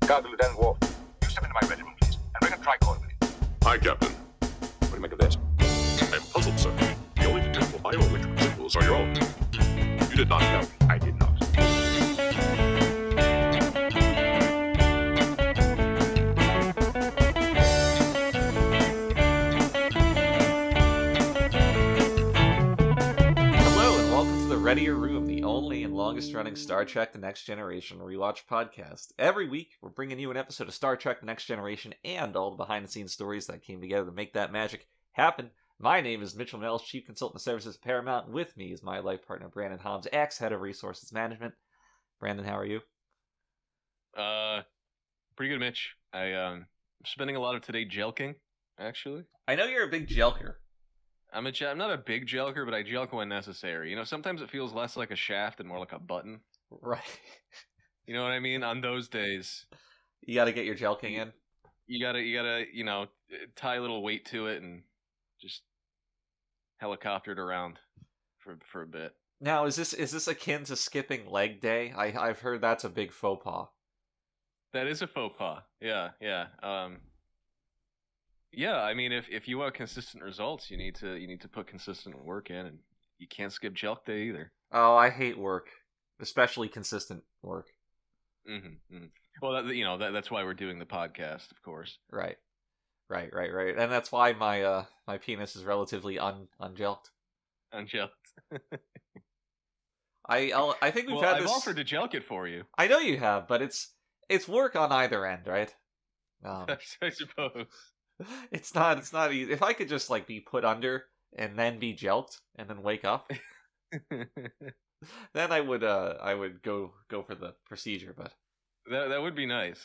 Guard Lieutenant Wolf. You step into my Readier Room, please, and bring a tricorder with you. Hi, Captain. What do you make of this? I am puzzled, sir. The only detectable bioelectrical symbols are your own. You did not know. I did not. Hello and welcome to the Readier Room, the only and longest-running Star Trek The Next Generation rewatch podcast. Every week, we're bringing you an episode of Star Trek The Next Generation and all the behind-the-scenes stories that came together to make that magic happen. My name is Mitchell Mills, Chief Consultant of Services at Paramount, and with me is my life partner, Brandon Hobbs, ex-Head of Resources Management. Brandon, how are you? Pretty good, Mitch. I'm spending a lot of today jelking, actually. I know you're a big jelker. I'm not a big jelker, but I jelk when necessary. You know, sometimes it feels less like a shaft and more like a button. Right. You know what I mean? On those days, You gotta get your jelking in. you gotta, tie a little weight to it and just helicopter it around for a bit. Now, is this akin to skipping leg day? I've heard that's a big faux pas. That is a faux pas. Yeah. Yeah, I mean, if you want consistent results, you need to put consistent work in, and you can't skip jelk day either. Oh, I hate work, especially consistent work. Mm-hmm. Well, that's why we're doing the podcast, of course. Right, and that's why my penis is relatively unjelked. Unjelked. I think we've had I've this. offered to jelk it for you. I know you have, but it's work on either end, right? I suppose. It's not easy. If I could just like be put under and then be jelked and then wake up, then I would go for the procedure. But that would be nice.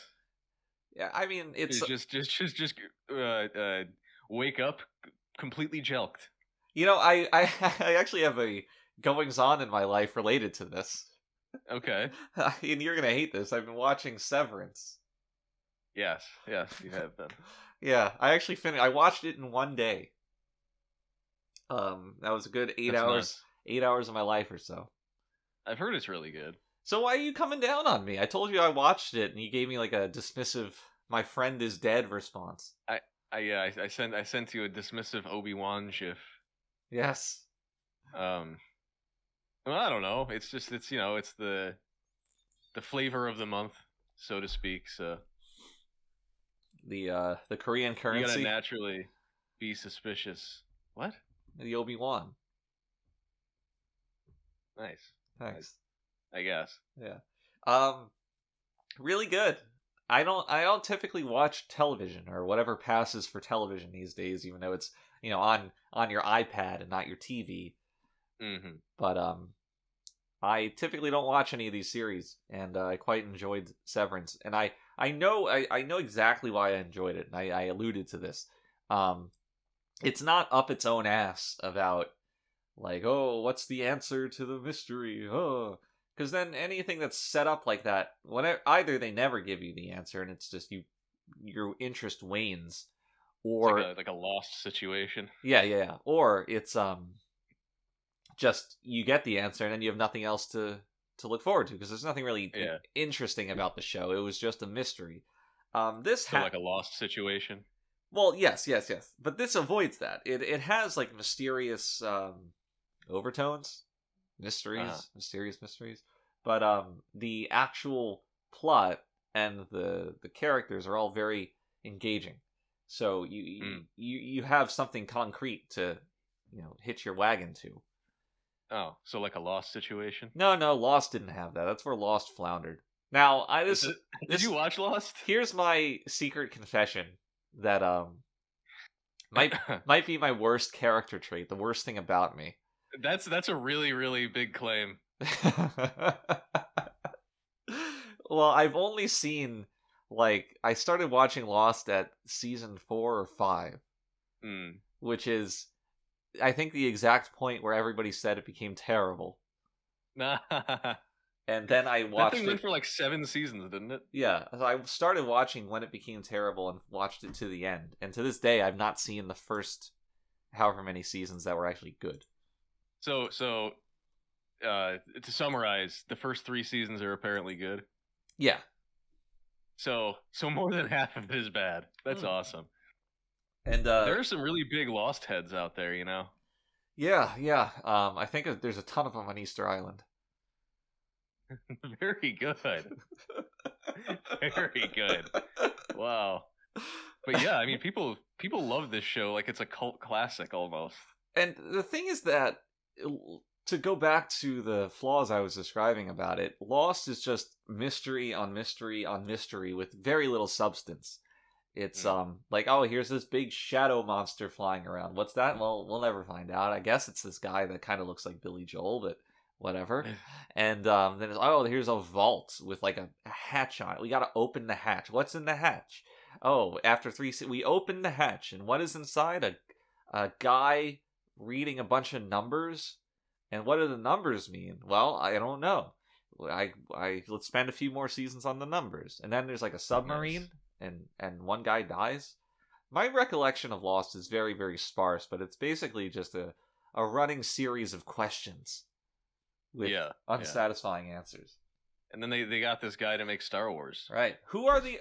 yeah, I mean it's just wake up completely jelked. you know I actually have a goings on in my life related to this. Okay. And you're gonna hate this. I've been watching Severance. Yes, you have been. Yeah, I actually finished. I watched it in one day. That was a good 8 That's hours. nice. 8 hours of my life or so. I've heard it's really good. So why are you coming down on me? I told you I watched it, and you gave me like a dismissive "my friend is dead" response. I sent you a dismissive Obi-Wan gif. Yes. Well, I don't know. It's the flavor of the month, so to speak. So The Korean you currency. gotta naturally be suspicious. What? The Obi-Wan. Nice. Thanks. I guess. Yeah. Really good. I don't typically watch television or whatever passes for television these days, even though it's on your iPad and not your TV. Mm-hmm. But I typically don't watch any of these series, and I quite enjoyed Severance. And I know exactly why I enjoyed it, and I alluded to this. It's not up its own ass about like, oh, what's the answer to the mystery? Oh, because then anything that's set up like that, either they never give you the answer, and it's just your interest wanes, or It's like a lost situation. yeah, or it's just you get the answer and then you have nothing else to look forward to because there's nothing really interesting about the show. It was just a mystery. Like a lost situation. Well, yes, but this avoids that. It has like mysterious overtones, mysterious mysteries, but the actual plot and the characters are all very engaging. So you have something concrete to hitch your wagon to. Oh, so like a lost situation? No, Lost didn't have that. That's where Lost floundered. Now, Did you watch Lost? Here's my secret confession that might be my worst character trait, the worst thing about me. That's a really, really big claim. Well, I've only seen I started watching Lost at season 4 or 5, which is I think the exact point where everybody said it became terrible. And then I watched that thing went for like 7 seasons, didn't it? Yeah, so I started watching when it became terrible and watched it to the end. And to this day, I've not seen the first however many seasons that were actually good. So to summarize, the first 3 seasons are apparently good. Yeah. So more than half of it is bad. That's awesome. And there are some really big Lost heads out there, yeah. I think there's a ton of them on Easter Island. Very good. Very good. Wow. But yeah, I mean, people love this show like it's a cult classic almost. And the thing is that, to go back to the flaws I was describing about it, Lost is just mystery on mystery on mystery with very little substance. It's like, oh, here's this big shadow monster flying around. What's that? Well, we'll never find out. I guess it's this guy that kind of looks like Billy Joel, but whatever. And then it's, oh, here's a vault with like a hatch on it. We got to open the hatch. What's in the hatch? Oh, after we open the hatch, and what is inside? A guy reading a bunch of numbers. And what do the numbers mean? Well, I don't know. Let's spend a few more seasons on the numbers. And then there's like a submarine, and one guy dies. My recollection of Lost is very, very sparse, but it's basically just a running series of questions with unsatisfying answers. And then they got this guy to make Star Wars. Right. Who are the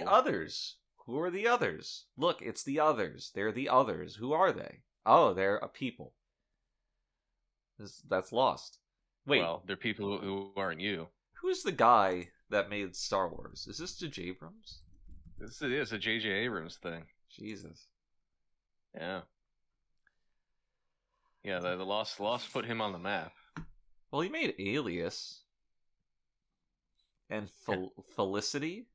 others? Who are the others? Look, it's the others. They're the others. Who are they? Oh, they're a people. That's Lost. Wait. Well, they're people who aren't you. Who's the guy that made Star Wars? Is this J.J. Abrams? This is a J.J. Abrams thing. Jesus. Yeah. Yeah, the Lost put him on the map. Well, he made Alias. And Felicity.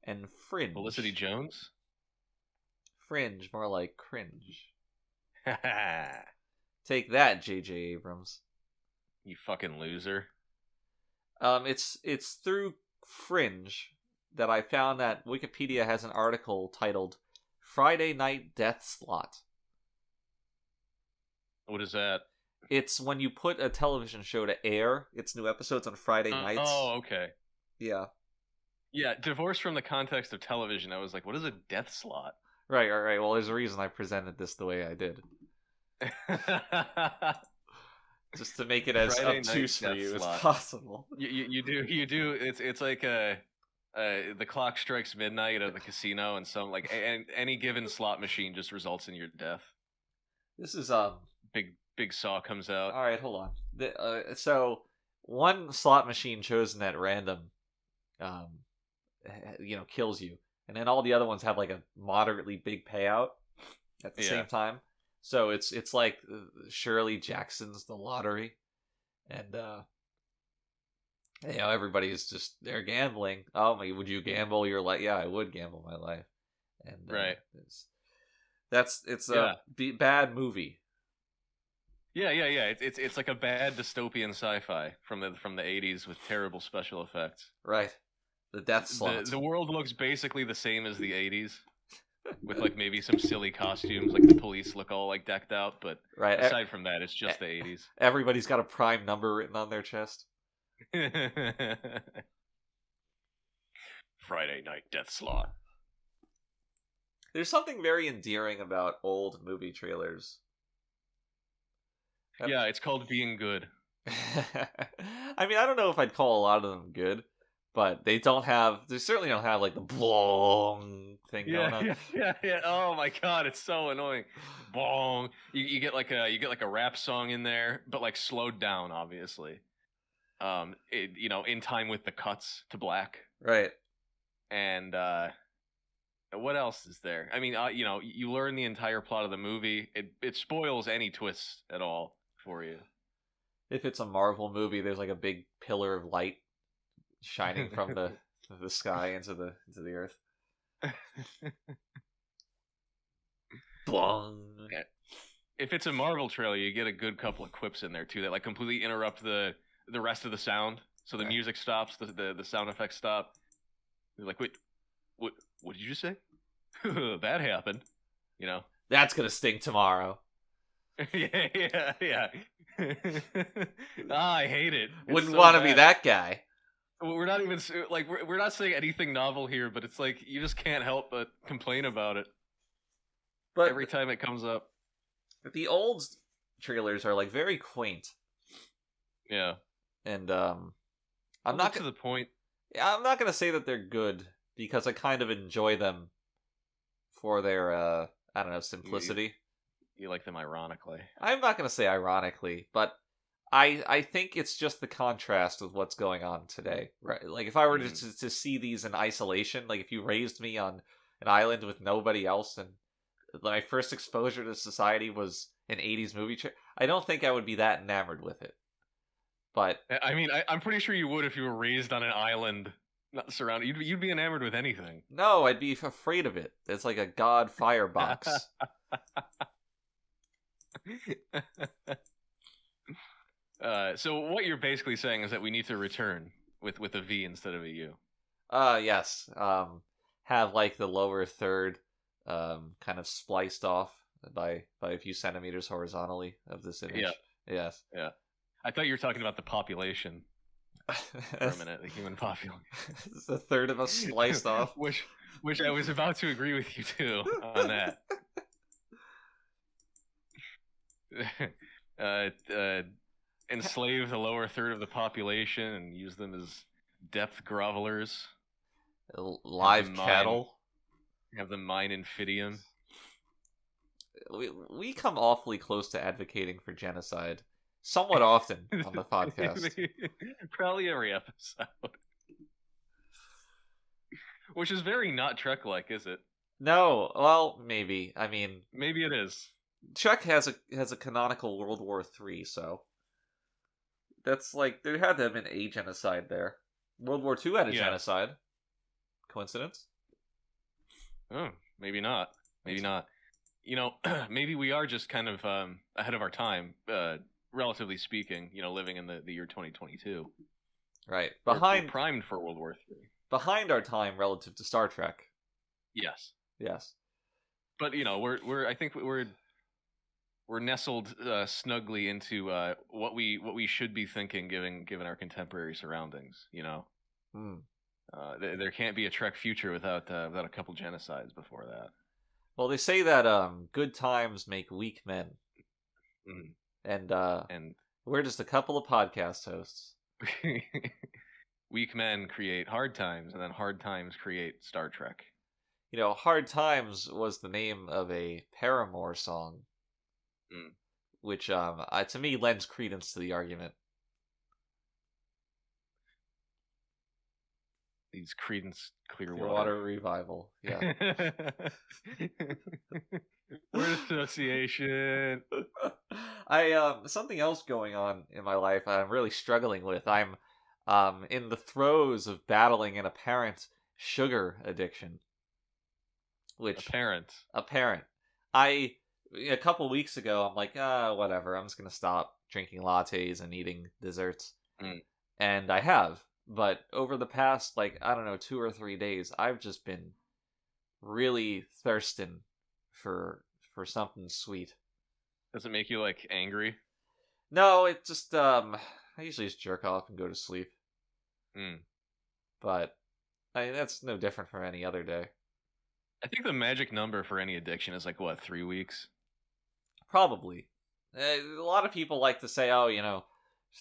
And Fringe. Felicity Jones? Fringe, more like cringe. Take that, J.J. Abrams. You fucking loser. It's through Fringe that I found that Wikipedia has an article titled Friday Night Death Slot. What is that? It's when you put a television show to air its new episodes on Friday nights. Oh, okay. Yeah. Yeah, divorced from the context of television, I was like, what is a death slot? Right. Well, there's a reason I presented this the way I did. Just to make it as Friday obtuse for you slot. as possible. You do. It's like the clock strikes midnight at the casino, and any given slot machine just results in your death. This is big saw comes out. All right, hold on. So one slot machine chosen at random, kills you, and then all the other ones have like a moderately big payout at the same time. So it's like Shirley Jackson's The Lottery, and everybody's just, they're gambling. Oh, would you gamble your life? Yeah, I would gamble my life. And right, it's a bad movie. Yeah. It's like a bad dystopian sci-fi from the 80s with terrible special effects. Right, the death slot. The world looks basically the same as the 80s. With like maybe some silly costumes, like the police look all like decked out, but aside from that, it's just the 80s. Everybody's got a prime number written on their chest. Friday Night Death Slot. There's something very endearing about old movie trailers. Yeah, it's called being good. I mean, I don't know if I'd call a lot of them good, but they certainly don't have like the blong thing going on. Yeah. Oh my god, it's so annoying. Bong. You get like a rap song in there, but like slowed down, obviously. In time with the cuts to black. Right. And what else is there? I mean, you learn the entire plot of the movie. It spoils any twists at all for you. If it's a Marvel movie, there's like a big pillar of light shining from the sky into the earth. Blong. If it's a Marvel trailer, you get a good couple of quips in there too that like completely interrupt the rest of the sound. So the music stops, the sound effects stop. You're like, wait, what did you just say? That happened. That's gonna sting tomorrow. Yeah. I hate it. Wouldn't want to be that guy. We're not even like we're not saying anything novel here, but it's like you just can't help but complain about it. But every time it comes up, the old trailers are like very quaint. Yeah, and I'm not to the point. I'm not gonna say that they're good because I kind of enjoy them for their I don't know, simplicity. You like them ironically. I'm not gonna say ironically, but I think it's just the contrast with what's going on today, right? Like if I were to see these in isolation, like if you raised me on an island with nobody else, and my first exposure to society was an '80s movie, I don't think I would be that enamored with it. But I mean, I'm pretty sure you would if you were raised on an island, not surrounded. You'd be enamored with anything. no, I'd be afraid of it. It's like a god firebox. So what you're basically saying is that we need to return with a V instead of a U. Yes. Have like the lower third kind of spliced off by a few centimeters horizontally of this image. Yeah. Yes. Yeah. I thought you were talking about the population for a minute, the human population. It's a third of us spliced off. Which I was about to agree with you too on that. Enslave the lower third of the population and use them as depth grovelers. Live cattle. Have them mine Infidium. We come awfully close to advocating for genocide. Somewhat often on the podcast. Probably every episode. Which is very not Trek-like, is it? No, well, maybe. I mean, maybe it is. Trek has a canonical World War III, so that's like there had to have been a genocide there. World War II had a genocide. Coincidence? Oh, maybe not. Maybe not. You know, maybe we are just kind of ahead of our time, relatively speaking. You know, living in the year 2022. Right. We're primed for World War III. Behind our time relative to Star Trek. Yes. Yes. But you know, I think we're nestled snugly into what we should be thinking, given our contemporary surroundings. You know, there can't be a Trek future without a couple genocides before that. Well, they say that good times make weak men, and we're just a couple of podcast hosts. Weak men create hard times, and then hard times create Star Trek. You know, Hard Times was the name of a Paramore song, which to me lends credence to the argument. These Creedence Clearwater Revival, yeah. Word association. Something else going on in my life I'm really struggling with. I'm in the throes of battling an apparent sugar addiction. Apparent. A couple weeks ago, I'm like, whatever. I'm just gonna stop drinking lattes and eating desserts, and I have. But over the past, 2 or 3 days, I've just been really thirsting for something sweet. Does it make you angry? No, it just I usually just jerk off and go to sleep. But that's no different from any other day. I think the magic number for any addiction is 3 weeks? Probably. A lot of people like to say,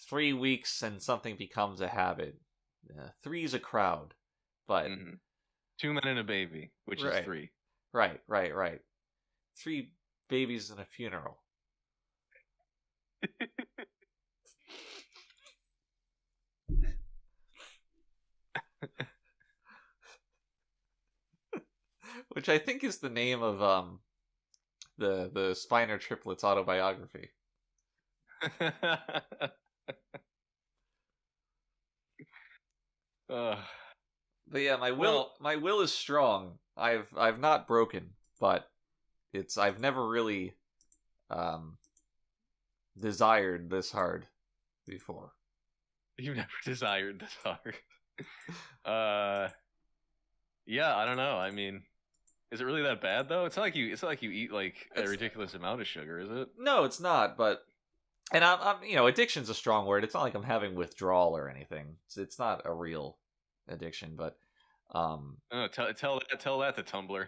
3 weeks and something becomes a habit. 3's a crowd. But 2 men and a baby, which is 3. Right. 3 babies and a funeral. Which I think is the name of the Spiner triplets autobiography. But yeah, my will is strong. I've not broken, but I've never really desired this hard before. You've never desired this hard. Yeah, I don't know. I mean, is it really that bad though? It's not like you eat a ridiculous amount of sugar, is it? No, it's not. But and I'm addiction's a strong word. It's not like I'm having withdrawal or anything. It's not a real addiction, but tell that to Tumblr.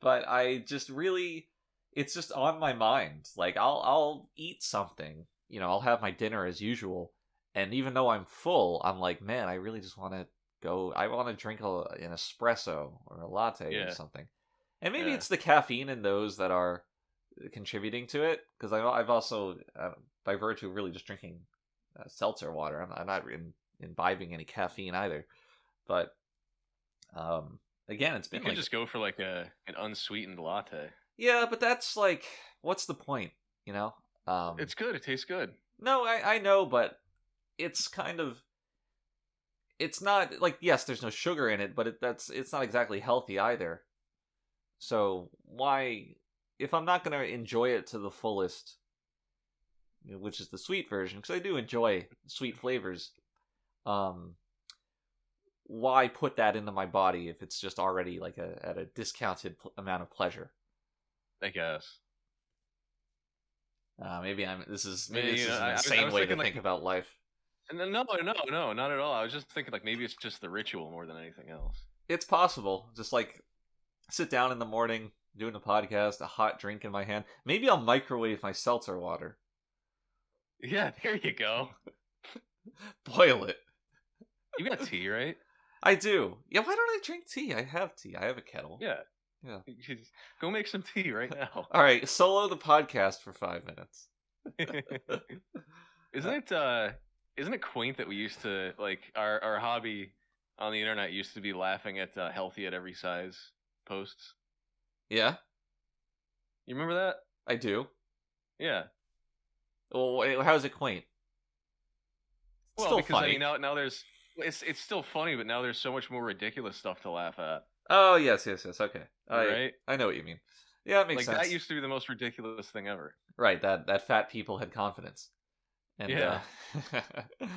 But I just really, it's just on my mind. I'll eat something. I'll have my dinner as usual, And even though I'm full, I'm like, man, I really just want to go. I want to drink an espresso or a latte or Yeah. something. And maybe Yeah. it's the caffeine in those that are contributing to it. Because I've also, by virtue of really just drinking seltzer water, I'm not imbibing any caffeine either. But again, it's You been could like, just go for like an unsweetened latte. yeah, but that's like, what's the point? You know? It's good. It tastes good. No, I know, but it's kind of, it's not like, yes, there's no sugar in it, but it's not exactly healthy either. So why, if I'm not gonna enjoy it to the fullest, which is the sweet version, because I do enjoy sweet flavors, why put that into my body if it's just already like at a discounted amount of pleasure? I guess. Maybe this is Maybe, this is an I insane was way to thinking, think like, about life. No, not at all. I was just thinking like maybe it's just the ritual more than anything else. It's possible. Just like sit down in the morning, doing a podcast, a hot drink in my hand. Maybe I'll microwave my seltzer water. Yeah, there you go. Boil it. You got tea, right? I do. Yeah, why don't I drink tea? I have tea. I have a kettle. Yeah. Yeah. You should just go make some tea right now. All right, solo the podcast for 5 minutes. Isn't it quaint that we used to like our hobby on the internet used to be laughing at healthy at every size posts? Yeah, You remember that? I do. Yeah. Well, how's it quaint? It's Well, still because funny. I mean now there's it's still funny, but now there's so much more ridiculous stuff to laugh at. Oh, yes. Okay. Right? I know what you mean. Yeah, it makes Like sense. that used to be the most ridiculous thing ever. Right, that fat people had confidence. And, Yeah.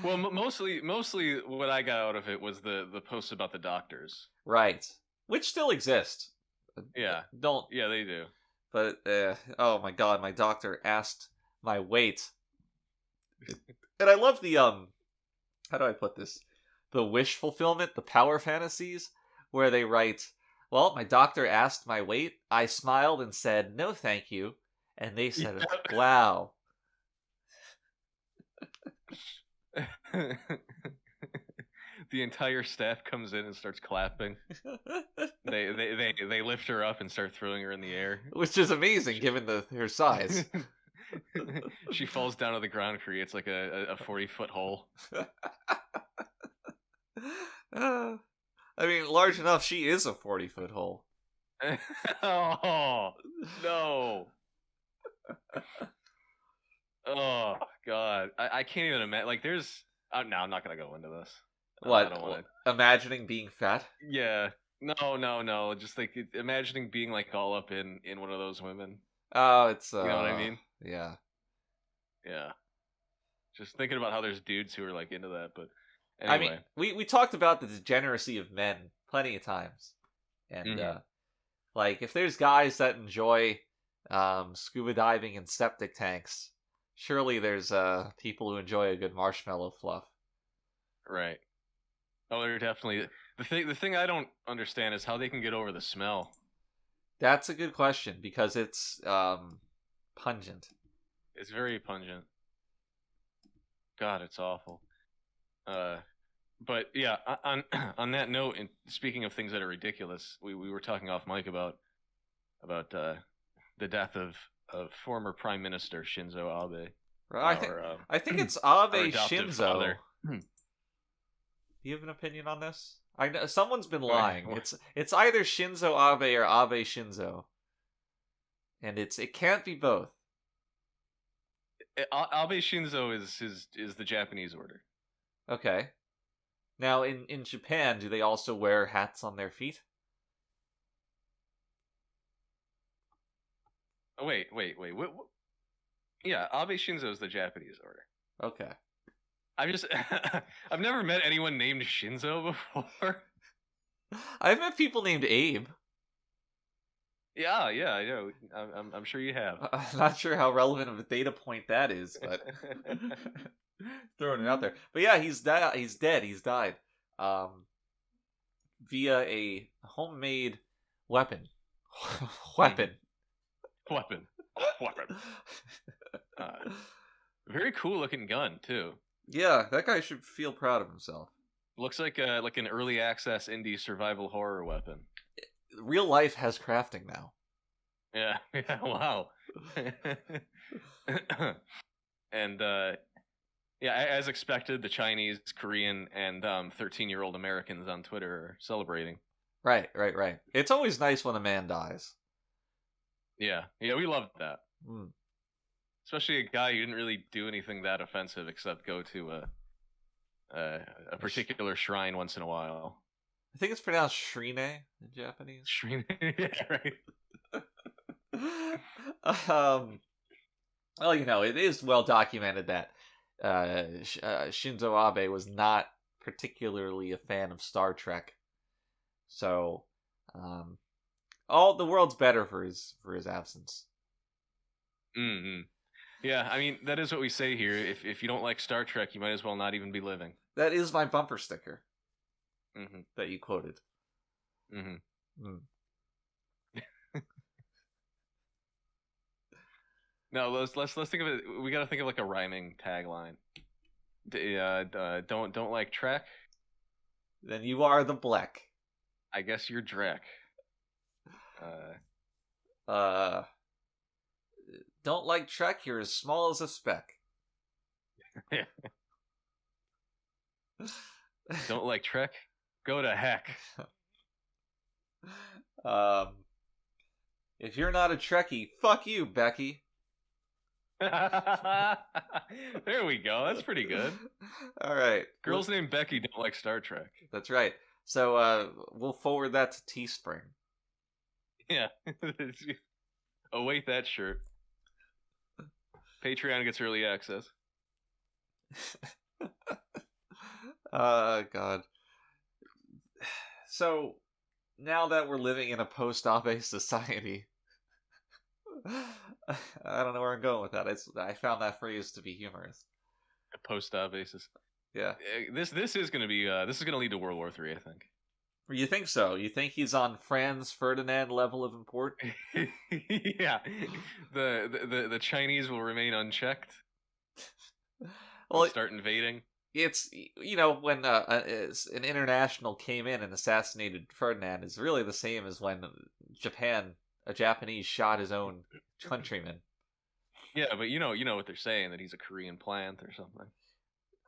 Well, mostly what I got out of it was the posts about the doctors. right. Which still exist. Yeah. Don't. Yeah, they do. But, oh my god, my doctor asked my weight. And I love the, how do I put this? The wish fulfillment, the power fantasies, where they write, well, my doctor asked my weight, I smiled and said, no thank you. And they said, wow. The entire staff comes in and starts clapping. They lift her up and start throwing her in the air. Which is amazing, given her size. She falls down to the ground, creates like a 40-foot hole. I mean, large enough, she is a 40-foot hole. Oh, no. Oh, God. I can't even imagine. Like, there's... no, I'm not going to go into this. What? I don't want Imagining being fat? Yeah. No. Just, like, imagining being, like, all up in one of those women. Oh, it's... You know what I mean? Yeah. Yeah. Just thinking about how there's dudes who are, like, into that, but... Anyway. I mean, we talked about the degeneracy of men plenty of times. And, like, if there's guys that enjoy scuba diving in septic tanks, surely there's people who enjoy a good marshmallow fluff. Right. Oh, they're definitely... The thing I don't understand is how they can get over the smell. That's a good question, because it's pungent. It's very pungent. God, it's awful. But yeah, on that note, and speaking of things that are ridiculous, we were talking off mic about the death of former Prime Minister Shinzo Abe. Right, I think it's Abe adoptive Shinzo. father. Do you have an opinion on this? I know someone's been lying. It's either Shinzo Abe or Abe Shinzo, and it can't be both. Abe Shinzo is the Japanese order. Okay. Now, in Japan, do they also wear hats on their feet? Oh, wait. What? Yeah, Abe Shinzo is the Japanese order. Okay. I've never met anyone named Shinzo before. I've met people named Abe. Yeah, I know. I'm sure you have. I'm not sure how relevant of a data point that is, but throwing it out there. But yeah, he's dead. He's died. Via a homemade weapon. Weapon. Very cool looking gun too. Yeah, that guy should feel proud of himself. Looks like an early access indie survival horror weapon. Real life has crafting now. Yeah, yeah, wow. And yeah, as expected, the Chinese, Korean, and 13-year-old Americans on Twitter are celebrating. Right. It's always nice when a man dies. Yeah, we loved that. Mm. Especially a guy who didn't really do anything that offensive except go to a particular shrine once in a while. I think it's pronounced Shrine in Japanese. Shrine, yeah, right. Well, it is well documented that Shinzo Abe was not particularly a fan of Star Trek. So, all the world's better for his absence. Mm-hmm. Yeah, I mean that is what we say here. If you don't like Star Trek, you might as well not even be living. That is my bumper sticker Mm-hmm. that you quoted. Mm-hmm. Mm. No, let's think of it. We got to think of like a rhyming tagline. Don't like Trek. Then you are the Black. I guess you're Drek. Don't like Trek. You're as small as a speck. Don't like Trek? Go to heck. If you're not a Trekkie, fuck you, Becky. There we go. That's pretty good. All right. Girls named Becky don't like Star Trek. That's right. So we'll forward that to Teespring. Yeah. Await that shirt. Patreon gets early access. God. So now that we're living in a post-Abe society, I don't know where I'm going with that. I found that phrase to be humorous. A post basis. Yeah. This is going to be this is going to lead to World War III, I think. You think so? You think he's on Franz Ferdinand level of import? Yeah. The Chinese will remain unchecked. Well, start invading. It's when an international came in and assassinated Ferdinand is really the same as when a Japanese shot his own countrymen. Yeah, but you know what they're saying, that he's a Korean plant or something.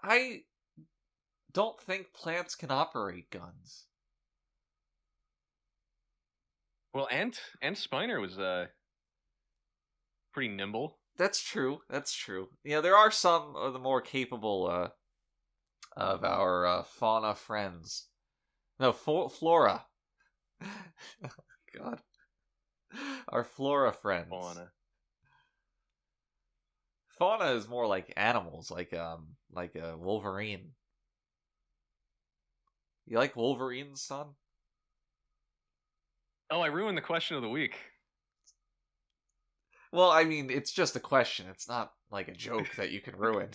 I don't think plants can operate guns. Well, Ant Spiner was pretty nimble. That's true. There are some of the more capable of our fauna friends. No, flora. God. Our flora friends. Fauna is more like animals, like a Wolverine. You like Wolverine, son? Oh, I ruined the question of the week. Well, I mean, it's just a question. It's not like a joke that you can ruin.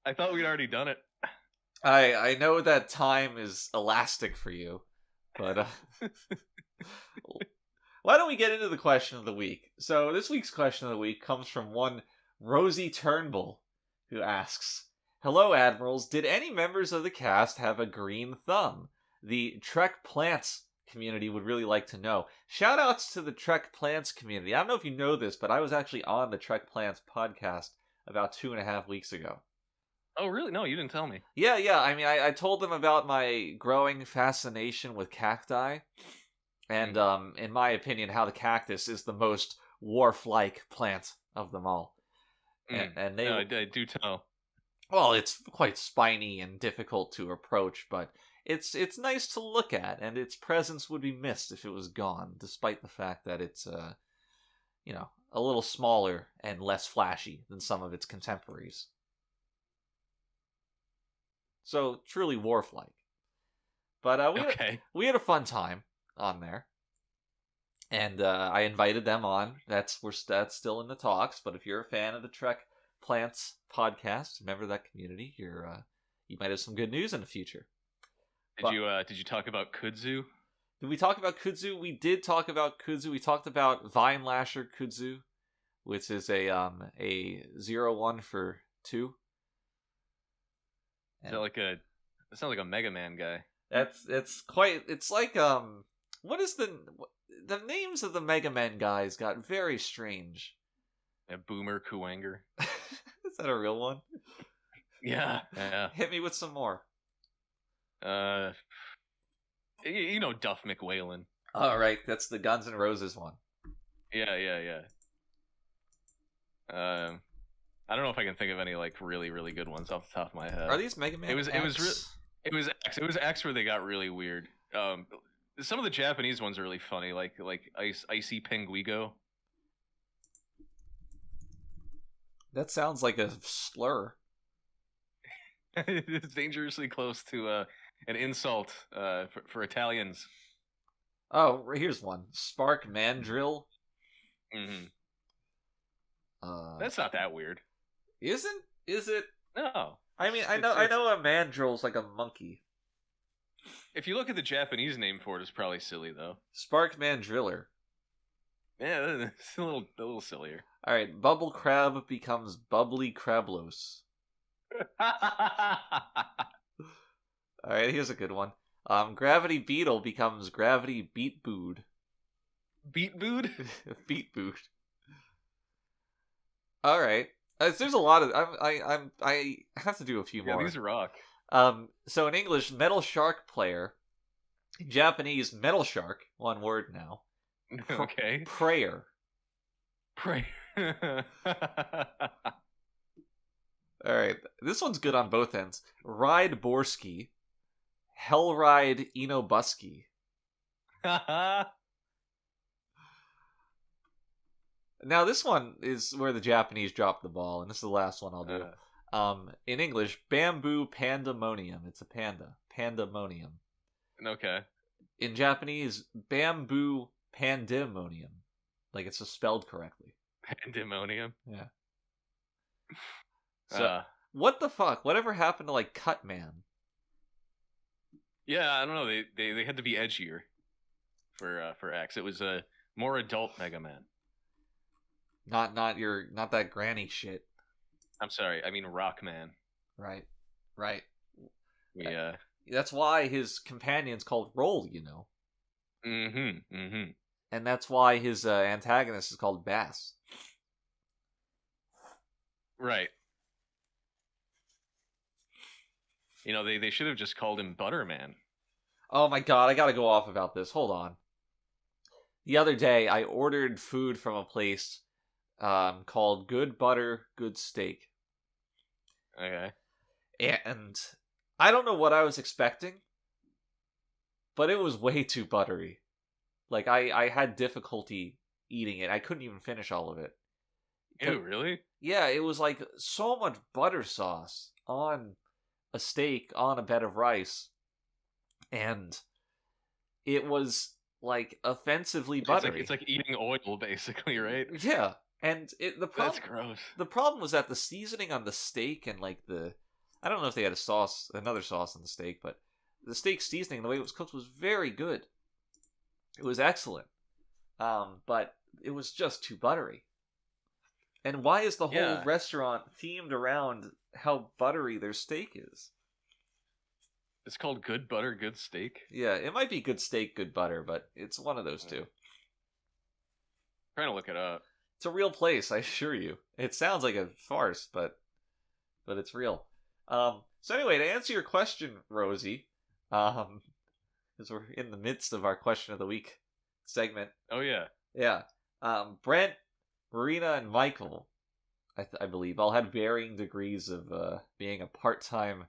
I thought we'd already done it. I know that time is elastic for you, but why don't we get into the question of the week? So this week's question of the week comes from one Rosie Turnbull, who asks, "Hello, Admirals. Did any members of the cast have a green thumb? The Trek Plants community would really like to know. Shoutouts to the Trek Plants community. I don't know if you know this, but I was actually on the Trek Plants podcast about 2.5 weeks ago. Oh, really? No, you didn't tell me. Yeah. I mean, I told them about my growing fascination with cacti, and in my opinion, how the cactus is the most wharf-like plant of them all. And they, no, I do tell. Well, it's quite spiny and difficult to approach, but it's nice to look at, and its presence would be missed if it was gone, despite the fact that it's a little smaller and less flashy than some of its contemporaries. So, truly wharf-like. But we had a fun time on there. And I invited them on. That's still in the talks, but if you're a fan of the Trek Plants podcast, member of that community, you might have some good news in the future. Did you talk about kudzu? Did we talk about kudzu? We did talk about kudzu. We talked about Vine Lasher kudzu. which is a 0-1 for 2. Is that like a? That sounds like a Mega Man guy. It's like what is the names of the Mega Man guys got very strange. A Boomer Kuwanger. Is that a real one? Yeah. Yeah. Hit me with some more. You know Duff McWhalen. All right, that's the Guns N' Roses one. Yeah. I don't know if I can think of any like really really good ones off the top of my head. Are these Mega Man? It was X. It was X where they got really weird. Some of the Japanese ones are really funny, like Icy Penguigo. That sounds like a slur. It's dangerously close to an insult for Italians. Oh, here's one. Spark Mandrill. Mm-hmm. That's not that weird. Is it? No. I mean, I know a mandrill's like a monkey. If you look at the Japanese name for it, it's probably silly though. Spark Mandriller. Yeah, it's a little sillier. All right, Bubble Crab becomes Bubbly Crablos. All right, here's a good one. Gravity Beetle becomes Gravity Beat Bood. Beat Bood? Beat Bood. All right. There's a lot of I have to do a few more. Yeah, these rock. So in English, Metal Shark player. In Japanese, Metal Shark. One word now. Okay. Prayer. Pray. All right, this one's good on both ends. Ride Borsky, Hellride Inobuski. Now this one is where the Japanese dropped the ball, and this is the last one I'll do. In English, Bamboo Pandemonium. It's a panda. Pandemonium. Okay. In Japanese, Bamboo Pandemonium. Like it's just spelled correctly. Pandemonium. Yeah. So, what the fuck? Whatever happened to like Cutman? Yeah, I don't know. They had to be edgier for X. It was a more adult Mega Man. Not that granny shit. I'm sorry. I mean Rockman. Right. Yeah. That's why his companion's called Roll. You know. Mm-hmm. And that's why his antagonist is called Bass. Right. You know, they should have just called him Butterman. Oh my god, I gotta go off about this. Hold on. The other day, I ordered food from a place called Good Butter, Good Steak. Okay. And I don't know what I was expecting, but it was way too buttery. Like, I had difficulty eating it. I couldn't even finish all of it. Ew, really? Yeah, it was like so much butter sauce on a steak on a bed of rice, and it was like offensively buttery. It's like eating oil, basically, right? Yeah, and That's gross. The problem was that the seasoning on the steak and like I don't know if they had another sauce on the steak, but the steak seasoning, the way it was cooked, was very good. It was excellent, but it was just too buttery. And why is the whole restaurant themed around how buttery their steak is? It's called Good Butter, Good Steak? Yeah, it might be good steak, good butter, but it's one of those two. Trying to look it up. It's a real place, I assure you. It sounds like a farce, but it's real. So anyway, to answer your question, Rosie, because we're in the midst of our question of the week segment. Oh yeah. Yeah. Brent, Marina, and Michael, I believe, all had varying degrees of being a part-time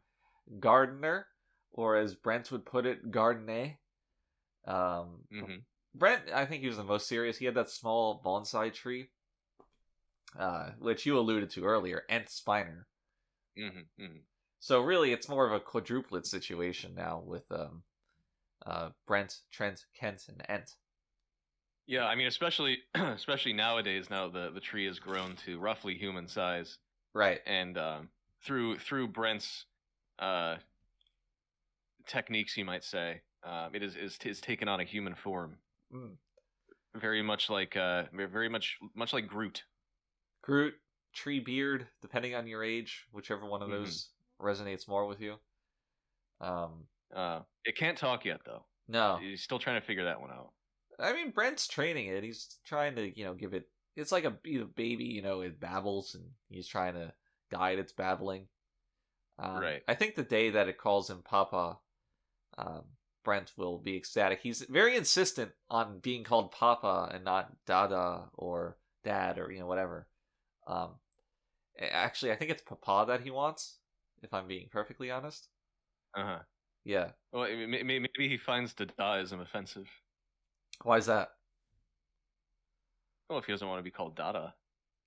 gardener, or as Brent would put it, gardener. Brent, I think he was the most serious. He had that small bonsai tree, which you alluded to earlier, Ent Spiner. So really, it's more of a quadruplet situation now with Brent, Trent, Kent, and Ent. Yeah, I mean, especially nowadays. Now the tree has grown to roughly human size, right? And through Brent's techniques, you might say, it is taken on a human form. Very much like much like Groot. Groot, Treebeard, depending on your age, whichever one of those resonates more with you. It can't talk yet, though. No. He's still trying to figure that one out. I mean, Brent's training it. He's trying to, give it... It's like a baby, it babbles, and he's trying to guide its babbling. Right. I think the day that it calls him Papa, Brent will be ecstatic. He's very insistent on being called Papa and not Dada or Dad or, whatever. Actually, I think it's Papa that he wants, if I'm being perfectly honest. Uh-huh. Yeah. Well, maybe he finds Dadaism offensive. Why is that? Well, if he doesn't want to be called Dada.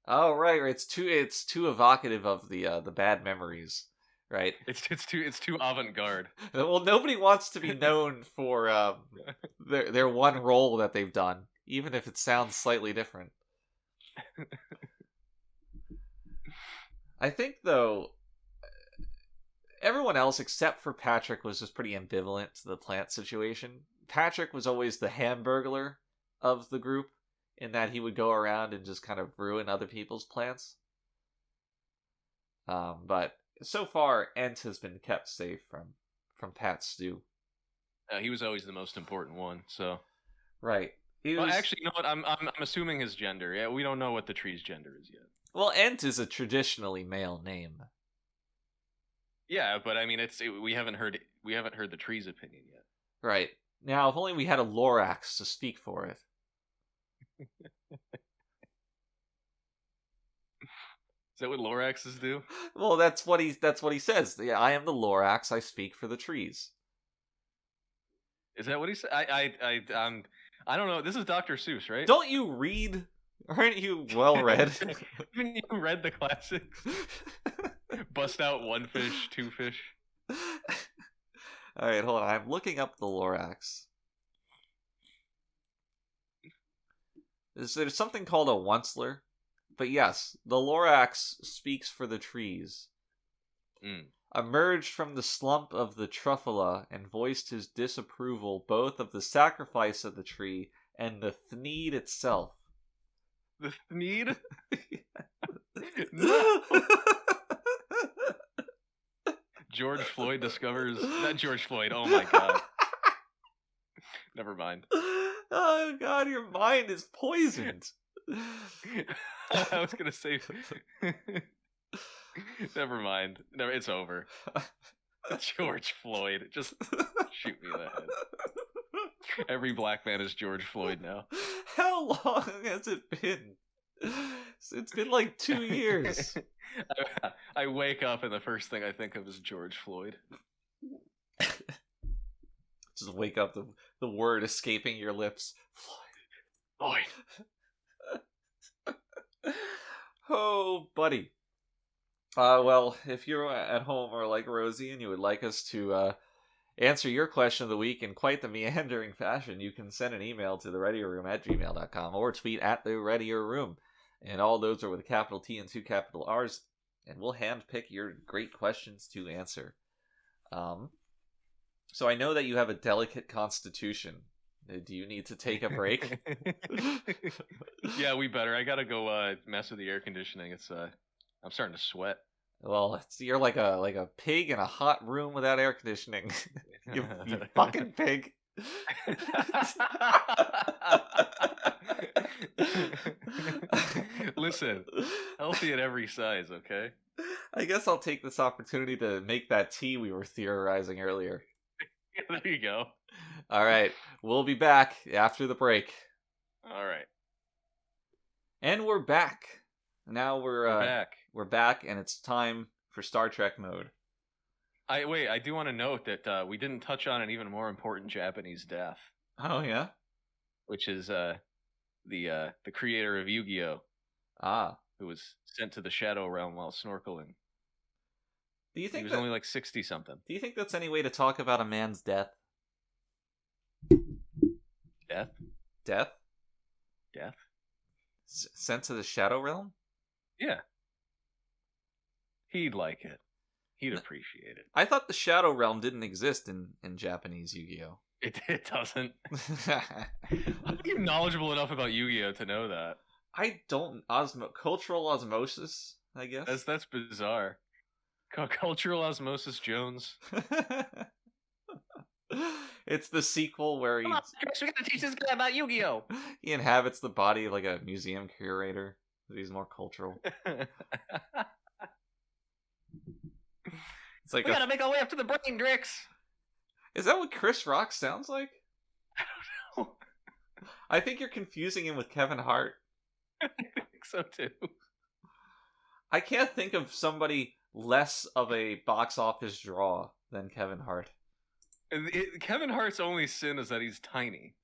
Oh, right. It's too evocative of the bad memories, right? It's too avant-garde. Well, nobody wants to be known for their one role that they've done, even if it sounds slightly different. I think, though, everyone else except for Patrick was just pretty ambivalent to the plant situation. Patrick was always the Hamburglar of the group, in that he would go around and just kind of ruin other people's plants. But so far, Ent has been kept safe from Pat's stew. He was always the most important one, so... Right. Well, actually, you know what? I'm assuming his gender. Yeah, we don't know what the tree's gender is yet. Well, Ent is a traditionally male name. Yeah, but I mean, we haven't heard the tree's opinion yet. Right. Now, if only we had a Lorax to speak for it. Is that what Loraxes do? Well, that's what he says. Yeah, I am the Lorax. I speak for the trees. Is that what he said? I don't know. This is Dr. Seuss, right? Don't you read? Aren't you well read? Haven't you read the classics? Bust out one fish, two fish. All right, hold on. I'm looking up the Lorax. There's something called a Onceler, but yes, the Lorax speaks for the trees. Emerged from the slump of the Truffula and voiced his disapproval both of the sacrifice of the tree and the Thneed itself. The Thneed? No! George Floyd discovers... Not George Floyd, oh my god. Never mind. Oh god, your mind is poisoned. I was gonna say... Never mind. No, it's over. George Floyd. Just shoot me in the head. Every black man is George Floyd now. How long has it been? It's been like 2 years. I wake up and the first thing I think of is George Floyd. Just wake up, the word escaping your lips. Floyd. Floyd. Oh, buddy. Well, if you're at home or like Rosie and you would like us to answer your question of the week in quite the meandering fashion, you can send an email to thereadierroom@gmail.com or tweet at @thereadierroom. And all those are with a capital T and 2 capital R's. And we'll handpick your great questions to answer. So I know that you have a delicate constitution. Do you need to take a break? Yeah, we better. I gotta go mess with the air conditioning. It's I'm starting to sweat. Well, you're like a pig in a hot room without air conditioning. you fucking pig. Listen, healthy at every size, okay? I guess I'll take this opportunity to make that tea we were theorizing earlier. There you go. All right, we'll be back after the break. All right. And we're back. Now we're back. We're back, and it's time for Star Trek mode. I do want to note that we didn't touch on an even more important Japanese death. Oh yeah, which is the creator of Yu-Gi-Oh, who was sent to the Shadow Realm while snorkeling. Do you think he was only like 60 something? Do you think that's any way to talk about a man's death? Death? Death? Death? Sent to the Shadow Realm? Yeah. He'd like it. He'd appreciate it. I thought the Shadow Realm didn't exist in Japanese Yu-Gi-Oh. It doesn't. Are you knowledgeable enough about Yu-Gi-Oh to know that? cultural osmosis, I guess. That's bizarre. Cultural Osmosis Jones. It's the sequel where Come on, Chris, we gotta teach this guy about Yu-Gi-Oh! he inhabits the body of like a museum curator. He's more cultural. It's like We gotta make our way up to the brain, Drix. Is that what Chris Rock sounds like? I don't know. I think you're confusing him with Kevin Hart. I think so too. I can't think of somebody less of a box office draw than Kevin Hart. Kevin Hart's only sin is that he's tiny,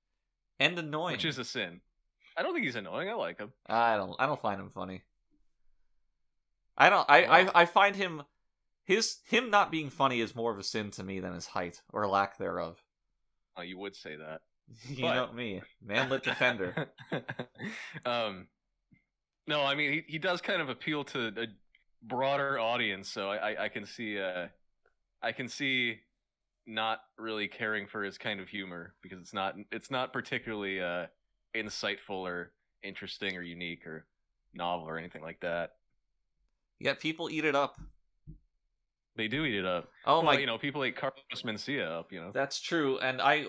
And annoying. which is a sin. I don't think he's annoying. I like him. I don't find him funny. I find him not being funny is more of a sin to me than his height or lack thereof. Oh, you would say that. You know me, manlit defender. No, I mean he does kind of appeal to a broader audience, so I can see not really caring for his kind of humor because it's not particularly insightful or interesting or unique or novel or anything like that. Yet people eat it up. They do eat it up. Oh well, my! you know, people ate Carlos Mencia up. You know, That's true, and I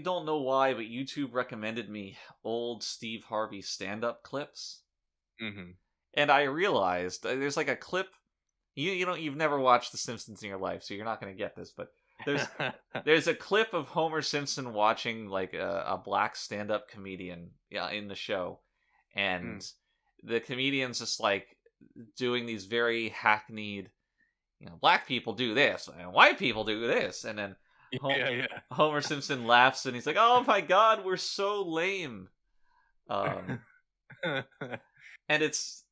don't know why, but YouTube recommended me old Steve Harvey stand-up clips, and I realized there's like a clip. You've never watched The Simpsons in your life, so you're not going to get this, but there's a clip of Homer Simpson watching like a black stand-up comedian in the show, and the comedian's just like doing these very hackneyed, black people do this and white people do this, and then Homer Simpson laughs and he's like, "Oh my God, we're so lame," and it's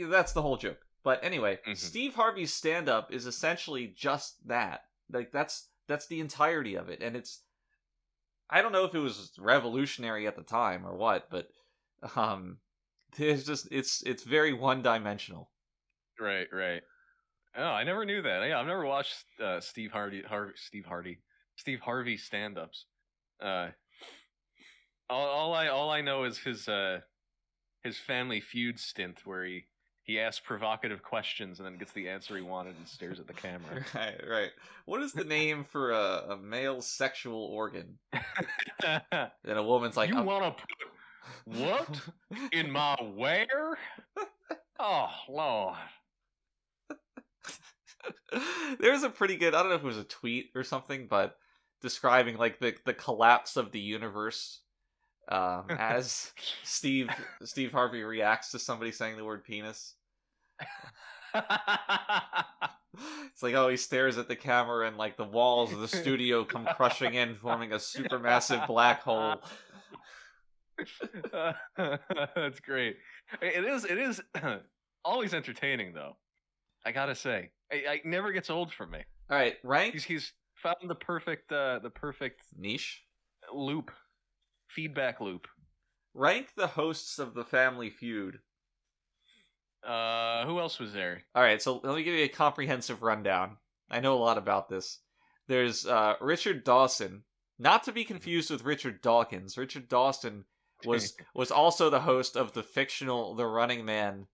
that's the whole joke. But anyway, Steve Harvey's stand-up is essentially just that. Like that's the entirety of it, and I don't know if it was revolutionary at the time or what, but there's just it's very one-dimensional. Right. Oh, I never knew that. Yeah, I've never watched Steve Harvey stand-ups. All I know is his Family Feud stint where he asks provocative questions and then gets the answer he wanted and stares at the camera. Right. What is the name for a male sexual organ? And a woman's like, "You want to put what in my where? Oh Lord." There's a pretty good, I don't know if it was a tweet or something, but describing like the collapse of the universe as Steve Harvey reacts to somebody saying the word penis. It's like, he stares at the camera and like the walls of the studio come crushing in, forming a supermassive black hole. That's great. It is always entertaining though. I gotta say, it never gets old for me. All right, rank. He's found the perfect niche loop, feedback loop. Rank the hosts of the Family Feud. Who else was there? All right, so let me give you a comprehensive rundown. I know a lot about this. There's Richard Dawson, not to be confused with Richard Dawkins. Richard Dawson was also the host of the fictional The Running Man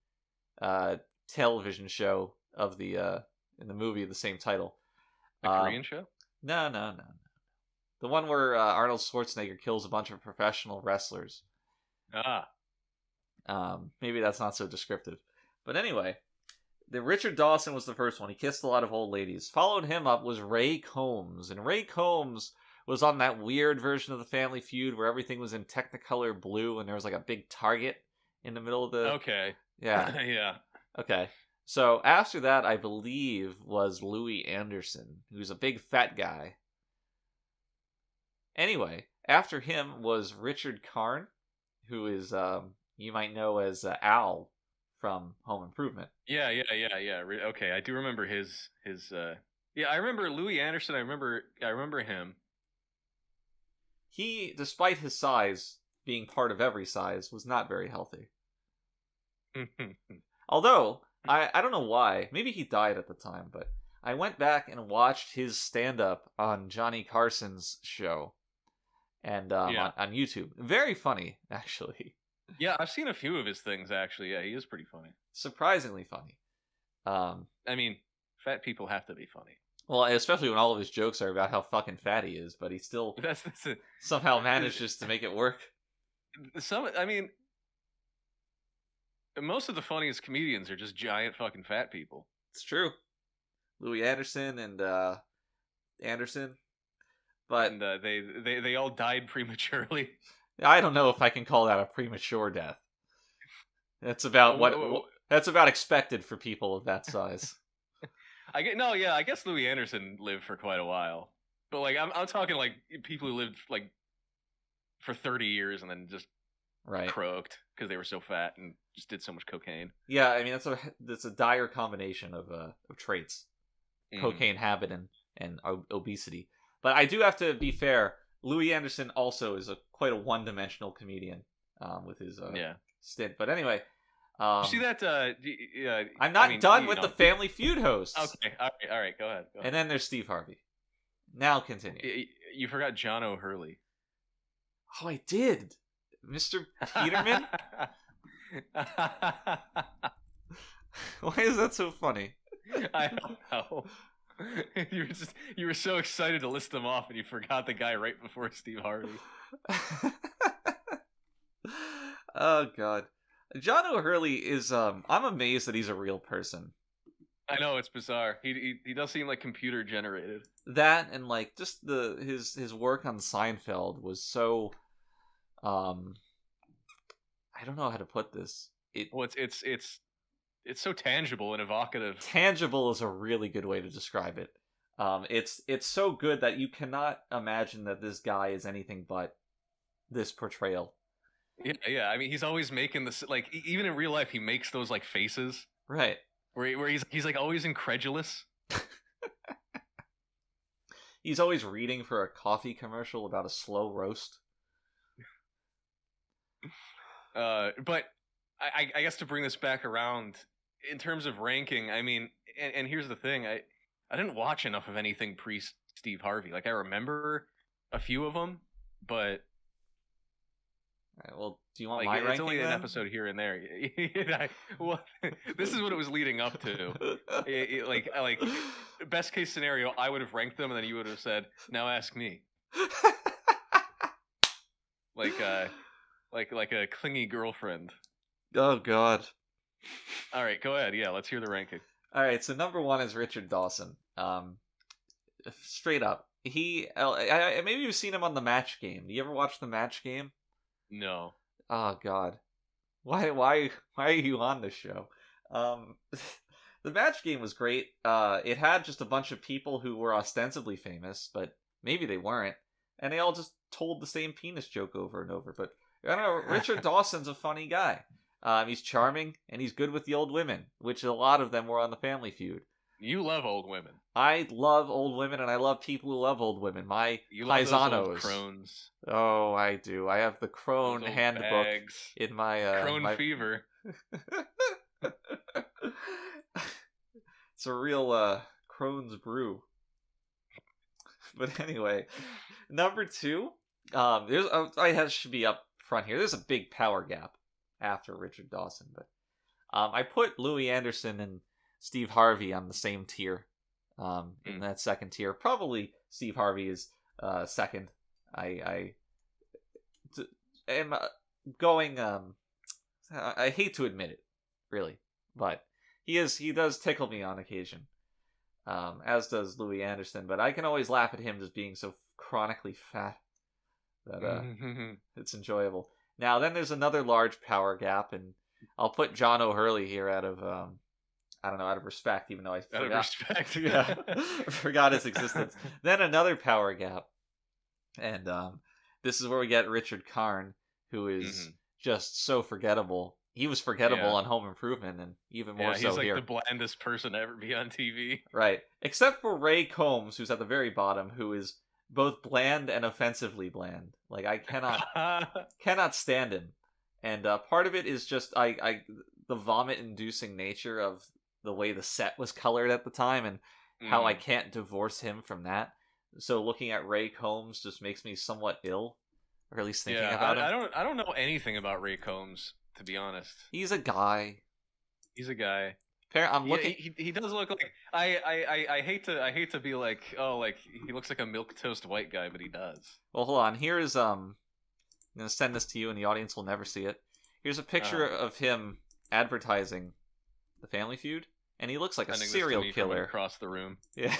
television show of the in the movie of the same title. The Korean show? No. The one where Arnold Schwarzenegger kills a bunch of professional wrestlers. Maybe that's not so descriptive. But anyway, the Richard Dawson was the first one. He kissed a lot of old ladies. Followed him up was Ray Combs. And Ray Combs was on that weird version of the Family Feud where everything was in Technicolor blue and there was like a big target in the middle of the... Okay. Yeah. Yeah. Okay. So after that, I believe, was Louis Anderson, who's a big fat guy. Anyway, after him was Richard Karn, who is, you might know as Al from Home Improvement. Yeah. Okay, I do remember his. Yeah, I remember Louis Anderson. I remember him. He, despite his size being part of every size, was not very healthy. Although, I don't know why. Maybe he died at the time, but I went back and watched his stand-up on Johnny Carson's show and on YouTube. Very funny, actually. Yeah, I've seen a few of his things actually. Yeah, he is pretty funny. Surprisingly funny. I mean, fat people have to be funny. Well, especially when all of his jokes are about how fucking fat he is, but he still That's somehow manages to make it work. I mean, most of the funniest comedians are just giant fucking fat people. It's true. Louis Anderson and Anderson. But And they all died prematurely. I don't know if I can call that a premature death. That's about that's about expected for people of that size. I guess Louis Anderson lived for quite a while, but like I'm talking like people who lived like for 30 years and then just croaked because they were so fat and just did so much cocaine. Yeah, I mean that's a dire combination of traits, cocaine habit and obesity. But I do have to be fair. Louis Anderson also is quite a one-dimensional comedian with his stint. But anyway, you see that? I'm not done with the Family Feud hosts. Okay, all right, go ahead. And then there's Steve Harvey. Now continue. You forgot John O'Hurley. Oh, I did, Mr. Peterman. Why is that so funny? I don't know. You were so excited to list them off, and you forgot the guy right before Steve Harvey. Oh God, John O'Hurley is. I'm amazed that he's a real person. I know, it's bizarre. He does seem like computer generated. That and like just his work on Seinfeld was so. I don't know how to put this. It's so tangible and evocative. Tangible is a really good way to describe it. It's so good that you cannot imagine that this guy is anything but this portrayal. Yeah. I mean, he's always making this, like, even in real life, he makes those like faces, right? Where he's like always incredulous. He's always reading for a coffee commercial about a slow roast. But I guess to bring this back around, in terms of ranking, I mean, and here's the thing, I didn't watch enough of anything pre-Steve Harvey. Like, I remember a few of them, but... All right, well, do you want my ranking? It's only then? An episode here and there. Well, this is what it was leading up to. Like, best case scenario, I would have ranked them, and then you would have said, "Now ask me." like a clingy girlfriend. Oh God. All right, go ahead. Yeah, let's hear the ranking. All right, so number 1 is Richard Dawson. Straight up, maybe you've seen him on The Match Game. Do you ever watch The Match Game? No. Oh God, why are you on this show? The Match Game was great. It had just a bunch of people who were ostensibly famous, but maybe they weren't, and they all just told the same penis joke over and over. But I don't know. Richard Dawson's a funny guy. He's charming and he's good with the old women, which a lot of them were on the Family Feud. You love old women. I love old women, and I love people who love old women. My you love those old crones. Oh, I do. I have the crone handbook bags. In my crone fever. It's a real crone's brew. But anyway, number 2. Should be up front here. There's a big power gap after Richard Dawson, but I put Louis Anderson and Steve Harvey on the same tier. In that second tier, probably Steve Harvey is second. I am going. I hate to admit it, really, but he does tickle me on occasion, as does Louis Anderson. But I can always laugh at him just being so chronically fat that it's enjoyable. Now then, there's another large power gap, and I'll put John O'Hurley here out of out of respect, even though I forgot. Out of respect. Yeah, I forgot his existence. Then another power gap, and this is where we get Richard Karn, who is just so forgettable. He was forgettable on Home Improvement, and even more so here. He's like the blandest person to ever be on TV. Right, except for Ray Combs, who's at the very bottom, who is both bland and offensively bland. Like, I cannot stand him, and part of it is just the vomit-inducing nature of the way the set was colored at the time, and how I can't divorce him from that. So looking at Ray Combs just makes me somewhat ill. or at least thinking Yeah, about him. I don't know anything about Ray Combs, to be honest. He's a guy. He's a guy. I'm Yeah, looking. he does look like I hate to be like, oh, like he looks like a milk toast white guy, but he does. Well, hold on. Here is I'm gonna send this to you, and the audience will never see it. Here's a picture of him advertising the Family Feud, and he looks like a serial killer across the room. Yeah.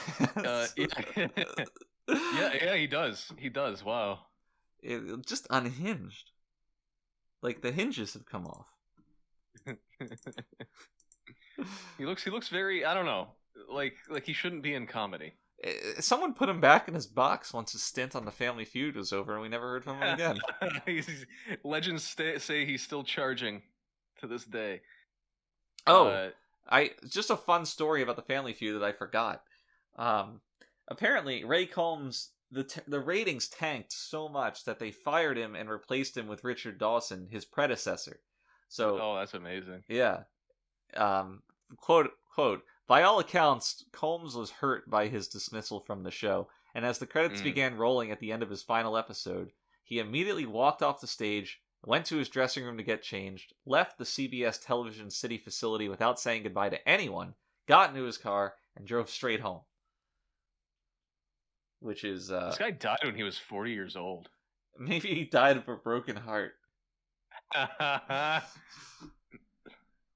Yeah, he does. He does. Wow. Just unhinged. Like the hinges have come off. He looks very, I don't know, like he shouldn't be in comedy. Someone put him back in his box once his stint on the Family Feud was over, and we never heard from him again. Legends say he's still charging to this day. Just a fun story about the Family Feud that I forgot. Apparently, Ray Combs, the ratings tanked so much that they fired him and replaced him with Richard Dawson, his predecessor. So, oh, that's amazing. Yeah. Quote, by all accounts, Combs was hurt by his dismissal from the show, and as the credits began rolling at the end of his final episode, he immediately walked off the stage, went to his dressing room to get changed, left the CBS Television City facility without saying goodbye to anyone, got into his car, and drove straight home. Which is... This guy died when he was 40 years old. Maybe he died of a broken heart.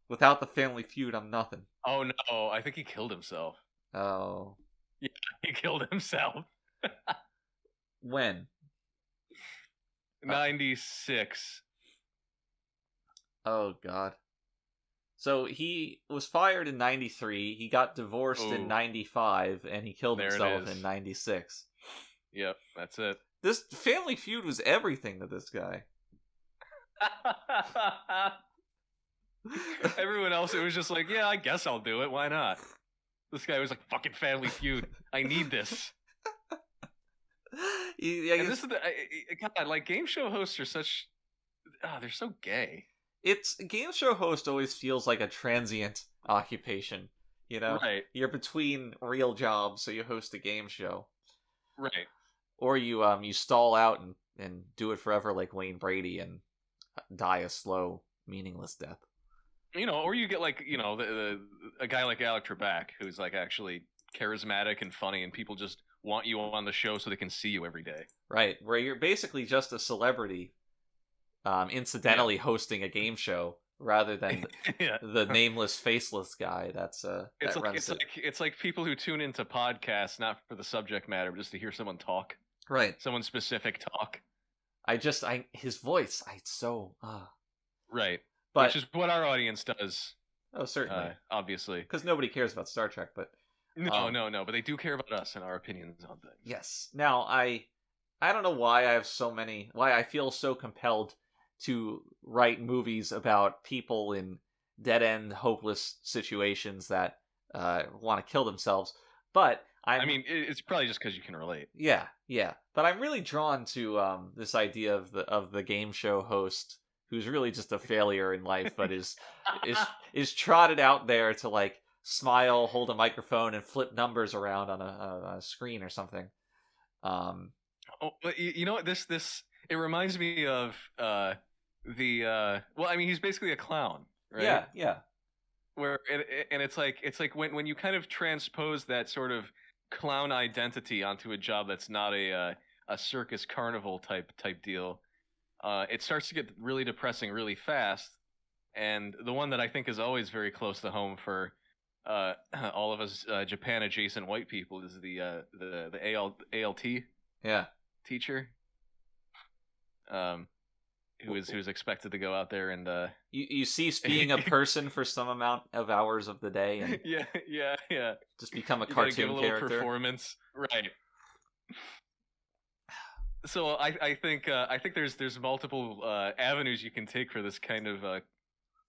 Without the Family Feud, I'm nothing. Oh no, I think he killed himself. Oh. Yeah, he killed himself. When? 96. Oh, God. So he was fired in 93, he got divorced in 95, and he killed himself in 96. Yep, that's it. This Family Feud was everything to this guy. Everyone else, it was just like, yeah, I guess I'll do it. Why not? This guy was like, fucking Family Feud. I need this. And this is God, like, game show hosts are such... they're so gay. Game show host always feels like a transient occupation, you know? Right. You're between real jobs, so you host a game show. Right. Or you stall out and do it forever like Wayne Brady and die a slow, meaningless death. You know, or you get like, you know, a guy like Alec Trebek, who's like actually charismatic and funny, and people just want you on the show so they can see you every day. Right, where you're basically just a celebrity, incidentally hosting a game show rather than the nameless, faceless guy. It's like people who tune into podcasts not for the subject matter, but just to hear someone talk. Right, someone specific talk. His voice, Right. But, which is what our audience does. Oh, certainly. Obviously. Because nobody cares about Star Trek, but... No, but they do care about us and our opinions on things. Yes. Now, I don't know why why I feel so compelled to write movies about people in dead-end, hopeless situations that want to kill themselves, but I mean, it's probably just because you can relate. Yeah. But I'm really drawn to this idea of the game show host who's really just a failure in life, but is trotted out there to like smile, hold a microphone, and flip numbers around on a screen or something. But you know what? This it reminds me of well, I mean, he's basically a clown, right? Yeah. Where it's like when you kind of transpose that sort of clown identity onto a job that's not a circus carnival type deal. It starts to get really depressing really fast, and the one that I think is always very close to home for all of us Japan adjacent white people is the ALT teacher, who's expected to go out there and you cease being a person for some amount of hours of the day, and yeah, just become a you cartoon give a little character. Performance, right? So I think there's multiple avenues you can take for this kind of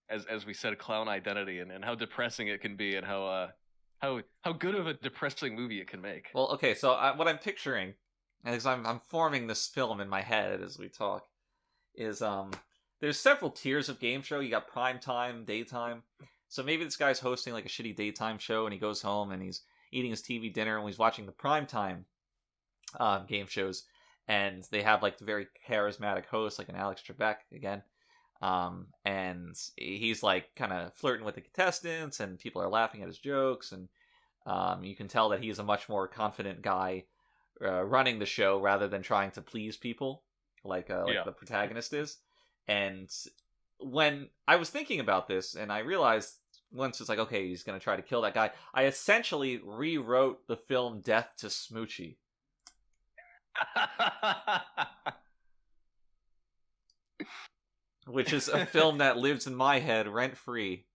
as we said, clown identity, and how depressing it can be, and how good of a depressing movie it can make. Well, okay, so what I'm picturing, as I'm forming this film in my head as we talk, is there's several tiers of game show. You got prime time, daytime. So maybe this guy's hosting like a shitty daytime show, and he goes home and he's eating his TV dinner and he's watching the prime time game shows. and they have like the very charismatic host, like an Alex Trebek again. And he's like kind of flirting with the contestants, and people are laughing at his jokes, and you can tell that he's a much more confident guy running the show rather than trying to please people like the protagonist is. And when I was thinking about this, and I realized once it's like, okay, he's going to try to kill that guy, I essentially rewrote the film Death to Smoochie. Which is a film that lives in my head rent-free.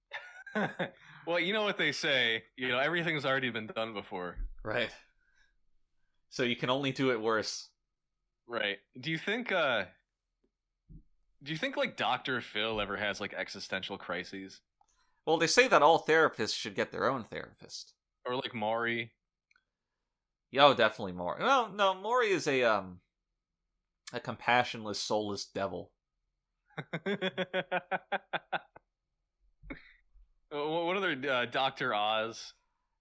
Well, you know what they say, everything's already been done before. Right. So you can only do it worse. Right. Do you think like Dr. Phil ever has like existential crises? Well, they say that all therapists should get their own therapist. Or like Maury? Oh, definitely Maury. No, Maury is a compassionless, soulless devil. What other Dr. Oz?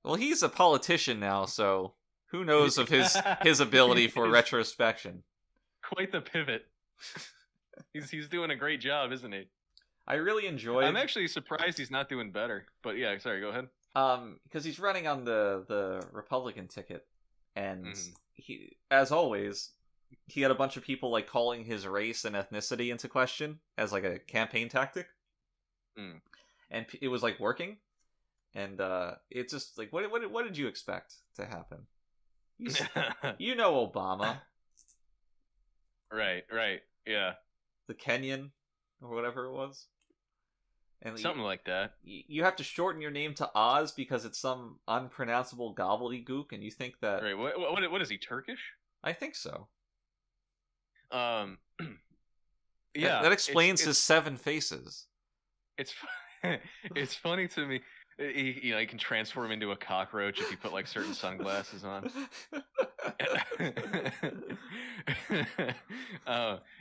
Well, he's a politician now, so who knows of his ability for retrospection. Quite the pivot. He's doing a great job, isn't he? I really enjoyed. I'm actually surprised he's not doing better. But yeah, sorry, go ahead. Because he's running on the Republican ticket, and he, as always, he had a bunch of people like calling his race and ethnicity into question as like a campaign tactic, and it was like working, and it's just like what did you expect to happen? You know Obama, right, yeah, the Kenyan or whatever it was. And something like that. You have to shorten your name to Oz because it's some unpronounceable gobbledygook, and you think that... Right, what is he, Turkish? I think so. Yeah. That explains his 7 faces. It's funny to me. He can transform into a cockroach if you put like certain sunglasses on.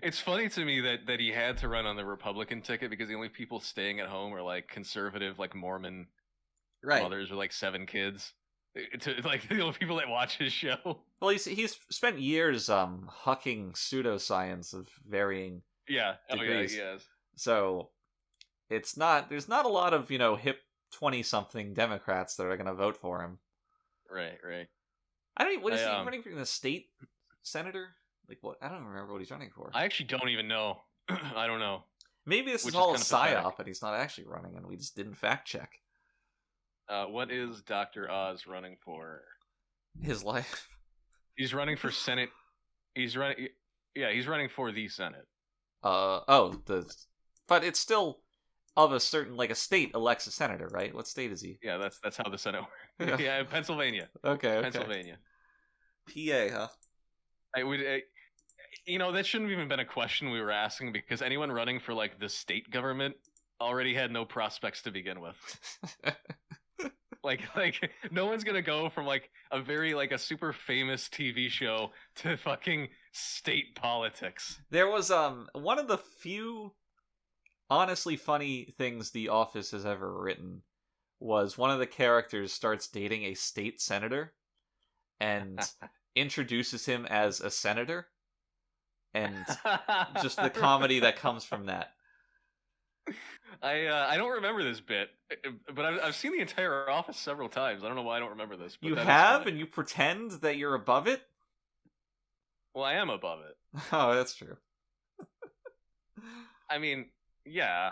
It's funny to me that he had to run on the Republican ticket because the only people staying at home are like conservative, like Mormon mothers with like 7 kids. To like the only people that watch his show. Well, he's spent years hucking pseudoscience of varying degrees. Oh yeah, he has. So there's not a lot of hip 20-something Democrats that are going to vote for him. Right. I don't. What is he running for? The state senator? Like what? I don't remember what he's running for. I actually don't even know. I don't know. Maybe this is all a psyop, and he's not actually running, and we just didn't fact check. What is Dr. Oz running for? His life. He's running for Senate. He's running. Yeah, he's running for the Senate. But it's still of a certain, like a state elects a senator, right? What state is he? Yeah, that's how the Senate works. Yeah, Pennsylvania. Okay. Pennsylvania. PA, huh? I would. That shouldn't have even been a question we were asking because anyone running for like the state government already had no prospects to begin with. like no one's gonna go from like a very like a super famous TV show to fucking state politics. There was one of the few honestly funny things The Office has ever written was one of the characters starts dating a state senator and introduces him as a senator, and just the comedy that comes from that. I don't remember this bit, but I've seen the entire Office several times. I don't know why I don't remember this. But you have, and you pretend that you're above it? Well, I am above it. Oh, that's true. I mean, yeah.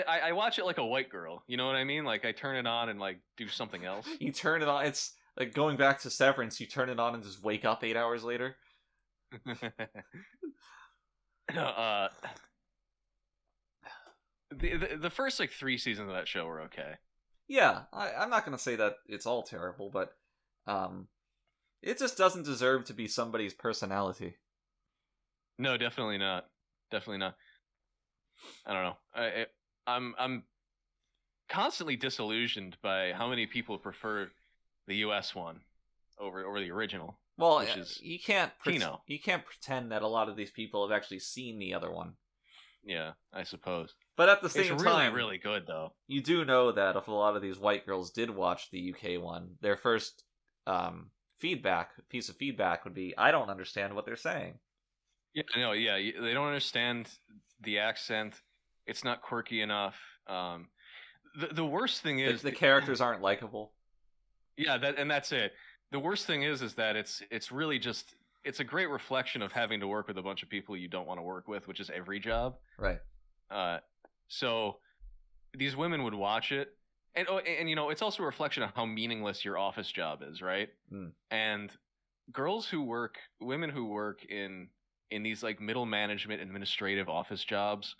I watch it like a white girl. You know what I mean? Like I turn it on and like do something else. You turn it on. It's like going back to Severance. You turn it on and just wake up 8 hours later. The first like 3 seasons of that show were okay. Yeah, I'm not gonna say that it's all terrible, but it just doesn't deserve to be somebody's personality. No, definitely not. Definitely not. I don't know. I'm constantly disillusioned by how many people prefer the US one over the original. Well, which is you can't pretend that a lot of these people have actually seen the other one. Yeah, I suppose. But at the same it's time, really good though. You do know that if a lot of these white girls did watch the UK one, their first piece of feedback would be, I don't understand what they're saying. Yeah, no, yeah, they don't understand the accent. It's not quirky enough. The worst thing is The characters aren't likable. Yeah, that's it. The worst thing is that it's really just it's a great reflection of having to work with a bunch of people you don't want to work with, which is every job. Right. So these women would watch it, and it's also a reflection of how meaningless your office job is, right? Mm. And women who work in these like middle management administrative office jobs,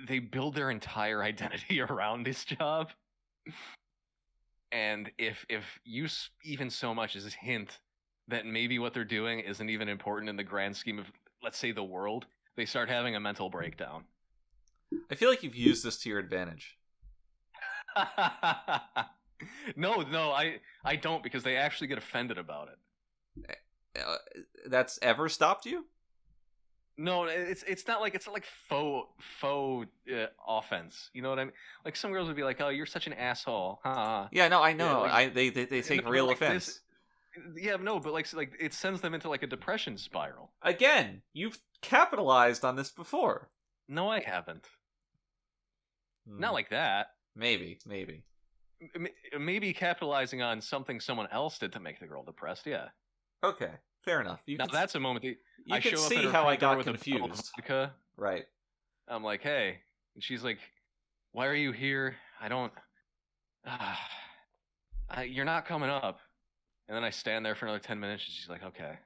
they build their entire identity around this job. And if you even so much as a hint that maybe what they're doing isn't even important in the grand scheme of, let's say, the world, they start having a mental breakdown. I feel like you've used this to your advantage. No, I don't, because they actually get offended about it. That's ever stopped you? No, it's not like faux offense. You know what I mean? Like some girls would be like, "Oh, you're such an asshole." Yeah, no, I know. Yeah, like, they take no, real like offense. Yeah, no, but like it sends them into like a depression spiral. Again, you've capitalized on this before. No, I haven't. Not like that. Maybe. Maybe capitalizing on something someone else did to make the girl depressed. Yeah. Okay, fair enough. Now that's a moment that I can show up see at her how front I got door with a bottle of confused. vodka. Right. I'm like, "Hey," and she's like, "Why are you here? I don't. You're not coming up." And then I stand there for another 10 minutes, and she's like, "Okay."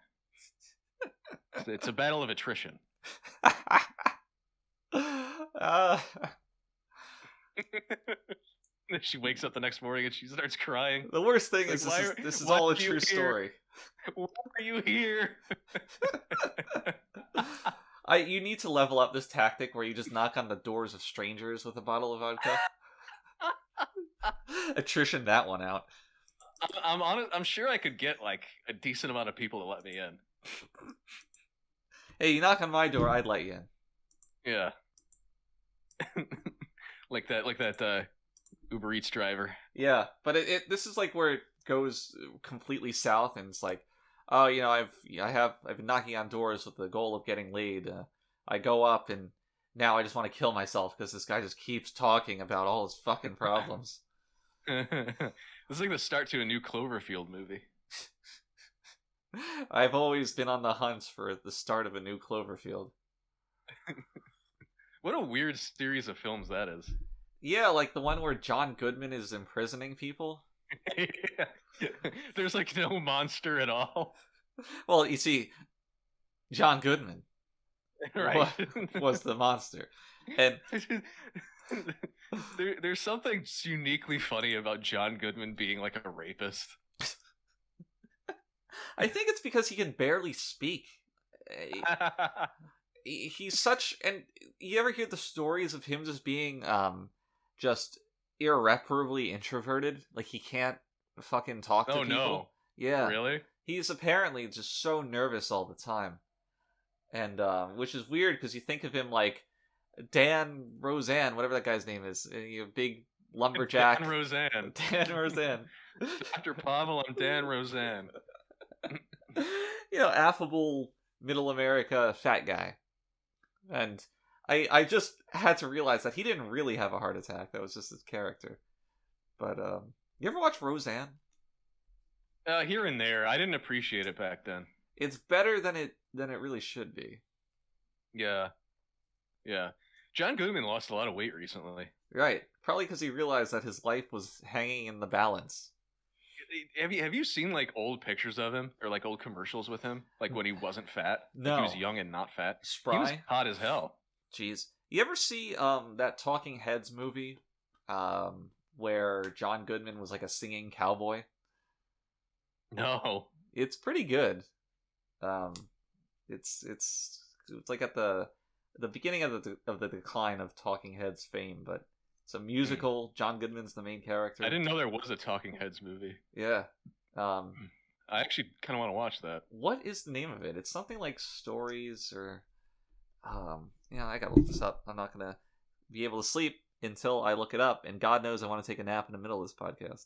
It's a battle of attrition. She wakes up the next morning and she starts crying. The worst thing Like, is this is why all a are you true here? story. Why are you here? You need to level up this tactic where you just knock on the doors of strangers with a bottle of vodka. Attrition that one out. I'm honest. I'm sure I could get like a decent amount of people to let me in. Hey, you knock on my door, I'd let you in. Yeah. like that Uber Eats driver. Yeah, but this is like where it goes completely south, and it's like, oh, I've been knocking on doors with the goal of getting laid. I go up, and now I just want to kill myself because this guy just keeps talking about all his fucking problems. This is like the start to a new Cloverfield movie. I've always been on the hunt for the start of a new Cloverfield. What a weird series of films that is. Yeah, like the one where John Goodman is imprisoning people. Yeah. There's like no monster at all. Well, you see, John Goodman Right. was the monster. And there's something uniquely funny about John Goodman being like a rapist. I think it's because he can barely speak. He's such... And you ever hear the stories of him just being just irreparably introverted? Like he can't fucking talk to people? No. Yeah. Really? He's apparently just so nervous all the time. And which is weird because you think of him like Dan Roseanne, whatever that guy's name is, big lumberjack. Dan Roseanne. Dan Roseanne. Dr. Pavel, I'm Dan Roseanne. Affable middle America fat guy. And I just had to realize that he didn't really have a heart attack. That was just his character. But you ever watch Roseanne? Here and there. I didn't appreciate it back then. It's better than it really should be. Yeah. John Goodman lost a lot of weight recently. Right. Probably because he realized that his life was hanging in the balance. Have you seen like old pictures of him or like old commercials with him, like when he wasn't fat? No. Like, he was young and not fat. Spry. He was hot as hell. Jeez. You ever see that Talking Heads movie where John Goodman was like a singing cowboy? No. It's pretty good. It's like at the beginning of the decline of Talking Heads fame, but it's a musical. John Goodman's the main character. I didn't know there was a Talking Heads movie. Yeah. I actually kind of want to watch that. What is the name of it? It's something like Stories or I gotta look this up. I'm not gonna be able to sleep until I look it up, and God knows I want to take a nap in the middle of this podcast.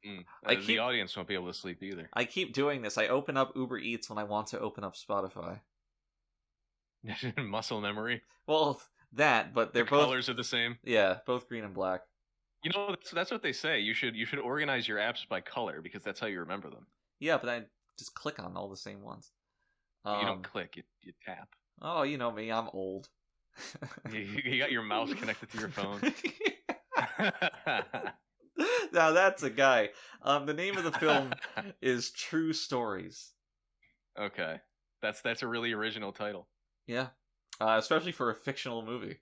The audience won't be able to sleep either. I keep doing this. I open up Uber Eats when I want to open up Spotify. Muscle memory. Well, that, but they're The both colors are the same. Yeah, both green and black. You know, that's what they say. You should organize your apps by color because that's how you remember them. Yeah, but I just click on all the same ones. You don't click, you tap. Oh, you know me, I'm old. You got your mouse connected to your phone. Now that's a guy. The name of the film is True Stories. Okay, that's a really original title. Yeah, especially for a fictional movie.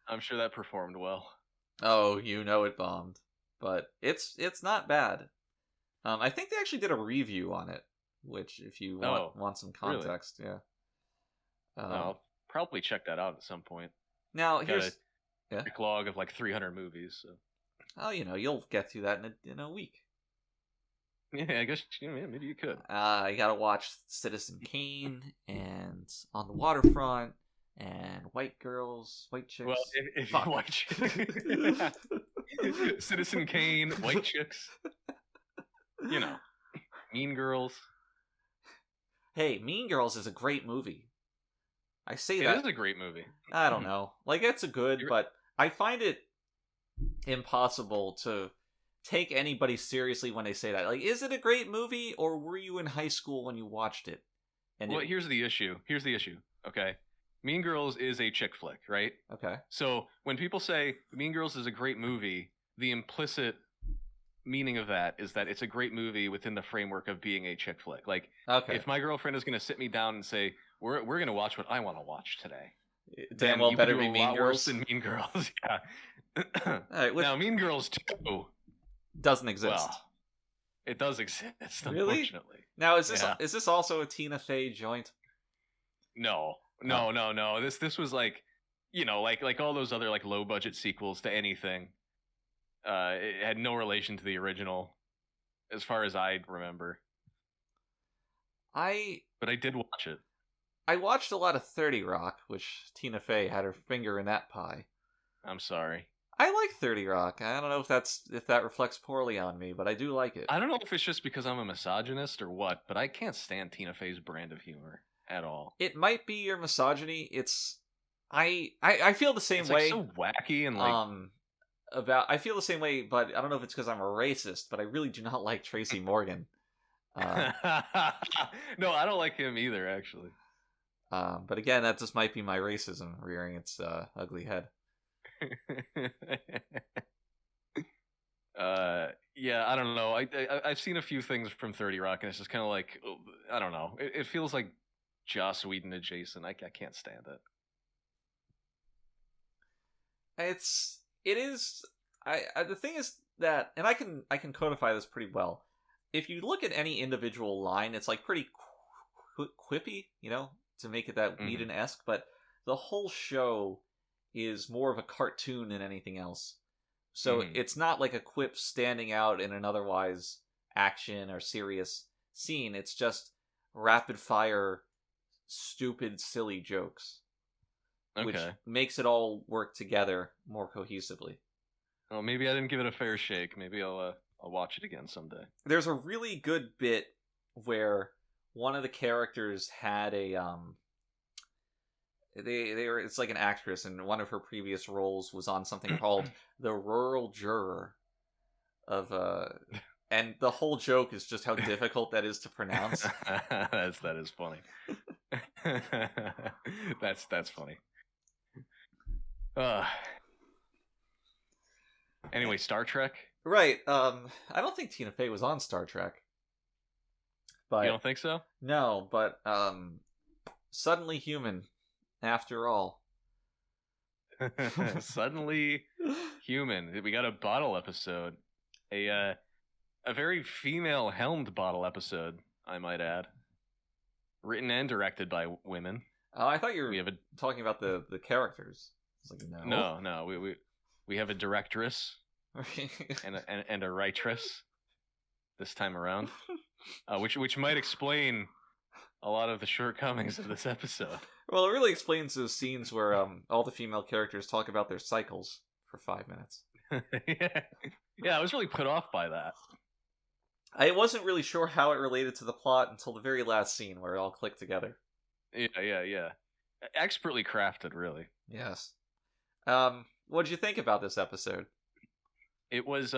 I'm sure that performed well. Oh, you know it bombed, but it's not bad. I think they actually did a review on it, which if you want some context, really? Yeah. I'll probably check that out at some point. Now Got here's a backlog of like 300 movies. So. Oh, you'll get through that in a week. Yeah, I guess maybe you could. You gotta watch Citizen Kane and On the Waterfront and White Girls, White Chicks. Well, if White Chicks, Citizen Kane, White Chicks, Mean Girls. Hey, Mean Girls is a great movie. I say It that. is a great movie. I don't know. Like, it's a good, but I find it impossible to take anybody seriously when they say that. Like, is it a great movie, or were you in high school when you watched it? And here's the issue. Okay, Mean Girls is a chick flick, right? Okay. So when people say Mean Girls is a great movie, the implicit meaning of that is that it's a great movie within the framework of being a chick flick. Like, if my girlfriend is going to sit me down and say, we're going to watch what I want to watch today, damn well better be Mean Girls than Mean Girls. Yeah. All right, now Mean Girls 2 doesn't exist. Well, it does exist, really? Unfortunately. Now is this also a Tina Fey joint? No. This was like, like all those other like low budget sequels to anything. It had no relation to the original, as far as I remember. But I did watch it. I watched a lot of 30 Rock, which Tina Fey had her finger in that pie. I'm sorry. I like 30 Rock. I don't know if that reflects poorly on me, but I do like it. I don't know if it's just because I'm a misogynist or what, but I can't stand Tina Fey's brand of humor at all. It might be your misogyny. I feel the same way. It's so wacky and like I feel the same way, but I don't know if it's because I'm a racist, but I really do not like Tracy Morgan. No, I don't like him either, actually. But again, that just might be my racism rearing its ugly head. Yeah, I don't know. I've seen a few things from 30 Rock, and it's just kind of like, I don't know. It feels like Joss Whedon adjacent. I can't stand it. It is. The thing is that, and I can codify this pretty well. If you look at any individual line, it's like pretty quippy, to make it that Whedon-esque. But the whole show is more of a cartoon than anything else. So it's not like a quip standing out in an otherwise action or serious scene. It's just rapid fire, stupid, silly jokes. Okay. Which makes it all work together more cohesively. Well, maybe I didn't give it a fair shake. Maybe I'll watch it again someday. There's a really good bit where one of the characters had a it's like an actress, and one of her previous roles was on something called The Rural Juror and the whole joke is just how difficult that is to pronounce. that is funny. That's funny. Anyway, Star Trek? Right. I don't think Tina Fey was on Star Trek. But you don't think so? No, but Suddenly Human, after all. Suddenly Human. We got a bottle episode. A very female-helmed bottle episode, I might add. Written and directed by women. Oh, I thought you were talking about the characters. I was like, no. We have a directress and a writress this time around, which might explain a lot of the shortcomings of this episode. Well, it really explains those scenes where all the female characters talk about their cycles for 5 minutes. Yeah, I was really put off by that. I wasn't really sure how it related to the plot until the very last scene where it all clicked together. Yeah. Expertly crafted, really. Yes. What did you think about this episode? It was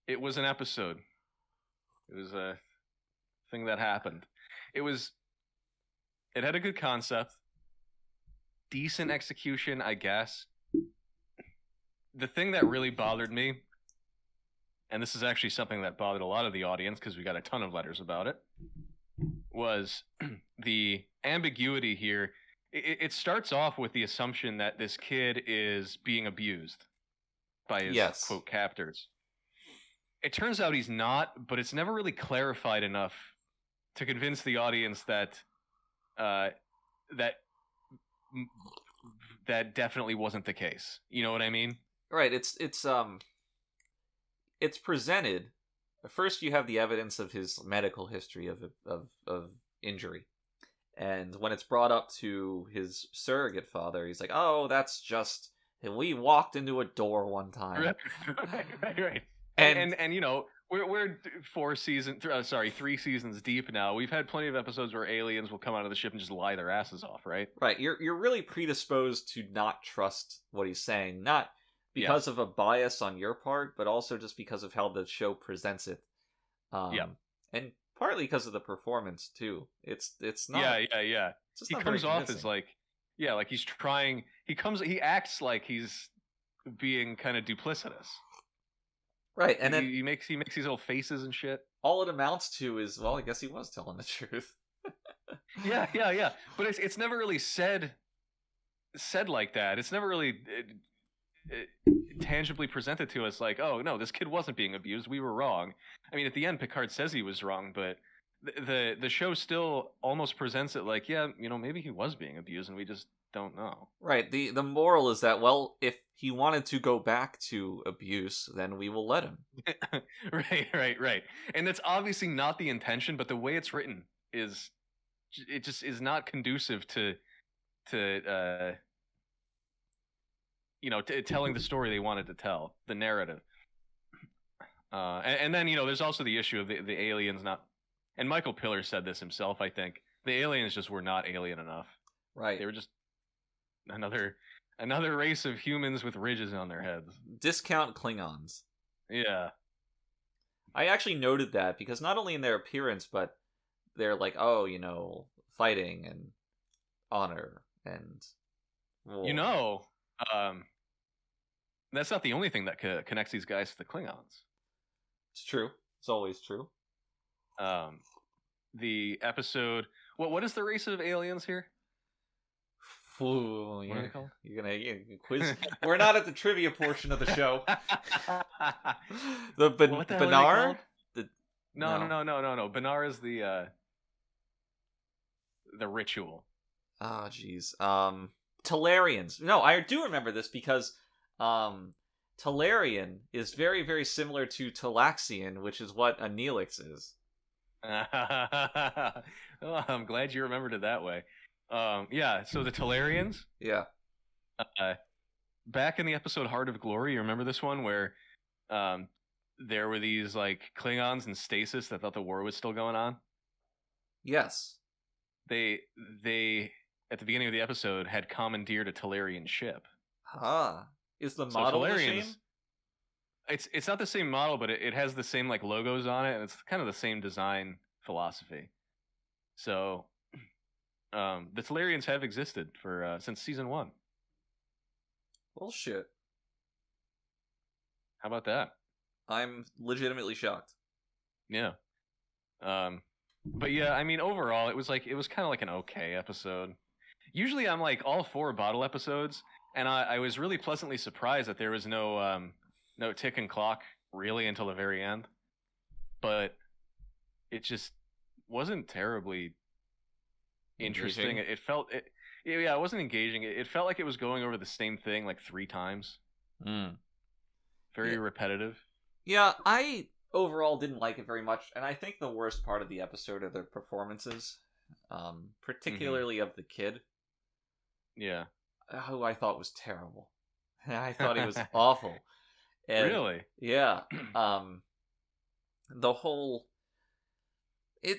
it was an episode. It was a thing that happened. It had a good concept, decent execution, I guess. The thing that really bothered me, and this is actually something that bothered a lot of the audience because we got a ton of letters about it, was the ambiguity here. It starts off with the assumption that this kid is being abused by his quote captors. It turns out he's not, but it's never really clarified enough to convince the audience that that definitely wasn't the case. You know what I mean? Right. It's presented. First, you have the evidence of his medical history of injury, and when it's brought up to his surrogate father, he's like, "Oh, that's just we walked into a door one time." Right. And you know, we're 3 seasons deep now. We've had plenty of episodes where aliens will come out of the ship and just lie their asses off, right? Right. You're really predisposed to not trust what he's saying, not because of a bias on your part, but also just because of how the show presents it. And partly because of the performance too. It's not. Yeah. He comes off as like he's trying. He acts like he's being kind of duplicitous. Right, and then he makes these little faces and shit. All it amounts to is, well, I guess he was telling the truth. Yeah. But it's never really said like that. It's never really tangibly presented to us like, oh no, this kid wasn't being abused. We were wrong. I mean, at the end, Picard says he was wrong, but the show still almost presents it like, yeah, you know, maybe he was being abused and we just don't know. Right. The moral is that, well, if he wanted to go back to abuse, then we will let him. Right. And that's obviously not the intention, but the way it's written is not conducive to telling the story they wanted to tell, the narrative. And then, you know, there's also the issue of the aliens not, and Michael Piller said this himself, I think. The aliens just were not alien enough. Right. They were just another race of humans with ridges on their heads. Discount Klingons. Yeah. I actually noted that because not only in their appearance, but they're like, oh, you know, fighting and honor and war. You know, that's not the only thing that connects these guys to the Klingons. It's true. It's always true. The episode... What is the race of aliens here? Ooh, you're gonna quiz. We're not at the trivia portion of the show. The Benar? No. Benar is the ritual. Oh, jeez. Talarians. No, I do remember this because Talarian is very, very similar to Talaxian, which is what a Neelix is. Oh, I'm glad you remembered it that way. Yeah, so the Talarians. Yeah. Back in the episode Heart of Glory, you remember this one where there were these like Klingons in stasis that thought the war was still going on? Yes. They at the beginning of the episode had commandeered a Talarian ship. Is the model the same? It's not the same model, but it has the same like logos on it, and it's kind of the same design philosophy. So the Talarians have existed for since season 1. Bullshit. How about that? I'm legitimately shocked. Yeah. But yeah, I mean, overall, it was kind of like an okay episode. Usually, I'm like all for bottle episodes, and I was really pleasantly surprised that there was no tick and clock really until the very end. But it just wasn't terribly interesting. It wasn't engaging. It felt like it was going over the same thing like 3 times. Very repetitive. Yeah, I overall didn't like it very much, and I think the worst part of the episode are the performances, particularly of the kid. Yeah. Who I thought was terrible. I thought he was awful. And, really? Yeah. the whole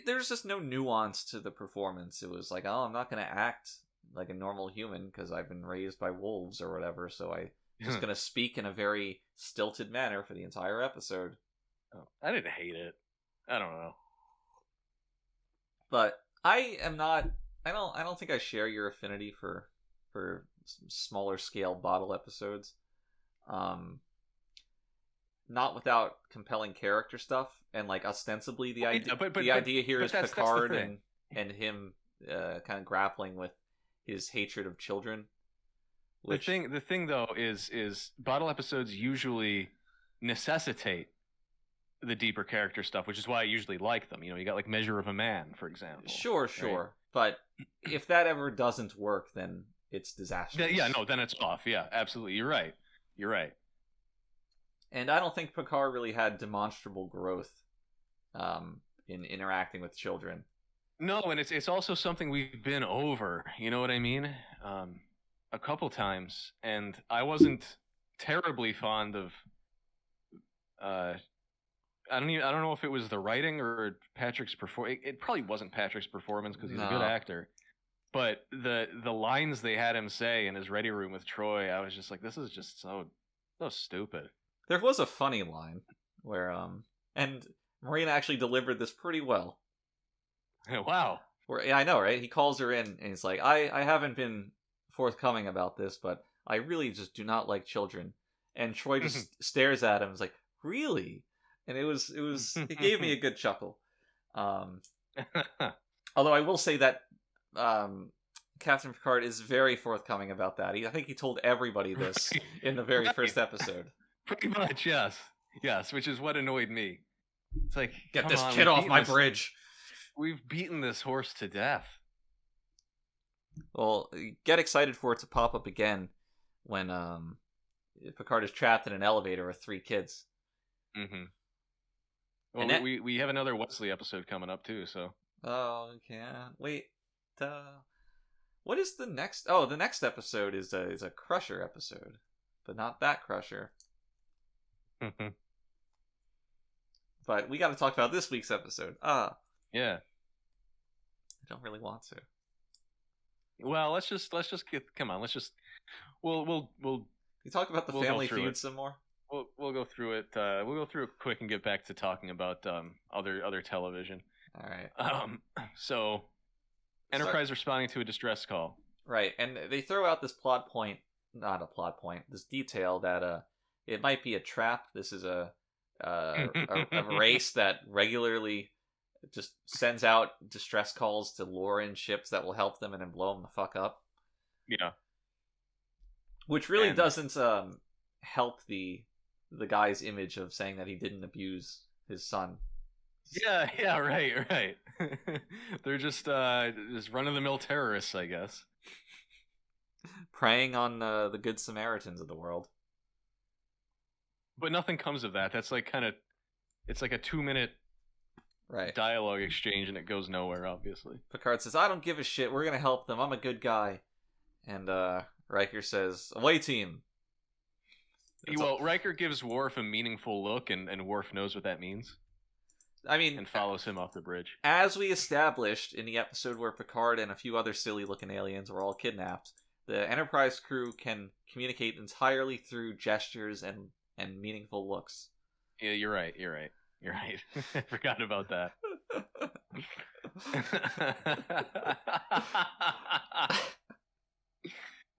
there's just no nuance to the performance. It was like, oh, I'm not going to act like a normal human because I've been raised by wolves or whatever, so I'm just going to speak in a very stilted manner for the entire episode. Oh, I didn't hate it. I don't know. But I am not. I don't think I share your affinity for smaller scale bottle episodes. Not without compelling character stuff, and like ostensibly the idea. The idea here is Picard and him kind of grappling with his hatred of children. Which... The thing though is bottle episodes usually necessitate the deeper character stuff, which is why I usually like them. You know, you got like Measure of a Man, for example. Sure. Right? But if that ever doesn't work, then it's disastrous. Then it's off. Yeah, absolutely. You're right. And I don't think Picard really had demonstrable growth in interacting with children. No, and it's also something we've been over. You know what I mean? A couple times, and I wasn't terribly fond of. I don't know if it was the writing or Patrick's performance. It probably wasn't Patrick's performance because he's a good actor. But the lines they had him say in his Readier Room with Troy, I was just like, this is just so stupid. There was a funny line where and Marina actually delivered this pretty well. Wow. Yeah, I know, right? He calls her in and he's like, I haven't been forthcoming about this, but I really just do not like children. And Troy just stares at him and is like, really? And it gave me a good chuckle. Although I will say that Captain Picard is very forthcoming about that. I think he told everybody this in the very first episode. Pretty much, yes, which is what annoyed me. It's like, get this kid off my bridge. We've beaten this horse to death. Well, get excited for it to pop up again when Picard is trapped in an elevator with 3 kids. Mm-hmm. Well, we have another Wesley episode coming up too, so. Oh, yeah. Wait. What is the next? Oh, the next episode is a Crusher episode, but not that Crusher. Mm-hmm. But we got to talk about this week's episode. Yeah. I don't really want to. Well, let's just come on. Let's just we'll. You talk about the Family Feud some more. We'll go through it. We'll go through it quick and get back to talking about other television. All right. So, Enterprise responding to a distress call. Right, and they throw out this this detail that it might be a trap. This is a race that regularly just sends out distress calls to lure in ships that will help them and then blow them the fuck up. Yeah. Which really doesn't help the guy's image of saying that he didn't abuse his son. Yeah, right. They're just run-of-the-mill terrorists, I guess. Preying on the good Samaritans of the world. But nothing comes of that. That's like it's like a 2-minute dialogue exchange, and it goes nowhere, obviously. Picard says, I don't give a shit, we're gonna help them, I'm a good guy. And Riker says, away team. Riker gives Worf a meaningful look, and Worf knows what that means. I mean, and follows him off the bridge. As we established in the episode where Picard and a few other silly-looking aliens were all kidnapped, the Enterprise crew can communicate entirely through gestures and meaningful looks. Yeah, you're right. I forgot about that. A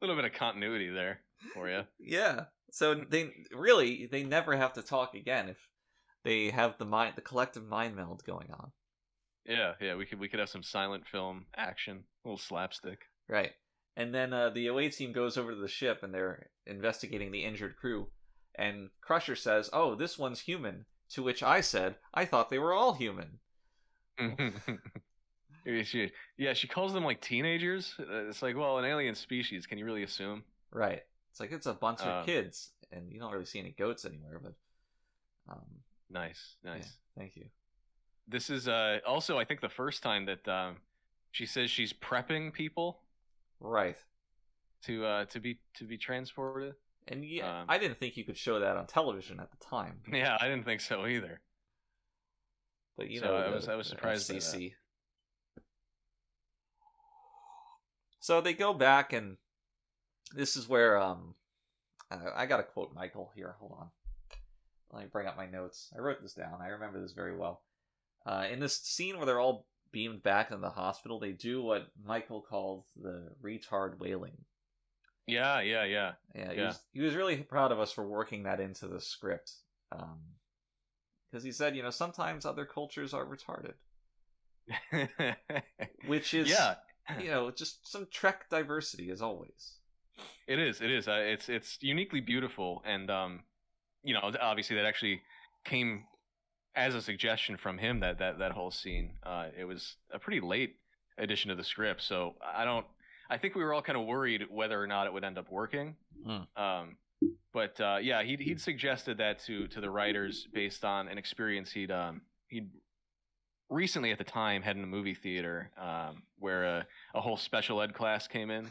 little bit of continuity there for you. Yeah. So they never have to talk again if they have the collective mind meld going on. Yeah, we could have some silent film action, a little slapstick. Right. And then the away team goes over to the ship and they're investigating the injured crew. And Crusher says, "Oh, this one's human." To which I said, "I thought they were all human." She calls them like teenagers. It's like, well, an alien species. Can you really assume? Right. It's like it's a bunch of kids, and you don't really see any goats anywhere. But nice. Yeah, thank you. This is also, I think, the first time that she says she's prepping people, right, to be transported. And yeah, I didn't think you could show that on television at the time. Yeah, I didn't think so either. But you So know, I was the surprised by that. FCC. So they go back, and this is where I gotta quote Michael here. Hold on, let me bring up my notes. I wrote this down. I remember this very well. In this scene where they're all beamed back in the hospital, they do what Michael calls the retard wailing. Yeah. Yeah, he was really proud of us for working that into the script. Because he said, sometimes other cultures are retarded. Which is, just some Trek diversity as always. It is. It's uniquely beautiful, and obviously that actually came as a suggestion from him. That whole scene. It was a pretty late addition to the script, so I think we were all kind of worried whether or not it would end up working. But he'd suggested that to the writers based on an experience he'd recently at the time had in a movie theater, where a whole special ed class came in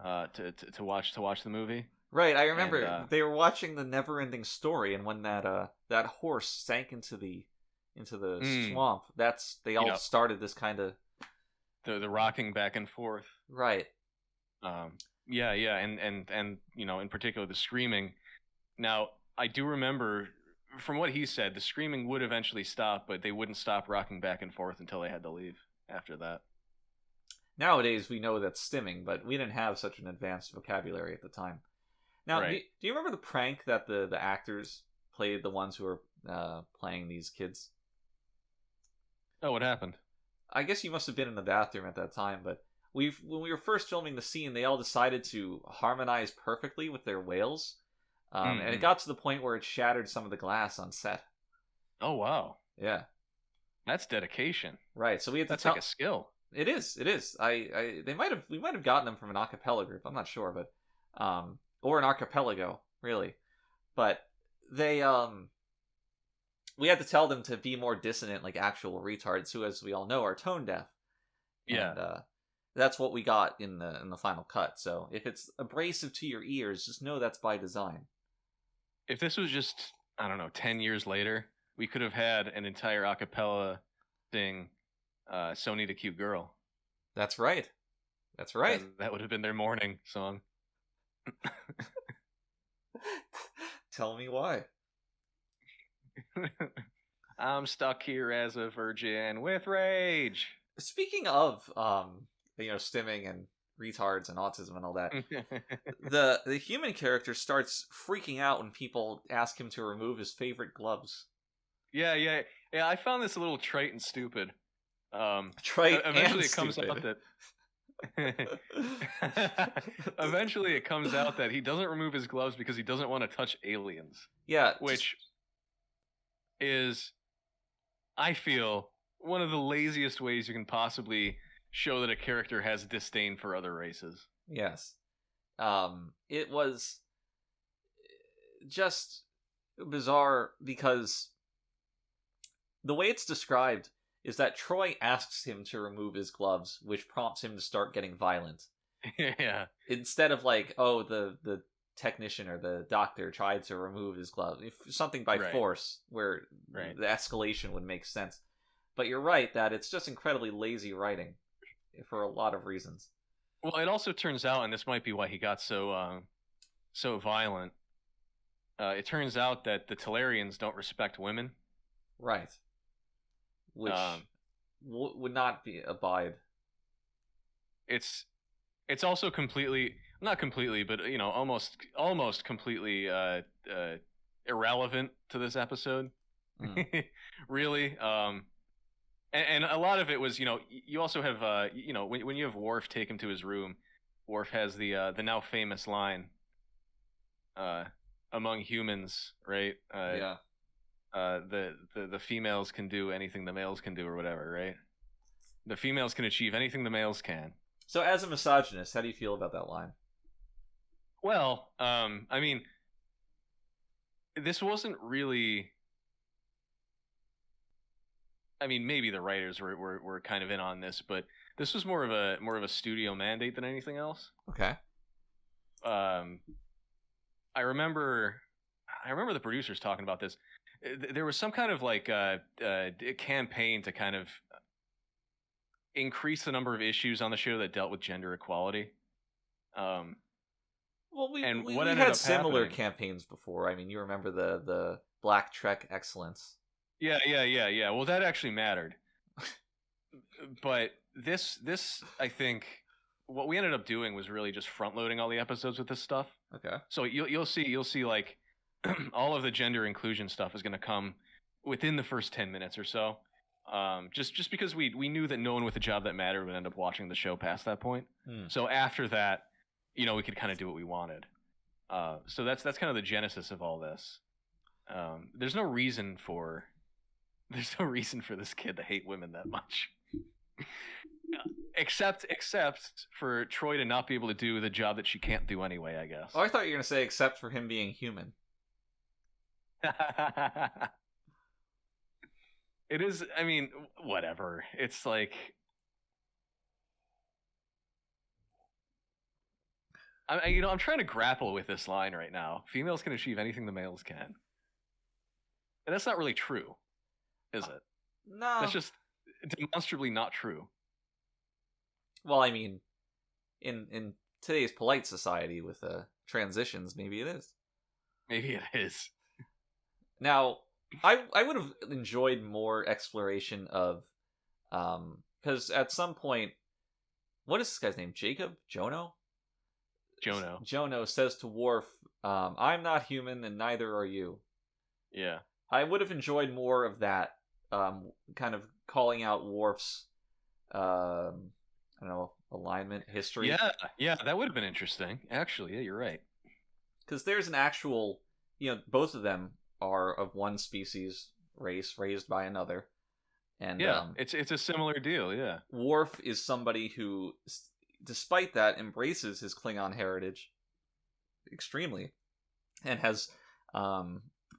to watch the movie. Right, I remember they were watching the Never-Ending Story, and when that horse sank into the swamp, they all started this kind of the rocking back and forth. Right. And in particular the screaming. Now, I do remember from what he said, the screaming would eventually stop, but they wouldn't stop rocking back and forth until they had to leave after that. Nowadays, we know that's stimming, but we didn't have such an advanced vocabulary at the time. Now, right. Do you remember the prank that the actors played, the ones who were playing these kids? Oh, what happened? I guess you must have been in the bathroom at that time, but when we were first filming the scene, they all decided to harmonize perfectly with their wails. And it got to the point where it shattered some of the glass on set. Oh, wow. Yeah. That's dedication. Right. So we had to That's like a skill. It is. We might have gotten them from an a cappella group. I'm not sure, but or an archipelago, really. But they we had to tell them to be more dissonant, like actual retards, who, as we all know, are tone deaf. Yeah. And that's what we got in the final cut. So if it's abrasive to your ears, just know that's by design. If this was just, I don't know, 10 years later, we could have had an entire a cappella thing, So Need a Cute Girl. That's right. That's right. That would have been their morning song. Tell me why. I'm stuck here as a virgin with rage. Speaking of, stimming and retards and autism and all that, the human character starts freaking out when people ask him to remove his favorite gloves. Yeah. I found this a little trite and stupid. Trite eventually and it comes stupid. out that eventually it comes out that he doesn't remove his gloves because he doesn't want to touch aliens. Yeah, which is, I feel, one of the laziest ways you can possibly show that a character has disdain for other races. Yes. It was just bizarre because the way it's described is that Troy asks him to remove his gloves, which prompts him to start getting violent. Yeah. Instead of like, oh, the technician or the doctor tried to remove his gloves. Something by force where the escalation would make sense. But you're right that it's just incredibly lazy writing for a lot of reasons. Well, it also turns out, and this might be why he got so violent, it turns out that the Talarians don't respect women. Right. Which would not abide. It's also completely, not completely, but almost completely irrelevant to this episode. Really. And a lot of it was, you also have, when you have Worf take him to his room, Worf has the now famous line, among humans, right? Yeah. The females can do anything the males can do, or whatever, right? The females can achieve anything the males can. So, as a misogynist, how do you feel about that line? Well, I mean, this wasn't really. I mean, maybe the writers were kind of in on this, but this was more of a studio mandate than anything else. Okay. I remember the producers talking about this. there was some kind of like campaign to kind of increase the number of issues on the show that dealt with gender equality. Well, And we what we've ended had up similar happening- campaigns before. I mean, you remember the Black Trek Excellence. Yeah. Well, that actually mattered. But this, I think, what we ended up doing was really just front loading all the episodes with this stuff. Okay. So you'll see like all of the gender inclusion stuff is going to come within the first 10 minutes or so. Just because we knew that no one with a job that mattered would end up watching the show past that point. So after that, we could kind of do what we wanted. So that's kind of the genesis of all this. There's no reason for this kid to hate women that much. Except for Troy to not be able to do the job that she can't do anyway, I guess. Oh, I thought you were going to say except for him being human. It is, I mean, whatever. It's like, I'm trying to grapple with this line right now. Females can achieve anything the males can. And that's not really true, is it? No. That's just demonstrably not true. Well, I mean, in today's polite society with transitions, maybe it is. Maybe it is. Now, I would have enjoyed more exploration of, because at some point, what is this guy's name? Jacob? Jono? Jono says to Worf, I'm not human and neither are you. Yeah. I would have enjoyed more of that, kind of calling out Worf's, I don't know, alignment, history. Yeah, that would have been interesting. Actually, yeah, you're right. Because there's an actual, both of them are of one species, race, raised by another. And yeah, it's a similar deal, yeah. Worf is somebody who, despite that, embraces his Klingon heritage extremely, and has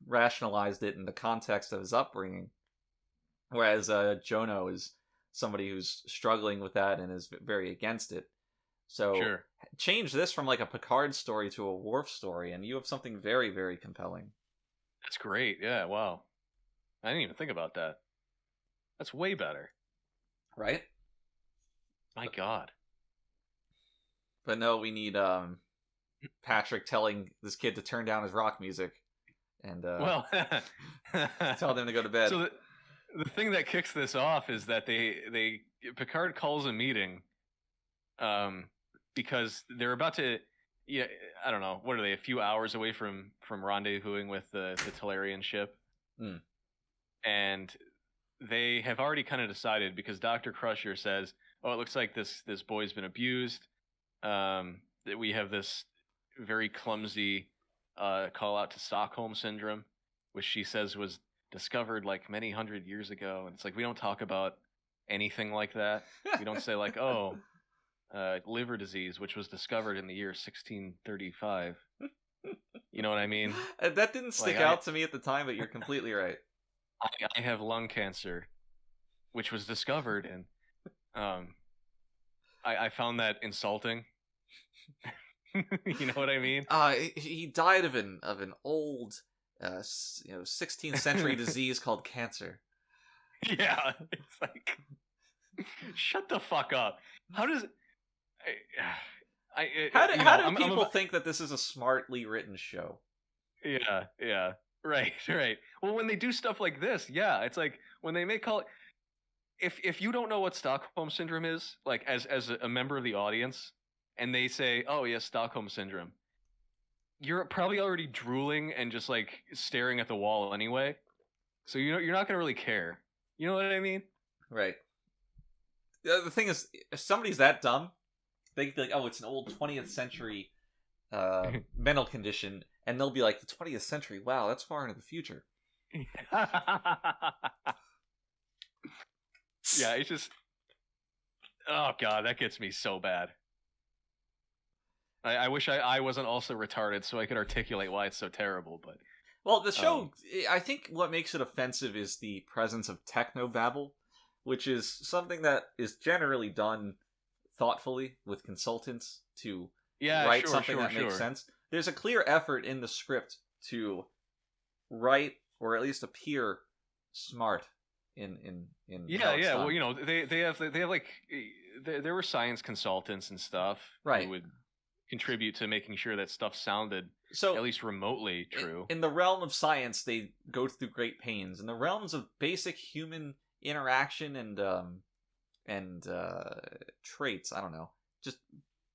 rationalized it in the context of his upbringing. Whereas Jono is somebody who's struggling with that and is very against it. So sure. Change this from like a Picard story to a Worf story, and you have something very, very compelling. That's great. Yeah, wow. I didn't even think about that. That's way better. Right? My God. But no, we need Patrick telling this kid to turn down his rock music and tell them to go to bed. So the thing that kicks this off is that Picard calls a meeting because they're about to, I don't know, what are they, a few hours away from rendezvousing with the Talarian ship. And they have already kind of decided, because Dr. Crusher says, oh, it looks like this boy's been abused, that we have this very clumsy call out to Stockholm Syndrome, which she says was discovered like many hundred years ago. And it's like, we don't talk about anything like that. We don't say like, oh, liver disease, which was discovered in the year 1635. You know what I mean? That didn't stick out to me at the time, but you're completely right. I have lung cancer, which was discovered, and I found that insulting. You know what I mean? He died of an old 16th century disease called cancer. Yeah, it's like, shut the fuck up. How does how do people think that this is a smartly written show? Yeah. Right. Well, when they do stuff like this, yeah, it's like when they call it. If you don't know what Stockholm Syndrome is, like as a member of the audience, and they say, "Oh, yes, Stockholm Syndrome," you're probably already drooling and just like staring at the wall anyway. So you're not gonna really care. You know what I mean? Right. The thing is, if somebody's that dumb, they can be like, "Oh, it's an old 20th century mental condition." And they'll be like, the 20th century, wow, that's far into the future. Yeah, it's just, oh God, that gets me so bad. I wish I wasn't also retarded so I could articulate why it's so terrible, but... Well, the show, I think what makes it offensive is the presence of technobabble, which is something that is generally done thoughtfully with consultants to write something that makes sense. There's a clear effort in the script to write or at least appear smart in Yeah, how it's yeah. done. Well, you know, they have like there were science consultants and stuff Right. who would contribute to making sure that stuff sounded So at least remotely true. in the realm of science, they go through great pains. In the realms of basic human interaction and traits, I don't know, just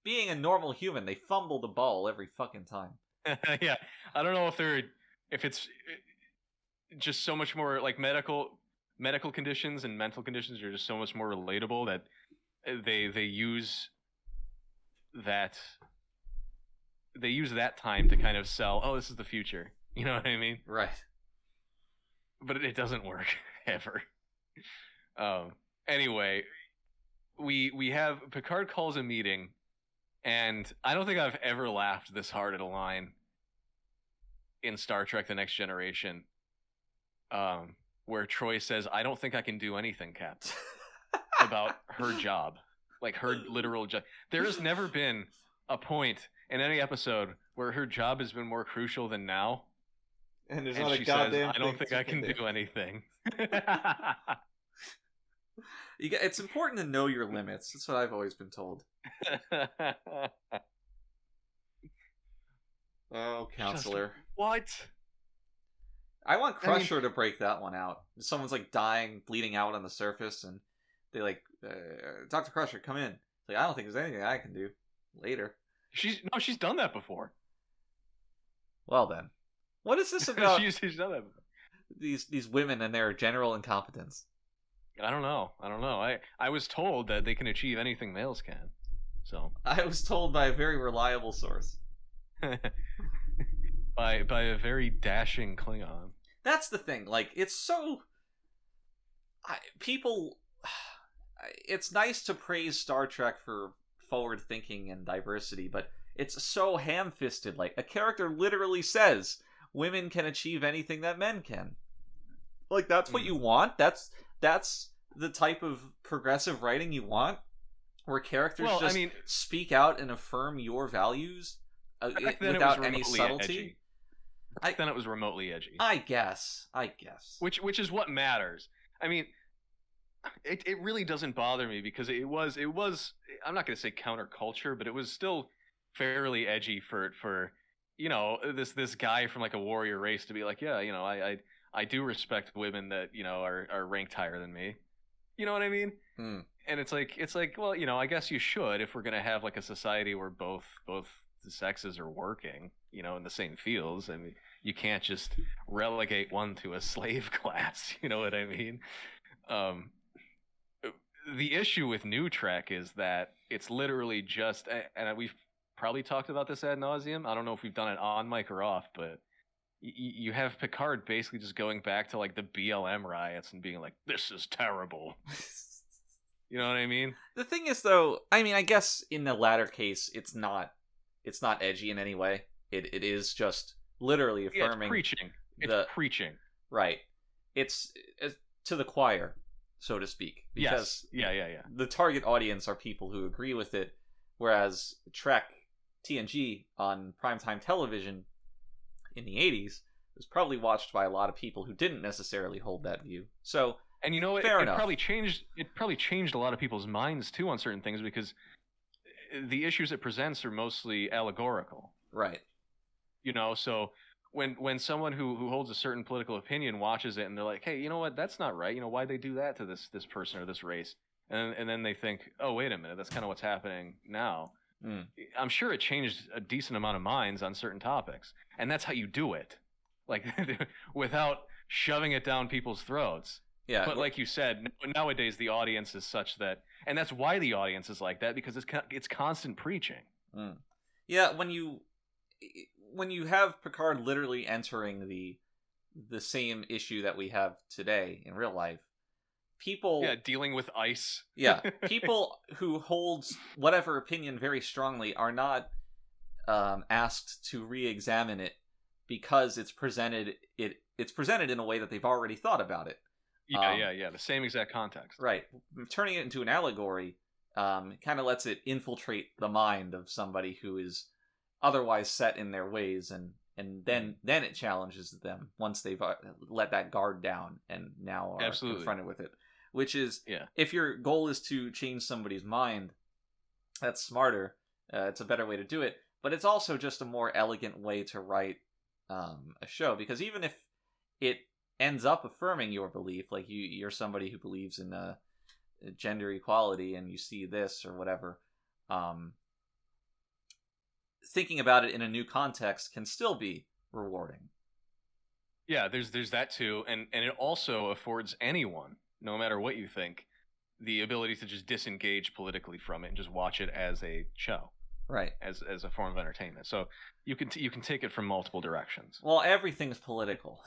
being a normal human, they fumble the ball every fucking time. Yeah, I don't know if it's just so much more like medical conditions and mental conditions are just so much more relatable that they use that time to kind of sell, oh, this is the future. You know what I mean? Right. But it doesn't work ever. Anyway, we have Picard calls a meeting, and I don't think I've ever laughed this hard at a line in Star Trek: The Next Generation, where Troy says, "I don't think I can do anything, Cap," about her job, like her literal job. There has never been a point in any episode where her job has been more crucial than now. And there's And not a she goddamn says, "I don't thing think I can do anything." It's important to know your limits. That's what I've always been told. Oh, counselor. What? I want Crusher to break that one out. Someone's like dying, bleeding out on the surface, and they like, Dr. Crusher, come in. It's like, I don't think there's anything I can do. Later. She's done that before. Well then, what is this about? she's done that before. These women and their general incompetence? I don't know. I was told that they can achieve anything males can. So I was told by a very reliable source. by a very dashing Klingon. That's the thing. Like, it's so people. It's nice to praise Star Trek for forward thinking and diversity, but it's so ham-fisted. Like, a character literally says women can achieve anything that men can. Like, that's what you want. That's the type of progressive writing you want, where characters speak out and affirm your values without any subtlety. Edgy. Back then it was remotely edgy. I guess. Which is what matters. I mean, it really doesn't bother me because it was I'm not going to say counterculture, but it was still fairly edgy for you know, this guy from like a warrior race to be like, yeah, you know, I do respect women that, you know, are ranked higher than me. You know what I mean? And it's like, well, you know, I guess you should if we're going to have like a society where both the sexes are working, you know, in the same fields. I mean, you can't just relegate one to a slave class. You know what I mean? The issue with New Trek is that it's literally just, and we've probably talked about this ad nauseum. I don't know if we've done it on mic or off, but you have Picard basically just going back to like the BLM riots and being like, "This is terrible." You know what I mean? The thing is, though, I mean, I guess in the latter case, it's not edgy in any way. It is just literally affirming. It's preaching. It's preaching. Right. It's to the choir, so to speak. Because yes. Yeah. The target audience are people who agree with it, whereas Trek TNG on primetime television in the 80s was probably watched by a lot of people who didn't necessarily hold that view. So, and you know, it probably changed a lot of people's minds too on certain things because the issues it presents are mostly allegorical. Right. You know, so when someone who holds a certain political opinion watches it and they're like, "Hey, you know what? That's not right. You know, why'd they do that to this person or this race?" And then they think, "Oh, wait a minute. That's kind of what's happening now." I'm sure it changed a decent amount of minds on certain topics. And that's how you do it. Like, without shoving it down people's throats. Yeah. But like you said, nowadays the audience is such that, and that's why the audience is like that, because it's constant preaching. Yeah, when you have Picard literally entering the same issue that we have today in real life, people dealing with ice. People who hold whatever opinion very strongly are not asked to re-examine it because it's presented in a way that they've already thought about it. The same exact context. Right. Turning it into an allegory kind of lets it infiltrate the mind of somebody who is otherwise set in their ways and and then it challenges them once they've let that guard down and now are confronted with it. Which is, if your goal is to change somebody's mind, that's smarter. It's a better way to do it. But it's also just a more elegant way to write a show, because even if it ends up affirming your belief, like you're somebody who believes in gender equality and you see this or whatever, thinking about it in a new context can still be rewarding. Yeah, there's that too, and it also affords anyone, no matter what you think, the ability to just disengage politically from it and just watch it as a show, right? As a form of entertainment. So you can take it from multiple directions. Well, everything's political.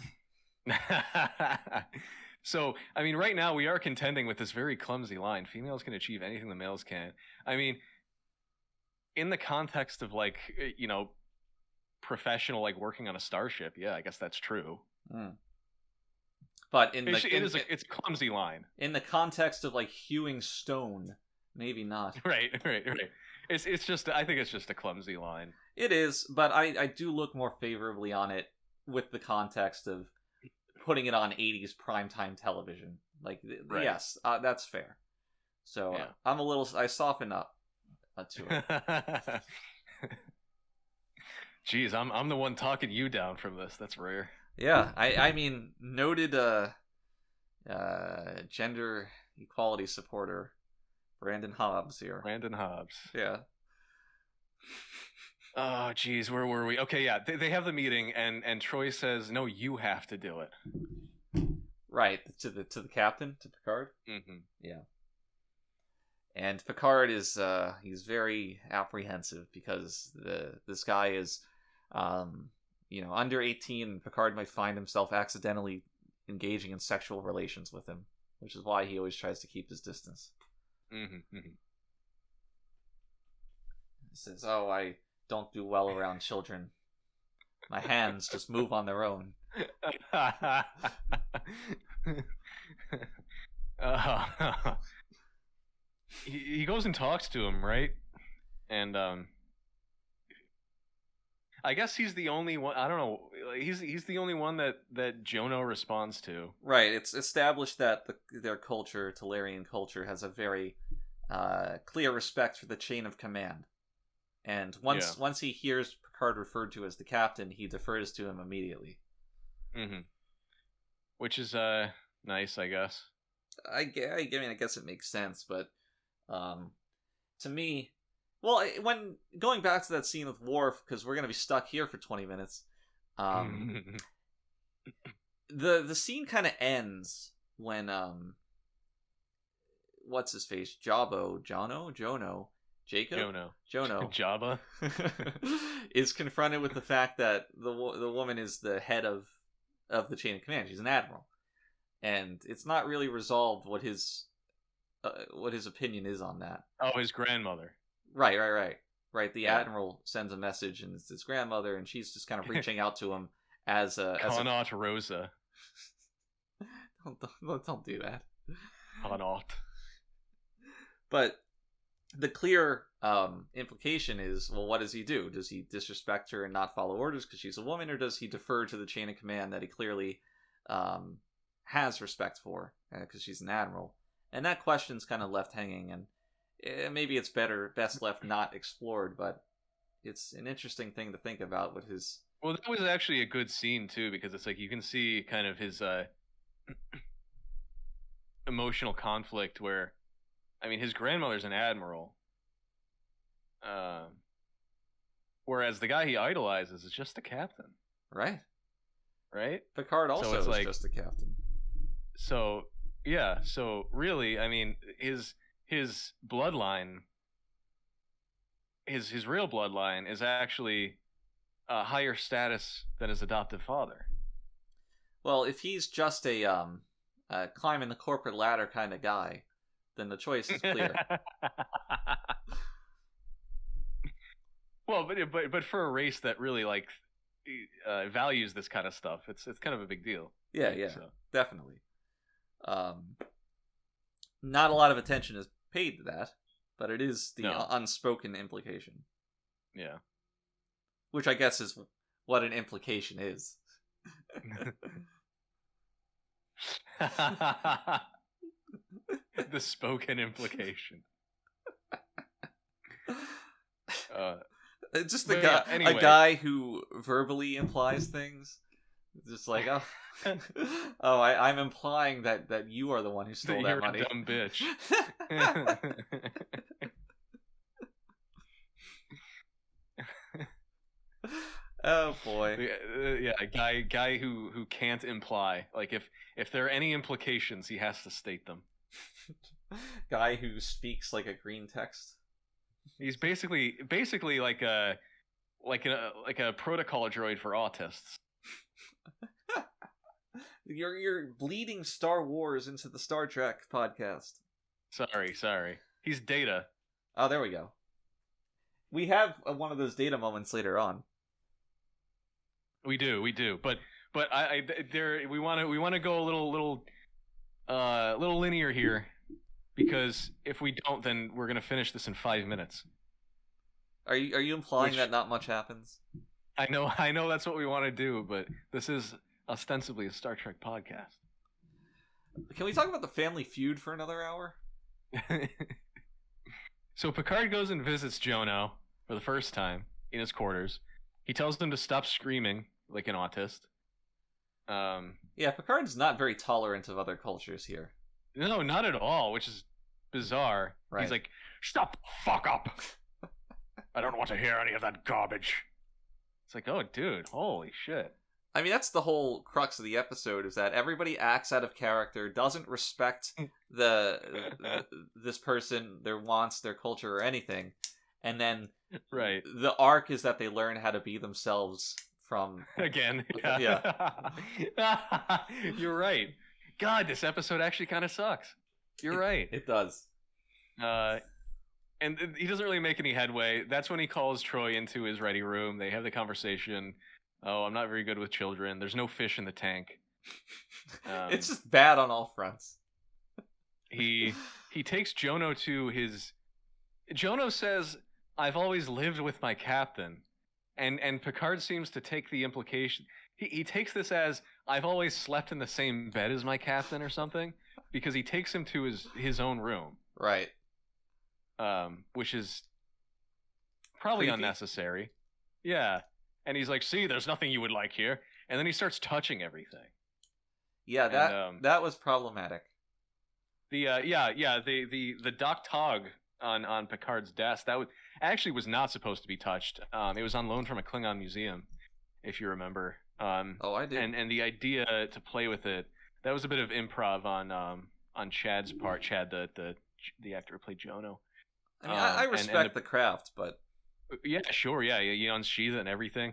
So, I mean, right now we are contending with this very clumsy line: females can achieve anything the males can. I mean, in the context of, like, you know, professional, like, working on a starship, yeah, I guess that's true. But it's a clumsy line. In the context of, like, hewing stone, maybe not. Right. It's just, I think it's just a clumsy line. It is, but I do look more favorably on it with the context of putting it on 80s primetime television. Like, yes, that's fair. So I soften up to it. Jeez, I'm the one talking you down from this. That's rare. Yeah, I mean, noted gender equality supporter Brandon Hobbs here. Brandon Hobbs. Yeah. Oh, geez, where were we? Okay, yeah, they have the meeting, and Troy says, "No, you have to do it." Right, to the captain, to Picard. Mm-hmm. Yeah. And Picard is he's very apprehensive because this guy is under 18, and Picard might find himself accidentally engaging in sexual relations with him, which is why he always tries to keep his distance. Mm-hmm. He says, "Oh, I don't do well around children. My hands just move on their own." He goes and talks to him, right? And I guess he's the only one. I don't know. He's the only one that Jono responds to. Right. It's established that their culture, Talarian culture, has a very clear respect for the chain of command. And once he hears Picard referred to as the captain, he defers to him immediately. Mm-hmm. Which is nice, I guess. I mean, I guess it makes sense, but to me, well, when going back to that scene with Worf, because we're gonna be stuck here for 20 minutes, the scene kind of ends when what's his face, Jono, Jabba is confronted with the fact that the woman is the head of the chain of command. She's an admiral, and it's not really resolved what his opinion is on that. Oh, his grandmother. Right. The admiral sends a message, and it's his grandmother, and she's just kind of reaching out to him as a Connaught Rosa. Don't do that. Connaught. But the clear implication is, well, what does he do? Does he disrespect her and not follow orders because she's a woman, or does he defer to the chain of command that he clearly has respect for because she's an admiral? And that question's kind of left hanging, and maybe it's best left not explored, but it's an interesting thing to think about with his... Well, that was actually a good scene, too, because it's like you can see kind of his emotional conflict where, I mean, his grandmother's an admiral, whereas the guy he idolizes is just a captain. Right. Picard also is just a captain. So, yeah, so really, I mean, his bloodline, his real bloodline is actually a higher status than his adoptive father. Well, if he's just a climbing the corporate ladder kind of guy, then the choice is clear. Well, but for a race that really values this kind of stuff, it's kind of a big deal. Yeah, so. Definitely. Not a lot of attention is paid to that, but it is the unspoken implication. Yeah. Which I guess is what an implication is. The spoken implication. Just but yeah, a anyway. guy who verbally implies things. Just like, oh, I'm implying that you are the one who stole that You're money. a dumb bitch. Oh boy. Yeah, a guy who can't imply. Like if there are any implications, he has to state them. Guy who speaks like a green text. He's basically like a protocol droid for autists. You're bleeding Star Wars into the Star Trek podcast. Sorry. He's Data. Oh, there we go. We have one of those Data moments later on. We do. But we want to go a little linear here, because if we don't, then we're gonna finish this in 5 minutes. Are you implying that not much happens? I know that's what we want to do, but this is ostensibly a Star Trek podcast. Can we talk about the Family Feud for another hour? So Picard goes and visits Jono for the first time in his quarters. He tells them to stop screaming like an autist. Yeah, Picard's not very tolerant of other cultures here. No, not at all, which is bizarre. Right. He's like, "Shut the fuck up! I don't want to hear any of that garbage." It's like, oh, dude, holy shit. I mean, that's the whole crux of the episode, is that everybody acts out of character, doesn't respect this person, their wants, their culture, or anything, and then right. the arc is that they learn how to be themselves from... Again. Yeah. You're right. God, this episode actually kind of sucks. You're right. It does. And he doesn't really make any headway. That's when he calls Troy into his ready room. They have the conversation. Oh, I'm not very good with children. There's no fish in the tank. It's just bad on all fronts. He takes Jono to his... Jono says, "I've always lived with my captain." And Picard seems to take the implication... He takes this as, "I've always slept in the same bed as my captain," or something, because he takes him to his own room. Right. Which is probably creepy. Unnecessary. Yeah. And he's like, "See, there's nothing you would like here." And then he starts touching everything. Yeah, that was problematic. The Doc Tog on Picard's desk, that was not supposed to be touched. It was on loan from a Klingon museum, if you remember. Oh, I do. And the idea to play with it, that was a bit of improv on Chad's part. Chad, the actor who played Jono. I mean, I respect the craft, but yeah, sure, yeah, you unsheath it and everything.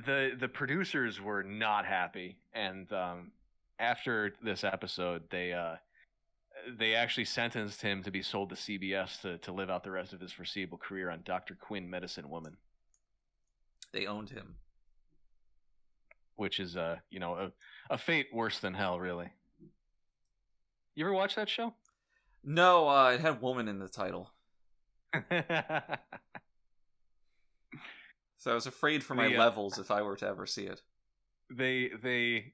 The producers were not happy, and after this episode, they actually sentenced him to be sold to CBS to live out the rest of his foreseeable career on Dr. Quinn, Medicine Woman. They owned him, which is a fate worse than hell, really. You ever watch that show? No, it had woman in the title. So I was afraid for my levels if I were to ever see it. They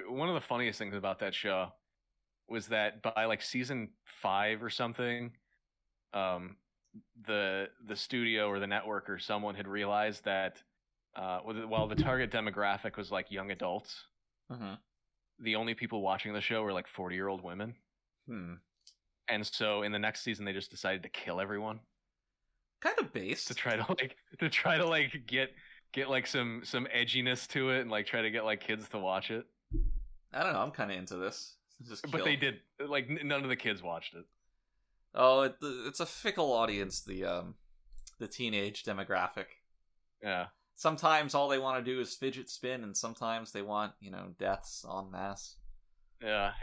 one of the funniest things about that show was that by like season 5 or something, the studio or the network or someone had realized that while the target demographic was like young adults, the only people watching the show were like 40-year-old women. And so in the next season, they just decided to kill everyone. Kind of based to try to get like some edginess to it and like try to get like kids to watch it. I don't know. I'm kind of into this. But they did, like, none of the kids watched it. Oh, it's a fickle audience. The teenage demographic. Yeah. Sometimes all they want to do is fidget spin, and sometimes they want deaths en masse. Yeah,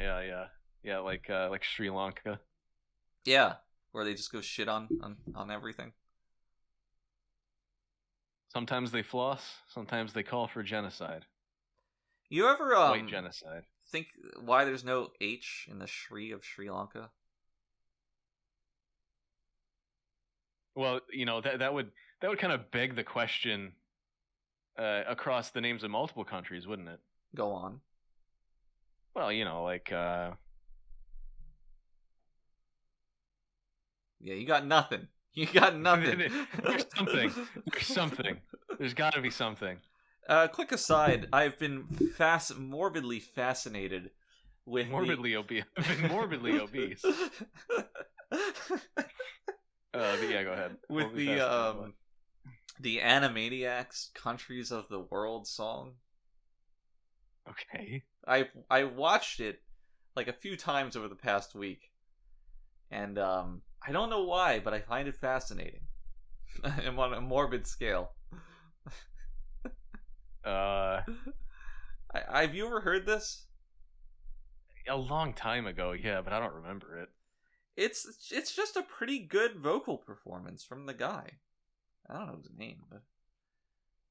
like Sri Lanka. Yeah, where they just go shit on everything. Sometimes they floss. Sometimes they call for genocide. You ever white genocide? Think why there's no H in the Shri of Sri Lanka? Well, that would kind of beg the question across the names of multiple countries, wouldn't it? Go on. Well, like Yeah, you got nothing. You got nothing. There's something. There's something. There's got to be something. Quick aside, I've been morbidly fascinated with Morbidly obese. I've been morbidly obese. But yeah, go ahead. With the Animaniacs Countries of the World song. Okay. I watched it like a few times over the past week, and I don't know why, but I find it fascinating. I'm on a morbid scale. Have you ever heard this? A long time ago, yeah, but I don't remember it. It's just a pretty good vocal performance from the guy. I don't know his name, but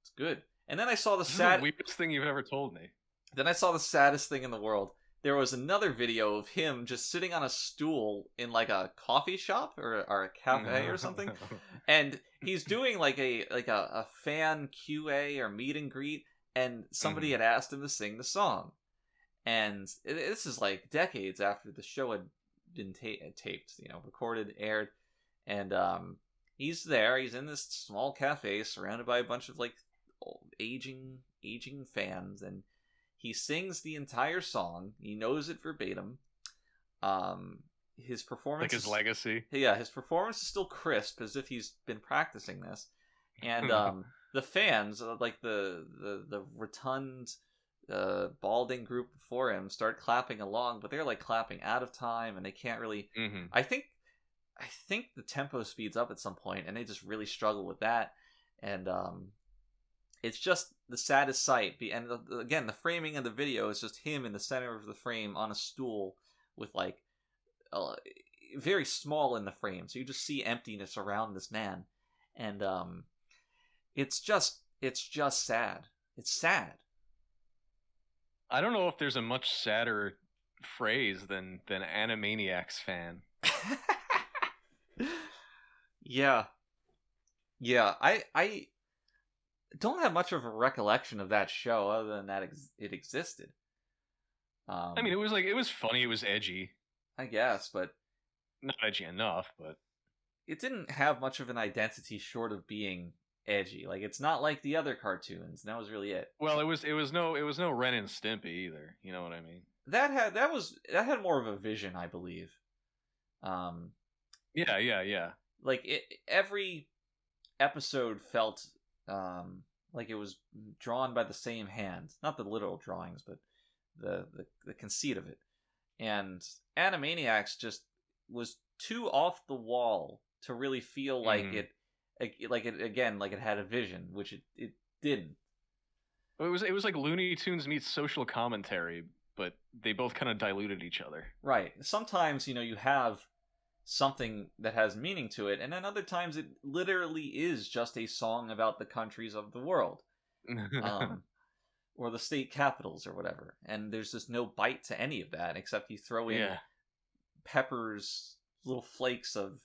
it's good. And then I saw the the weirdest thing you've ever told me. Then I saw the saddest thing in the world. There was another video of him just sitting on a stool in like a coffee shop or a cafe or something, and he's doing like a fan QA or meet and greet, and somebody had asked him to sing the song, and this is like decades after the show had been taped, recorded, aired, and he's there. He's in this small cafe surrounded by a bunch of like old, aging fans, and he sings the entire song. He knows it verbatim. His performance, like his legacy. Yeah, his performance is still crisp, as if he's been practicing this. And the fans, like the rotund, balding group before him, start clapping along, but they're like clapping out of time, and they can't really. I think the tempo speeds up at some point, and they just really struggle with that. And it's just the saddest sight. And again, the framing of the video is just him in the center of the frame on a stool with like very small in the frame, so you just see emptiness around this man, and it's just sad. It's sad. I don't know if there's a much sadder phrase than Animaniacs fan. Yeah. I don't have much of a recollection of that show other than that it existed. I mean, it was funny. It was edgy. I guess, but not edgy enough. But it didn't have much of an identity short of being edgy. Like, it's not like the other cartoons. And that was really it. Well, it was no Ren and Stimpy either. You know what I mean? That had more of a vision, I believe. Yeah. Like every episode felt like it was drawn by the same hand. Not the literal drawings, but the conceit of it. And Animaniacs just was too off the wall to really feel like it had a vision, which it didn't. It was like Looney Tunes meets social commentary, but they both kind of diluted each other. Right. Sometimes, you have something that has meaning to it, and then other times it literally is just a song about the countries of the world. Or the state capitals or whatever. And there's just no bite to any of that, except you throw in Pepper's little flakes of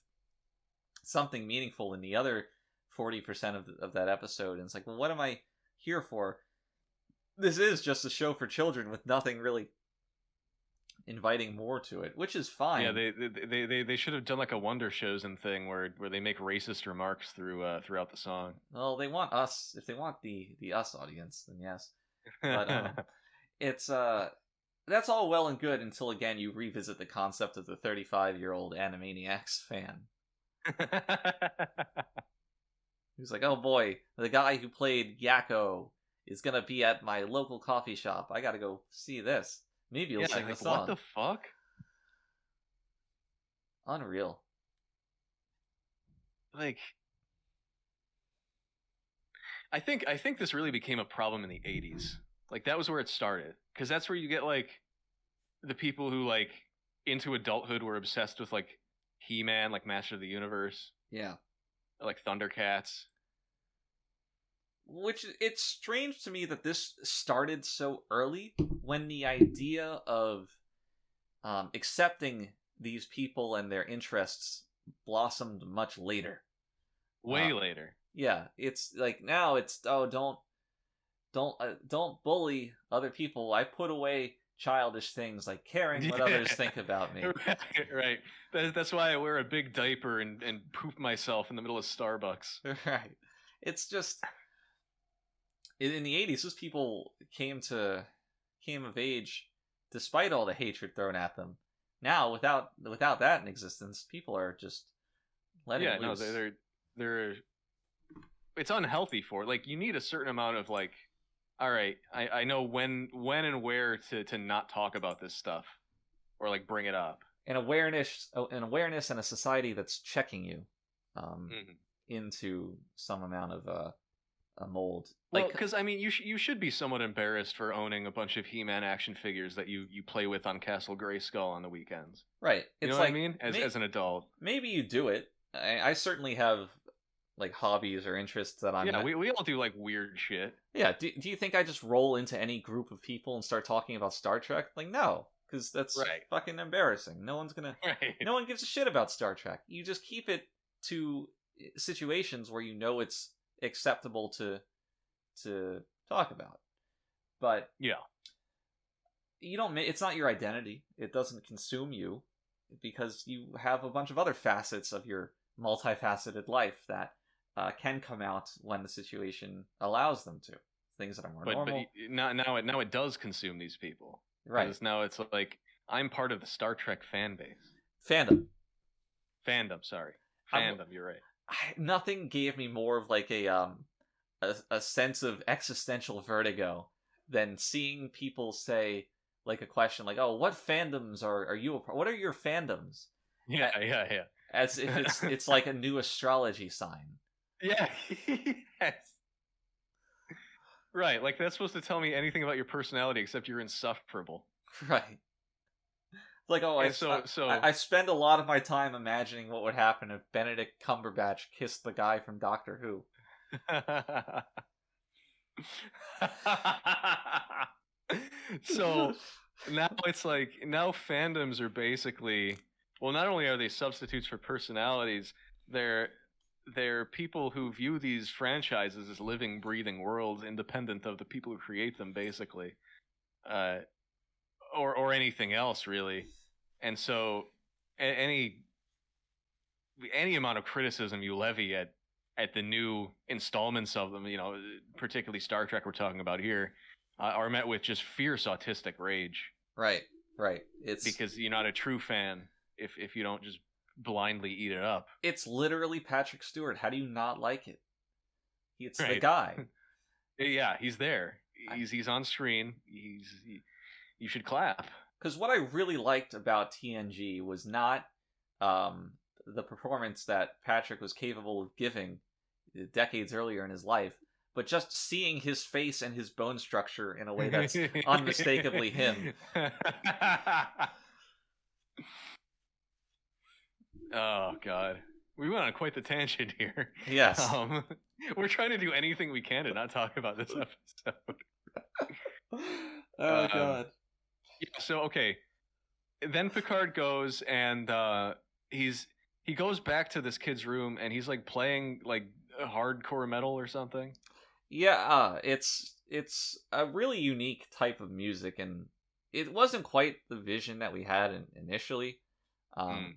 something meaningful in the other 40% of that episode. And it's like, well, what am I here for? This is just a show for children with nothing really inviting more to it, which is fine. Yeah, they should have done like a Wonder Chosen thing where they make racist remarks throughout the song. Well, they want us. If they want the us audience, then yes. But it's that's all well and good until again you revisit the concept of the 35-year-old Animaniacs fan. He's like, oh boy, the guy who played Yakko is gonna be at my local coffee shop. I gotta go see this. Maybe he'll sing the song. What the fuck? Unreal. Like, I think this really became a problem in the 80s. Like, that was where it started. Because that's where you get, like, the people who, like, into adulthood were obsessed with, like, He-Man, like Master of the Universe. Yeah. Like Thundercats. Which, it's strange to me that this started so early, when the idea of accepting these people and their interests blossomed much later. Way later. Yeah, it's like now it's don't don't bully other people. I put away childish things like caring what others think about me. Right. That's why I wear a big diaper and poop myself in the middle of Starbucks. Right. It's just in the 80s, those people came of age despite all the hatred thrown at them. Now, without that in existence, people are just letting loose. No, they're it's unhealthy for it. Like, you need a certain amount of, like, all right, I know when and where to not talk about this stuff or like bring it up. An awareness and a society that's checking you into some amount of a mold. Well, because I mean, you should be somewhat embarrassed for owning a bunch of He-Man action figures that you play with on Castle Grayskull on the weekends. Right. You know what I mean? As an adult, maybe you do it. I certainly have like hobbies or interests that I'm. Yeah, we all do like weird shit. Yeah. Do you think I just roll into any group of people and start talking about Star Trek? Like, no, because that's fucking embarrassing. No one's gonna. Right. No one gives a shit about Star Trek. You just keep it to situations where you know it's acceptable to talk about. But yeah, you don't. It's not your identity. It doesn't consume you because you have a bunch of other facets of your multifaceted life that can come out when the situation allows them to. Things that are more normal. But now it does consume these people. Right. Because now it's like, I'm part of the Star Trek fan base. Fandom, sorry. Fandom, you're right. Nothing gave me more of like a sense of existential vertigo than seeing people say like a question like, "Oh, what fandoms are you a part? What are your fandoms?" Yeah. As if it's like a new astrology sign. Yeah. Yes. Right, like that's supposed to tell me anything about your personality except you're insufferable. Right. Like, oh, I spend a lot of my time imagining what would happen if Benedict Cumberbatch kissed the guy from Doctor Who. So now it's like, now fandoms are basically, well, not only are they substitutes for personalities, they're people who view these franchises as living, breathing worlds independent of the people who create them, basically, or anything else, really. And so any amount of criticism you levy at the new installments of them, particularly Star Trek we're talking about here, are met with just fierce autistic rage. Right. It's because you're not a true fan if you don't just blindly eat it up. It's literally Patrick Stewart. How do you not like it? It's right. The guy. Yeah, he's there. He's on screen. You should clap. Because what I really liked about TNG was not the performance that Patrick was capable of giving decades earlier in his life, but just seeing his face and his bone structure in a way that's unmistakably him. Oh, God. We went on quite the tangent here. Yes. We're trying to do anything we can to not talk about this episode. Oh, God. Yeah, so, okay. Then Picard goes and he goes back to this kid's room and he's like playing like hardcore metal or something. Yeah, it's a really unique type of music, and it wasn't quite the vision that we had initially.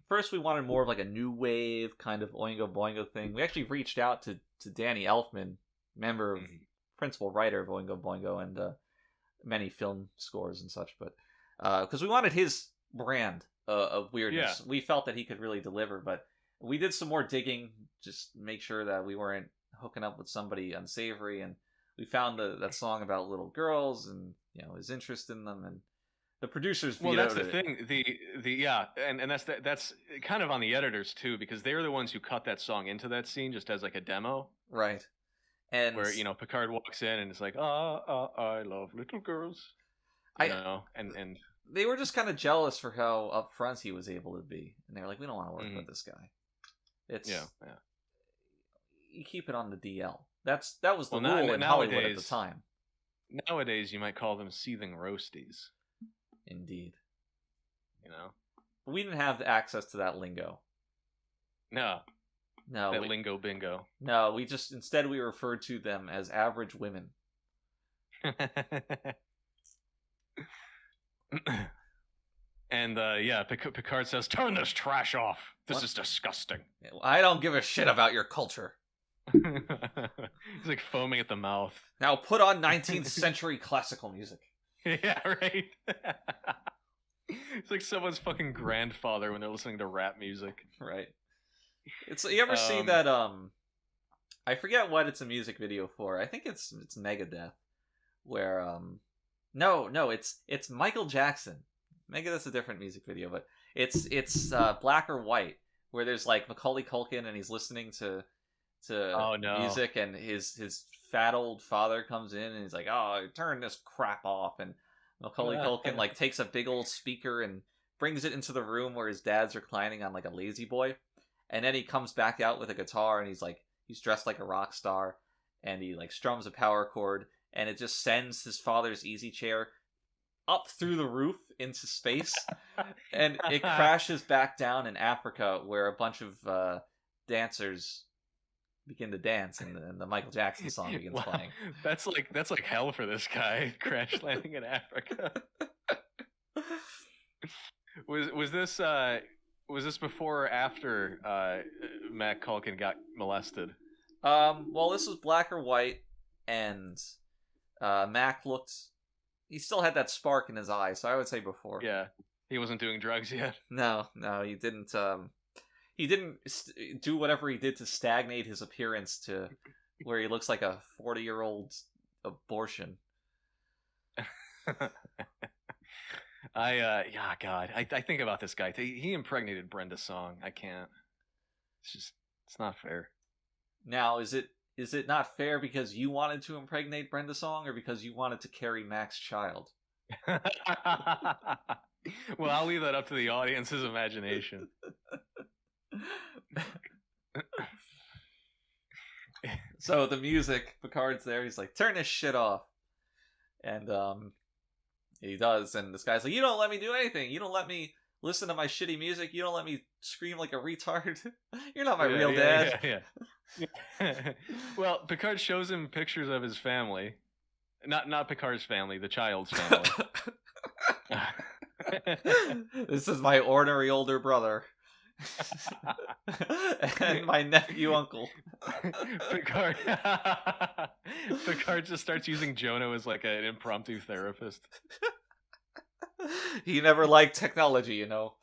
First, we wanted more of like a new wave kind of Oingo Boingo thing. We actually reached out to Danny Elfman, member of principal writer of Oingo Boingo and many film scores and such, but because we wanted his brand of weirdness. Yeah. We felt that he could really deliver, but we did some more digging, just make sure that we weren't hooking up with somebody unsavory, and we found that song about little girls and his interest in them, and the producers vetoed it. Well, that's the thing. And that's kind of on the editors too, because they're the ones who cut that song into that scene just as like a demo, right? And where Picard walks in and it's like, I love little girls, and they were just kind of jealous for how upfront he was able to be, and they were like, we don't want to work with this guy. It's you keep it on the DL. That was the rule in Hollywood at the time. Nowadays, you might call them seething roasties. Indeed. But we didn't have access to that lingo. No. Lingo bingo. No, instead we referred to them as average women. And yeah, Picard says, "Turn this trash off. This What? is disgusting." I don't give a shit about your culture. He's like foaming at the mouth. Now put on 19th century classical music. Yeah, right. It's like someone's fucking grandfather when they're listening to rap music. Right. It's you ever see that I forget what it's a music video for. I think it's Megadeth, where no, it's Michael Jackson. Megadeth's a different music video, but it's black or white, where there's like Macaulay Culkin and he's listening to music, and his fat old father comes in and he's like, "Oh, turn this crap off," and Macaulay Culkin like takes a big old speaker and brings it into the room where his dad's reclining on like a lazy boy, and then he comes back out with a guitar and he's dressed like a rock star, and he like strums a power chord, and it just sends his father's easy chair up through the roof into space, and it crashes back down in Africa where a bunch of dancers begin to dance, and the Michael Jackson song begins playing. That's like hell for this guy, crash landing in Africa. Was this before or after Matt Culkin got molested? Well, this was black or white, and Mac he still had that spark in his eye, so I would say before. Yeah, he wasn't doing drugs yet. No, he didn't. He didn't do whatever he did to stagnate his appearance to where he looks like a 40-year-old abortion. I think about this guy. He impregnated Brenda Song. I can't. It's not fair. Now, is it not fair because you wanted to impregnate Brenda Song, or because you wanted to carry Mac's child? Well, I'll leave that up to the audience's imagination. So the music, Picard's there, he's like, "Turn this shit off," and he does, and this guy's like, "You don't let me do anything, you don't let me listen to my shitty music, you don't let me scream like a retard. You're not my real dad." Yeah. Well, Picard shows him pictures of his family, not Picard's family, the child's family. This is my ornery older brother. And my nephew uncle. Picard just starts using Jono as like an impromptu therapist. He never liked technology, you know.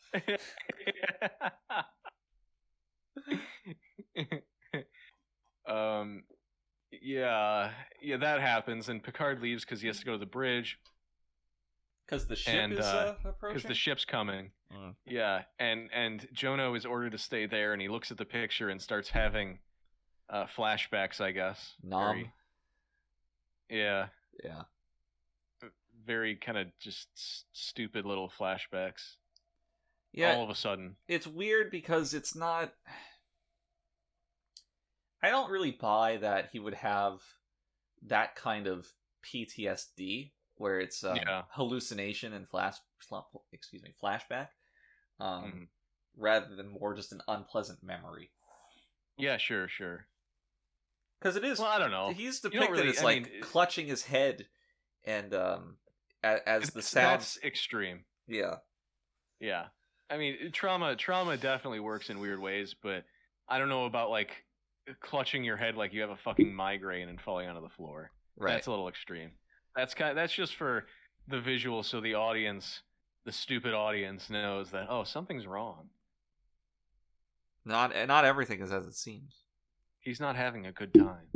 Yeah, that happens, and Picard leaves because he has to go to the bridge. Because the ship is approaching? Because the ship's coming. Yeah, and Jono is ordered to stay there, and he looks at the picture and starts having flashbacks, I guess. Nom. Yeah. Yeah. Very kind of just stupid little flashbacks. Yeah. All of a sudden. It's weird because it's not... I don't really buy that he would have that kind of PTSD, where it's hallucination and flashback, rather than more just an unpleasant memory. Yeah, sure. Because it is. Well, I don't know. He's depicted as clutching his head, and as the sound. That's extreme. Yeah. Yeah. I mean, trauma definitely works in weird ways, but I don't know about like clutching your head like you have a fucking migraine and falling onto the floor. Right. That's a little extreme. That's just for the visual, so the audience, the stupid audience, knows that something's wrong. Not everything is as it seems. He's not having a good time.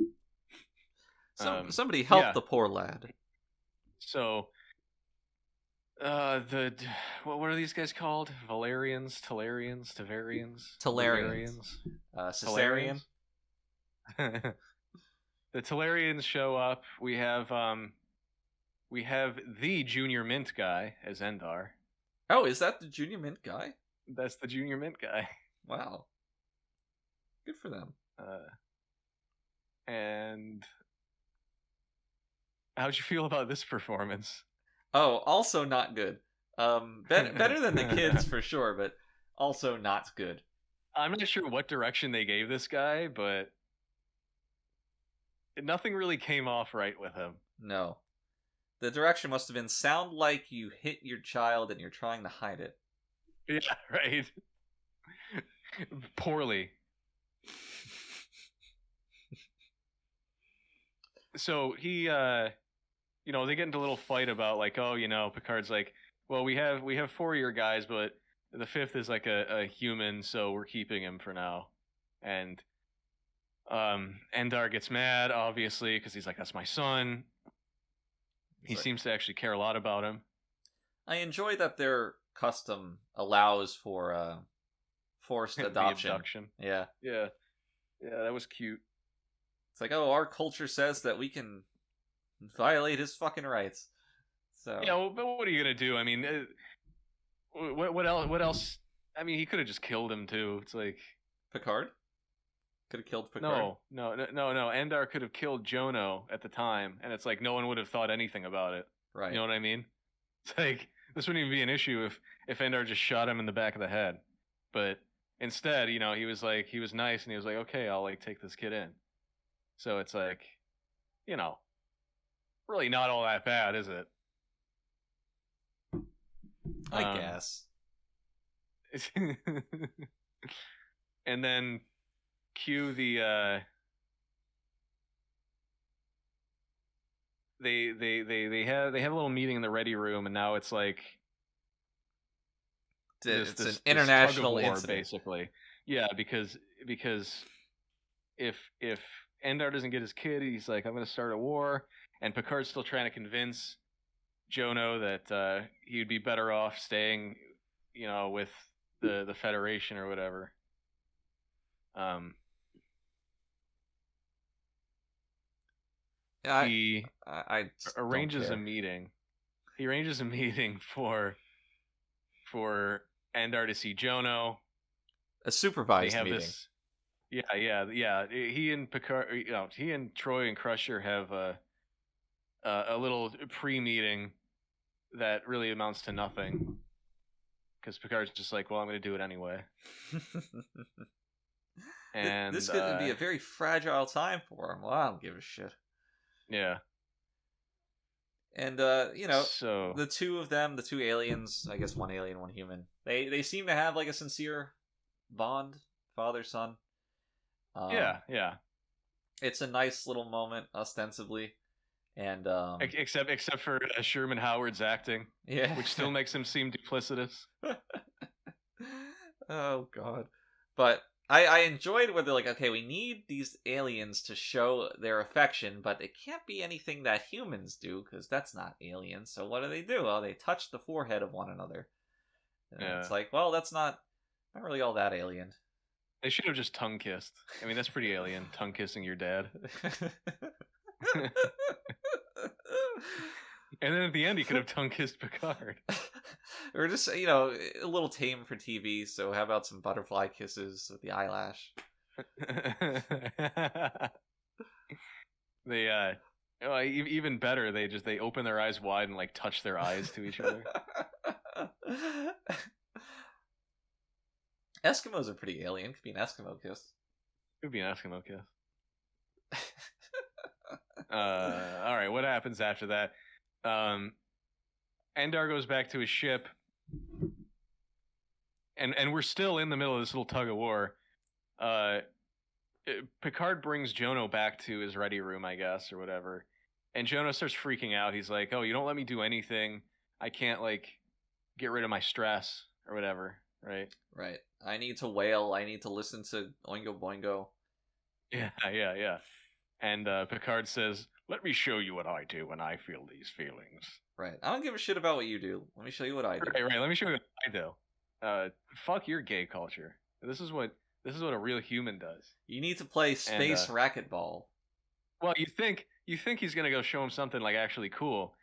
Somebody help the poor lad. So, what are these guys called? Valerians, Talarians, Tavarians, Talarians. Caesarian. The Talarians show up. We have the Junior Mint guy as Endar. Oh, is that the Junior Mint guy? That's the Junior Mint guy. Wow. Good for them. And how'd you feel about this performance? Oh, also not good. Better than the kids for sure, but also not good. I'm not sure what direction they gave this guy, but nothing really came off right with him. No. The direction must have been sound like you hit your child and you're trying to hide it. Yeah, right. Poorly. So he, they get into a little fight about like, oh, Picard's like, well, we have 4 of your guys, but the 5th is like a human, so we're keeping him for now. And Endar gets mad, obviously, because he's like, that's my son. He seems to actually care a lot about him. I enjoy that their custom allows for forced adoption. Abduction. Yeah. Yeah, that was cute. It's like, oh, our culture says that we can violate his fucking rights. So yeah, well, but what are you gonna do? I mean, what else? What else? I mean, he could have just killed him too. It's like Picard could have killed Picard. No. Endar could have killed Jono at the time, and it's like no one would have thought anything about it. Right. You know what I mean? It's like this wouldn't even be an issue if Endar just shot him in the back of the head. But instead, he was nice, and he was like, okay, I'll like take this kid in. So it's like, really not all that bad, is it? I guess. And then cue the they have a little meeting in the Ready Room, and now it's like it's an international tug of war, incident, basically. Yeah, because if Endar doesn't get his kid, he's like, I'm going to start a war, and Picard's still trying to convince Jono that he'd be better off staying, with the Federation or whatever. He arranges a meeting. He arranges a meeting for Endar to see Jono. A supervised meeting. Yeah. He and Picard, he and Troy and Crusher have a little pre-meeting that really amounts to nothing. Because Picard's just like, well, I'm going to do it anyway. And this could be a very fragile time for him. Well, I don't give a shit. Yeah. And so the two of them, the two aliens, I guess one alien, one human, they seem to have like a sincere bond, father son. Yeah. It's a nice little moment, ostensibly, and except for Sherman Howard's acting, yeah, which still makes him seem duplicitous. Oh God! But I enjoyed where they're like, okay, we need these aliens to show their affection, but it can't be anything that humans do because that's not aliens. So what do? Well, they touch the forehead of one another. And It's like, well, that's not really all that alien. They should have just tongue kissed. I mean, that's pretty alien. Tongue kissing your dad. And then at the end, he could have tongue kissed Picard. Or just, a little tame for TV. So how about some butterfly kisses with the eyelash? They, even better, they open their eyes wide and like touch their eyes to each other. Eskimos are pretty alien. Could be an Eskimo kiss. Could be an Eskimo kiss. All right, what happens after that? Endar goes back to his ship, and we're still in the middle of this little tug of war. Picard brings Jono back to his Ready Room, I guess, or whatever, and Jono starts freaking out. He's like, "Oh, you don't let me do anything. I can't like get rid of my stress or whatever." Right. I need to wail. I need to listen to Oingo Boingo. Yeah. And Picard says, "Let me show you what I do when I feel these feelings." Right. I don't give a shit about what you do. Let me show you what I do. Right. Let me show you what I do. Fuck your gay culture. This is what a real human does. You need to play space racquetball. Well, you think he's gonna go show him something like actually cool.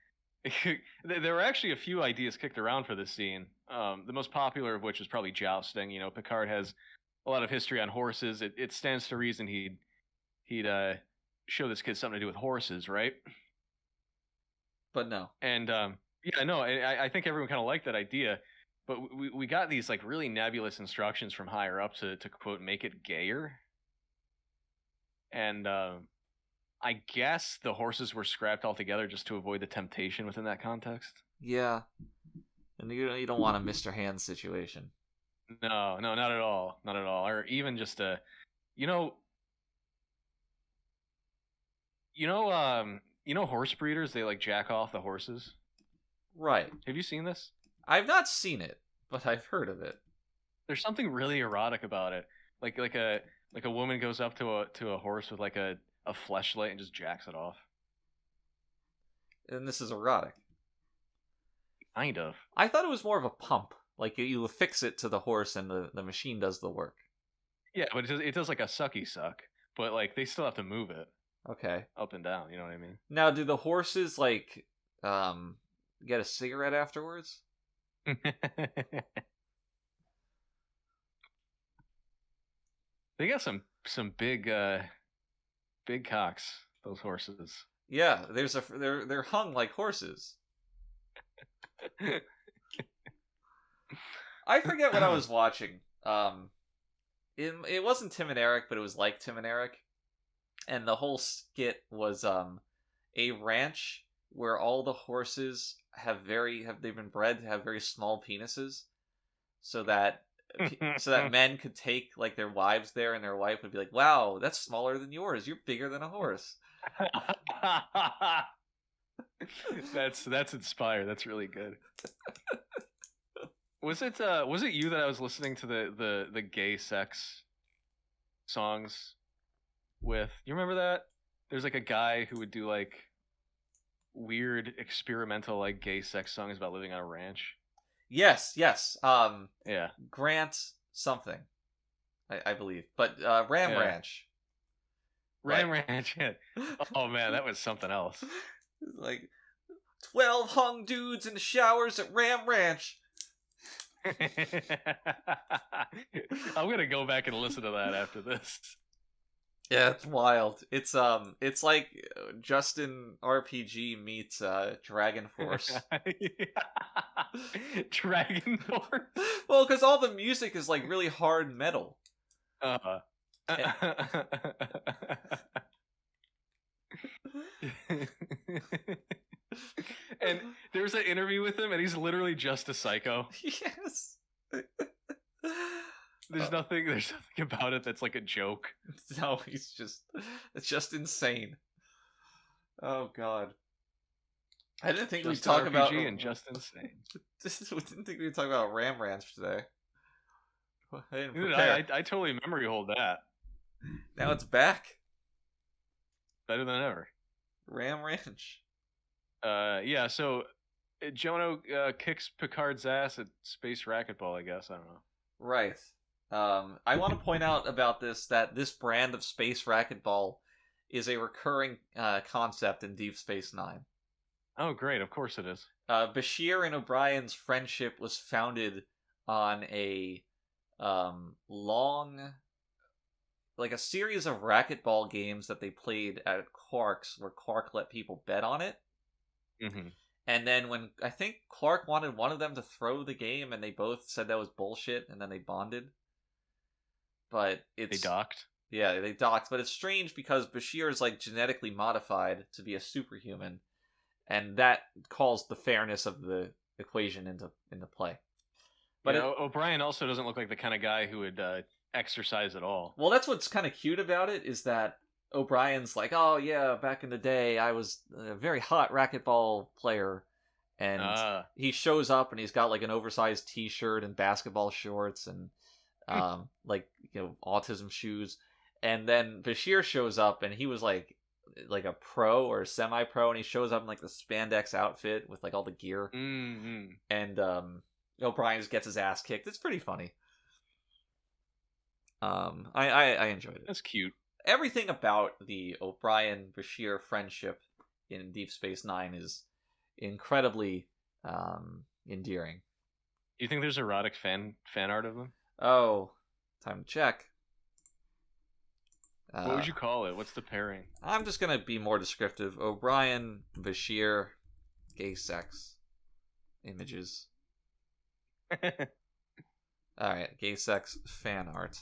There were actually a few ideas kicked around for this scene. The most popular of which is probably jousting. Picard has a lot of history on horses. It stands to reason he'd show this kid something to do with horses, right? But no. And I think everyone kind of liked that idea, but we got these like really nebulous instructions from higher up to quote make it gayer. And I guess the horses were scrapped altogether just to avoid the temptation within that context. Yeah, and you don't want a Mr. Hands situation. No, not at all, not at all. Or even just a, you know, horse breeders. They like jack off the horses. Right. Have you seen this? I've not seen it, but I've heard of it. There's something really erotic about it. Like a woman goes up to a horse with like a fleshlight and just jacks it off. And this is erotic. Kind of. I thought it was more of a pump. Like you affix it to the horse and the machine does the work. Yeah, but it does like a sucky suck. But like they still have to move it Okay. up and down. You know what I mean? Now, do the horses like get a cigarette afterwards? They got some big big cocks. Those horses. Yeah, they're hung like horses. I forget what I was watching. It wasn't Tim and Eric, but it was like Tim and Eric, and the whole skit was a ranch where all the horses they've been bred to have very small penises, so that men could take like their wives there, and their wife would be like, "Wow, that's smaller than yours. You're bigger than a horse." That's inspired. That's really good. Was it you that I was listening to the gay sex songs with? You remember that? There's like a guy who would do like weird experimental like gay sex songs about living on a ranch. Yes. Yeah. Grant something, I believe, but Ram Yeah. Ranch. Ram Right. Ranch. Yeah. Oh man, that was something else. Like 12 hung dudes in the showers at Ram Ranch. I'm gonna go back and listen to that after this. Yeah, it's wild. It's like Justin RPG meets Dragon Force. Dragon Force. Well, because all the music is like really hard metal. And there's an interview with him, and he's literally just a psycho. Yes. There's nothing about it that's like a joke. No, it's just insane. Oh God. I didn't think we'd Just talk RPG about and just insane. We didn't think we'd talk about Ram Ranch today. I didn't Dude, prepare. I totally memory hold that. Now it's back. Better than ever. Ram Ranch. Yeah, so Jono kicks Picard's ass at Space Racquetball, I guess. I don't know. Right. I want to point out about that this brand of space racquetball is a recurring concept in Deep Space Nine. Oh, great. Of course it is. Bashir and O'Brien's friendship was founded on a a series of racquetball games that they played at Clark's, where Clark let people bet on it. Mm-hmm. And then when I think Clark wanted one of them to throw the game, and they both said that was bullshit, and then they bonded. But They it's docked. Yeah, they docked. But it's strange because Bashir is like genetically modified to be a superhuman, and that calls the fairness of the equation into play. But But O'Brien also doesn't look like the kind of guy who would exercise at all. well, that's what's kind of cute about it, is that O'Brien's like, oh yeah, back in the day, I was a very hot racquetball player, and he shows up and he's got like an oversized T-shirt and basketball shorts and autism shoes, and then Bashir shows up and he was like a pro or semi-pro, and he shows up in like the spandex outfit with like all the gear, Mm-hmm. and O'Brien just gets his ass kicked. It's pretty funny. I enjoyed it. That's cute. Everything about the O'Brien-Bashir friendship in Deep Space Nine is incredibly endearing. Do you think there's erotic fan art of them? Oh, time to check. What would you call it? What's the pairing? I'm just gonna be more descriptive. O'Brien, Bashir, gay sex images. Alright, gay sex fan art.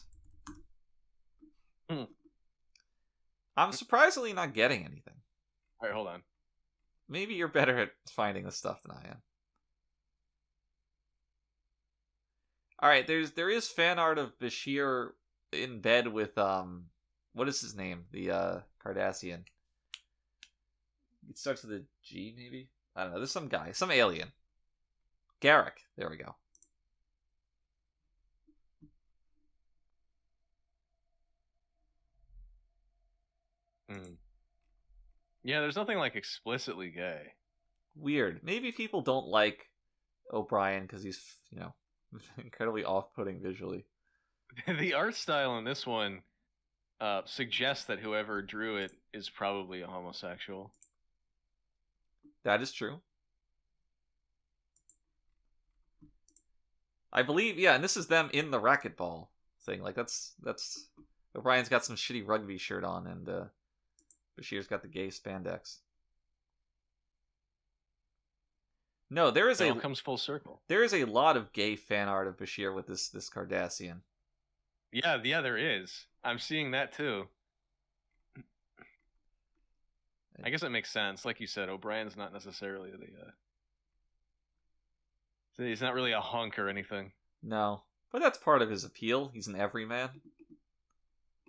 I'm surprisingly not getting anything. All right, hold on. Maybe you're better at finding this stuff than I am. All right, there is fan art of Bashir in bed with what is his name? The Cardassian. It starts with a G, maybe? I don't know. There's some guy, some alien. Garrick. There we go. Yeah, there's nothing like explicitly gay. Weird. Maybe people don't like O'Brien because he's, incredibly off-putting visually. The art style in this one suggests that whoever drew it is probably a homosexual. That is true. I believe, yeah, and this is them in the racquetball thing. Like that's O'Brien's got some shitty rugby shirt on, and Bashir's got the gay spandex. No, It all comes full circle. There is a lot of gay fan art of Bashir with this Cardassian. Yeah, there is. I'm seeing that too. I guess it makes sense. Like you said, O'Brien's not necessarily he's not really a hunk or anything. No, but that's part of his appeal. He's an everyman.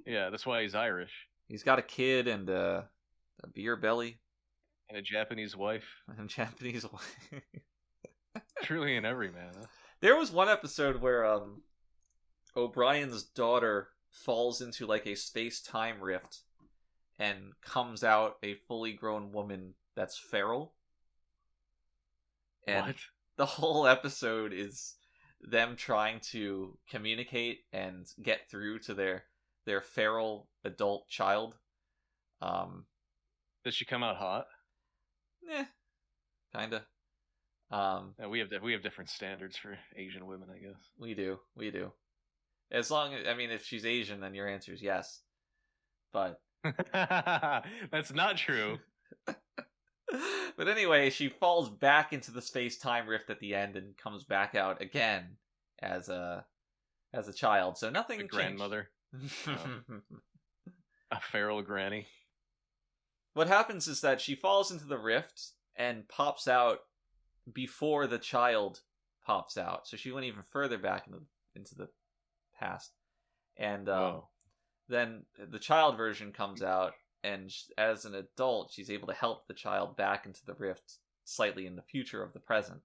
Yeah, that's why he's Irish. He's got a kid and a beer belly. And a Japanese wife. And Japanese wife. Truly an everyman. Huh? There was one episode where O'Brien's daughter falls into like a space-time rift and comes out a fully grown woman that's feral. And what? The whole episode is them trying to communicate and get through to their feral adult child. Does she come out hot? Kinda. We have different standards for Asian women, I guess. We do. As long as, if she's Asian, then your answer is yes. But that's not true. But anyway, she falls back into the space-time rift at the end and comes back out again as a child. So nothing. A grandmother. A feral granny. What happens is that she falls into the rift and pops out before the child pops out. So she went even further back into the past. And then the child version comes out, and as an adult, she's able to help the child back into the rift slightly in the future of the present.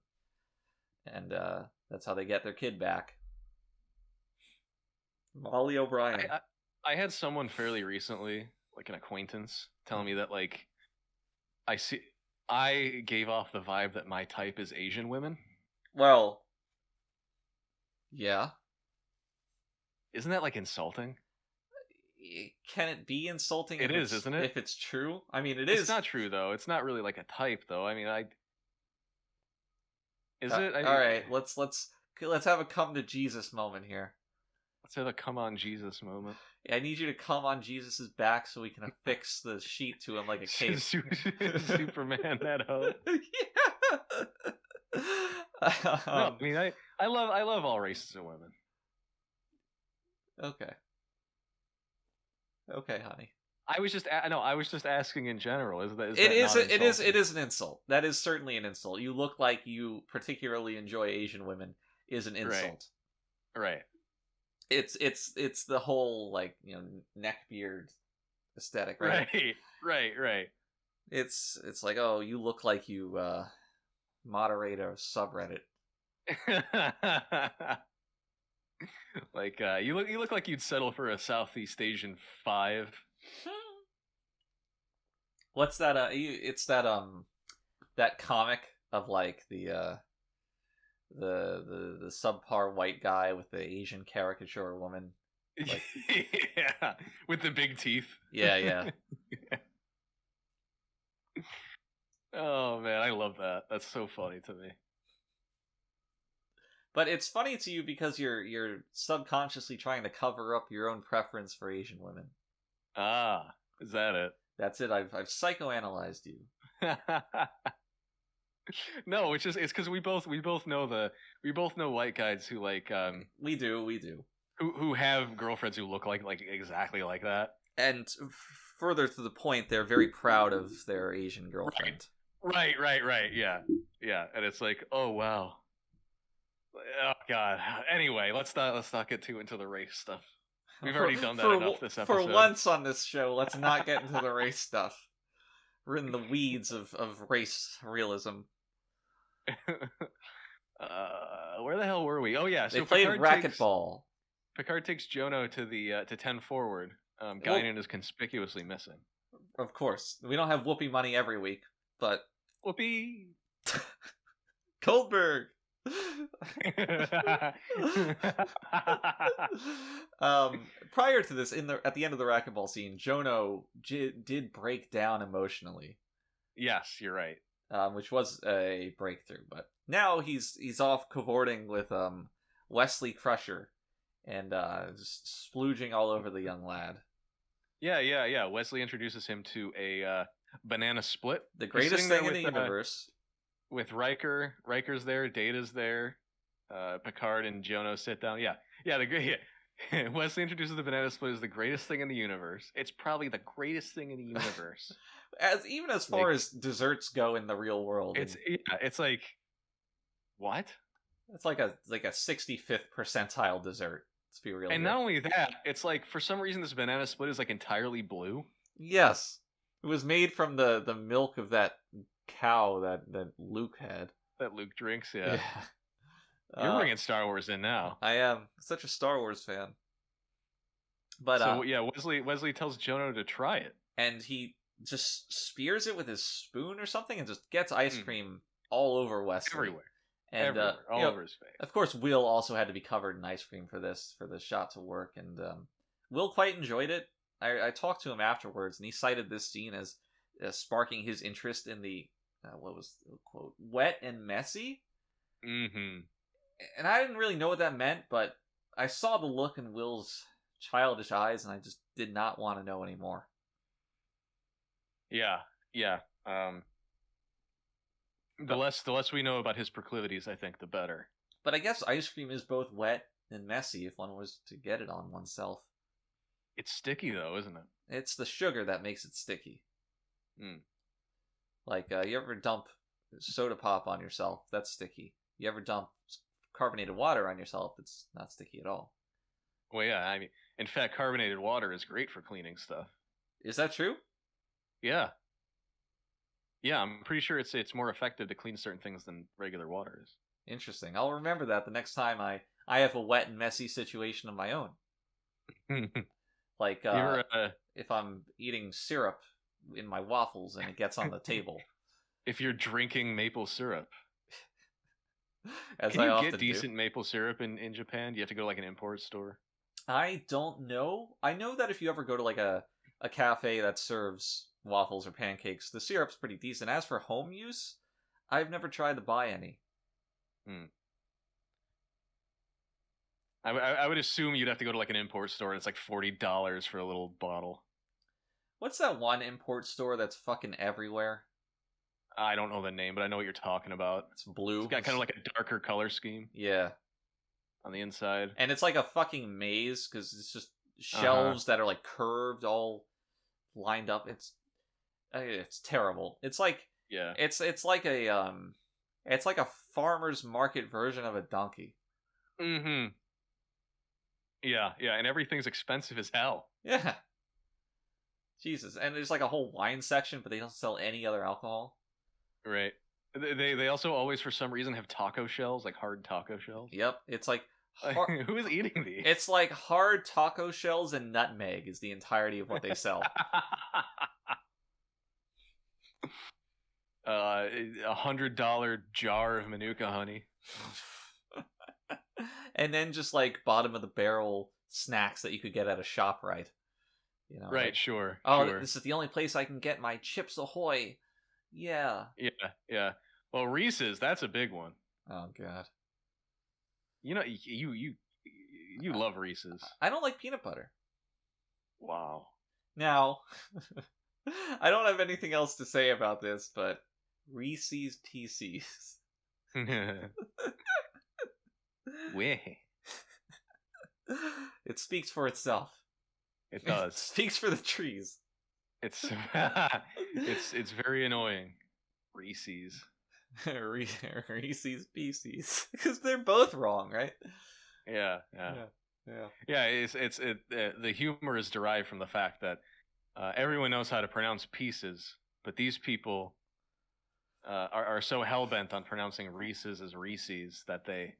And that's how they get their kid back. Molly O'Brien. I had someone fairly recently, like an acquaintance, telling me that like I gave off the vibe that my type is Asian women. Well, yeah. Isn't that like insulting? Can it be insulting? It is, isn't it? If it's true, it is. It's not true though. It's not really like a type though. Is it? All right, let's have a come to Jesus moment here. Let's have a come on Jesus moment. I need you to come on Jesus's back so we can affix the sheet to him like a cape. Superman that hoe. Yeah. No, I love all races of women. Okay, honey. I was just asking in general. It is an insult. That is certainly an insult. You look like you particularly enjoy Asian women is an insult. Right. It's the whole like neck beard aesthetic, right? Right. It's like, oh, you look like you moderate a subreddit. Like you look like you'd settle for a Southeast Asian 5. What's that? It's that that comic of like the subpar white guy with the Asian caricature woman. Like... yeah, with the big teeth. Yeah. Oh man, I love that. That's so funny to me. But it's funny to you because you're subconsciously trying to cover up your own preference for Asian women. Ah, is that it? That's it. I've psychoanalyzed you. No, it's because we both know white guys who like we do who have girlfriends who look like exactly like that. And further to the point, they're very proud of their Asian girlfriend. Right. Yeah. And it's like, oh wow. Oh god. Anyway, let's not get too into the race stuff. We've already done that enough this episode. For once on this show, let's not get into the race stuff. We're in the weeds of race realism. Where the hell were we? Oh yeah, so they played racquetball. Picard takes Jono to 10 forward. Guinan is conspicuously missing. Of course, we don't have Whoopi money every week, but Whoopi Goldberg. Prior to this, at the end of the racquetball scene, Jono did break down emotionally. Yes, you're right. Which was a breakthrough, but now he's off cavorting with Wesley Crusher and just splooging all over the young lad. Yeah. Wesley introduces him to a banana split. The greatest thing in the universe. With Riker. Riker's there, Data's there. Picard and Jono sit down. Yeah. Wesley introduces the banana split as the greatest thing in the universe. It's probably the greatest thing in the universe. Even as far as desserts go in the real world. It's like what? It's like a 65th percentile dessert. Let's be real. And not only that, it's like for some reason this banana split is like entirely blue. Yes. It was made from the milk of that cow that Luke had. That Luke drinks, yeah. You're bringing Star Wars in now. I am such a Star Wars fan. But Wesley tells Jono to try it, and he just spears it with his spoon or something, and just gets ice cream all over Wesley, everywhere, and all over his face. Of course, Will also had to be covered in ice cream for the shot to work, and Will quite enjoyed it. I talked to him afterwards, and he cited this scene as sparking his interest in the what was the quote, wet and messy. Mm-hmm. And I didn't really know what that meant, but I saw the look in Will's childish eyes, and I just did not want to know anymore. Yeah. The less we know about his proclivities, I think, the better. But I guess ice cream is both wet and messy if one was to get it on oneself. It's sticky, though, isn't it? It's the sugar that makes it sticky. Mm. Like, you ever dump soda pop on yourself? That's sticky. You ever dump carbonated water on yourself? It's not sticky at all. Well, yeah, I mean, in fact, carbonated water is great for cleaning stuff. Is that true? Yeah. Yeah, I'm pretty sure it's more effective to clean certain things than regular water is. Interesting. I'll remember that the next time I have a wet and messy situation of my own. Like, if I'm eating syrup in my waffles and it gets on the table. If you're drinking maple syrup. As Can I you often get decent maple syrup in Japan? Do you have to go to like an import store? I don't know. I know that if you ever go to like a cafe that serves waffles or pancakes, the syrup's pretty decent. As for home use, I've never tried to buy any. I would assume you'd have to go to like an import store and it's like $40 for a little bottle. What's that one import store that's fucking everywhere? I don't know the name, but I know what you're talking about. It's blue. It's got kind of like a darker color scheme. Yeah. On the inside. And it's like a fucking maze, because it's just shelves that are like curved, all lined up. It's terrible. It's like... Yeah. It's like a farmer's market version of a donkey. Mm-hmm. Yeah, and everything's expensive as hell. Yeah. Jesus. And there's like a whole wine section, but they don't sell any other alcohol. Right. They also always, for some reason, have taco shells, like hard taco shells. Yep. It's like... Who is eating these? It's like hard taco shells and nutmeg is the entirety of what they sell. $100 jar of Manuka honey. And then just like bottom of the barrel snacks that you could get at a ShopRite. You know, right, like, sure. Oh, sure. This is the only place I can get my Chips Ahoy. Yeah. Yeah. Well, Reese's, that's a big one. Oh god. You know, you love Reese's. I don't like peanut butter. Wow. Now, I don't have anything else to say about this, but Reese's Pieces. It speaks for itself. It does. It speaks for the trees. It's it's very annoying. Reese's. Reese's Pieces, because they're both wrong, right? Yeah. Yeah, the humor is derived from the fact that everyone knows how to pronounce pieces, but these people are so hell bent on pronouncing Reese's as Reese's that they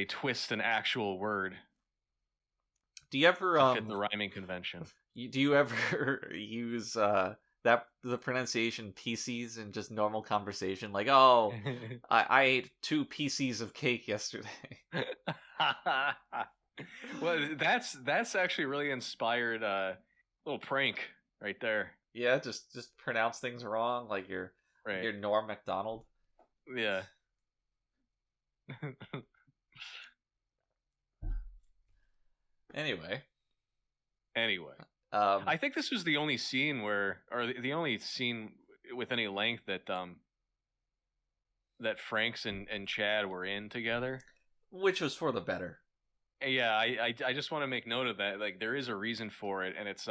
twist an actual word Do you ever to fit the rhyming convention. do you ever use the pronunciation PCs in just normal conversation? Like, oh, I ate 2 PCs of cake yesterday. Well, that's actually really inspired little prank right there. Yeah, just pronounce things wrong, like you're Right. Norm Macdonald. Yeah. Anyway, I think this was the only scene the only scene with any length that that Franks and Chad were in together. which was for the better. Yeah, I just want to make note of that. Like, there is a reason for it, and it's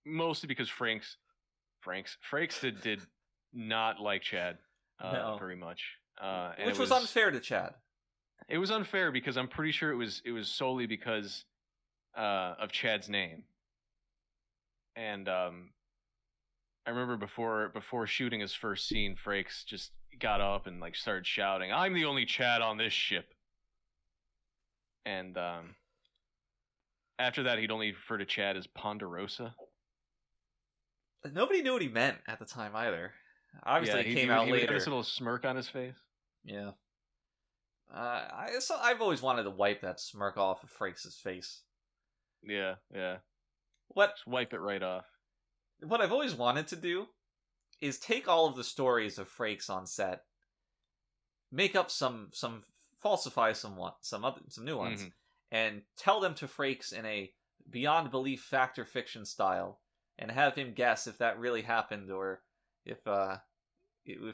mostly because Franks did not like Chad No. very much, and Which was unfair to Chad. It was unfair because I'm pretty sure it was solely because of Chad's name. And I remember before shooting his first scene, Frakes just got up and like started shouting, "I'm the only Chad on this ship." And after that, he'd only refer to Chad as Ponderosa. Nobody knew what he meant at the time either. Obviously, Yeah, it came out he later. had this little smirk on his face. Yeah. I've always wanted to wipe that smirk off of Frakes' face. Yeah. What Just wipe it right off. What I've always wanted to do is take all of the stories of Frakes on set, make up falsify some new ones, Mhm. and tell them to Frakes in a beyond belief fact or fiction style, and have him guess if that really happened or if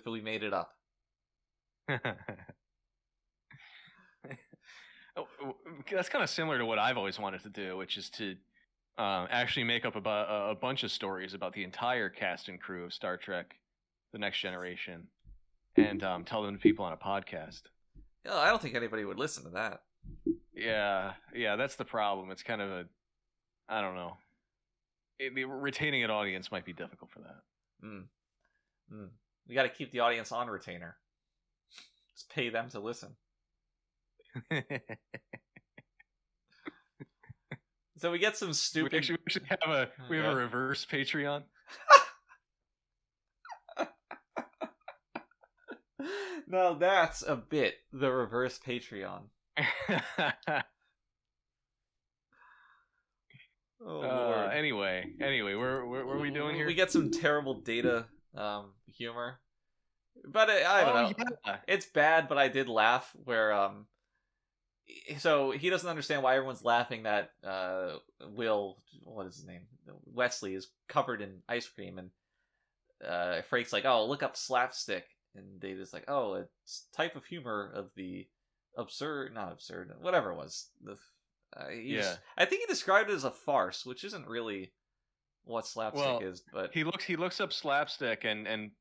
we made it up. That's kind of similar to what I've always wanted to do, which is to actually make up a bunch of stories about the entire cast and crew of Star Trek: The Next Generation, and tell them to people on a podcast. I don't think anybody would listen to that. Yeah, that's the problem. It's kind of I don't know. Retaining an audience might be difficult for that. We got to keep the audience on retainer. Just pay them to listen. So we get some stupid. We actually have a reverse Patreon. No, that's a bit. The reverse Patreon. Oh, Lord. Anyway, what are we doing here? We get some terrible Data humor, but I don't know. Yeah. It's bad, but I did laugh. Where so he doesn't understand why everyone's laughing that what is his name? Wesley is covered in ice cream, and Frake's like, "Oh, look up slapstick," and Data's like, "Oh, it's type of humor of the not absurd, whatever it was." I think he described it as a farce, which isn't really what slapstick is. But he looks up slapstick, and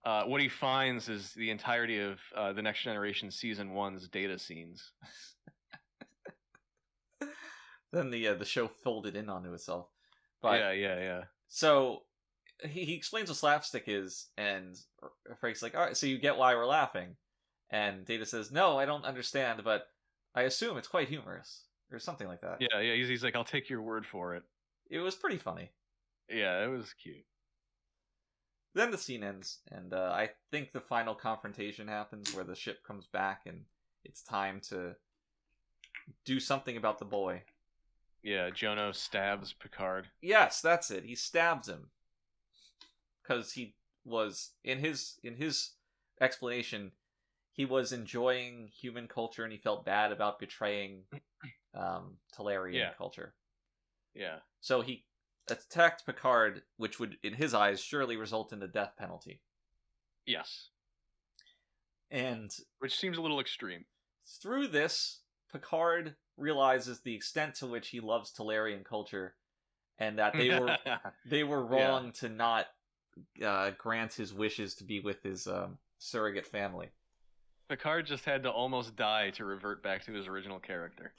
what he finds is the entirety of the Next Generation Season 1's Data scenes. Then the show folded in onto itself. But yeah. So he explains what slapstick is, and Frank's like, "All right, so you get why we're laughing?" And Data says, "No, I don't understand, but I assume it's quite humorous." Or something like that. Yeah. He's like, "I'll take your word for it." It was pretty funny. Yeah, it was cute. Then the scene ends, and I think the final confrontation happens where the ship comes back, and it's time to do something about the boy. Yeah, Jono stabs Picard. Yes, that's it. He stabs him because he was in his explanation. He was enjoying human culture, and he felt bad about betraying Talarian culture. Yeah. So he attacked Picard, which would, in his eyes, surely result in the death penalty. Yes. And which seems a little extreme. Through this, Picard realizes the extent to which he loves Talarian culture, and that they were wrong to not grant his wishes to be with his surrogate family. Picard just had to almost die to revert back to his original character.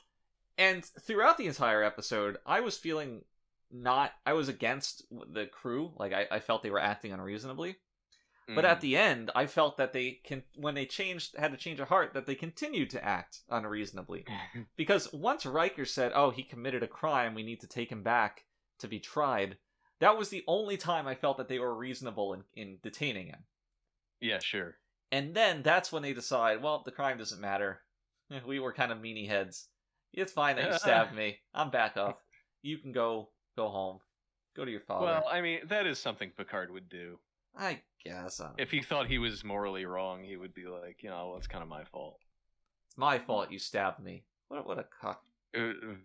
And throughout the entire episode, I was feeling I was against the crew. Like, I felt they were acting unreasonably. But at the end, I felt that when they had to change a heart, that they continued to act unreasonably. Because once Riker said, oh, he committed a crime, we need to take him back to be tried, that was the only time I felt that they were reasonable in detaining him. Yeah, sure. And then that's when they decide, well, the crime doesn't matter. We were kind of meanie heads. It's fine that you stabbed me. I'm back up. You can go home. Go to your father. Well, I mean, that is something Picard would do. I guess. If he thought he was morally wrong, he would be like, well, it's kind of my fault. It's my fault you stabbed me. What a cock.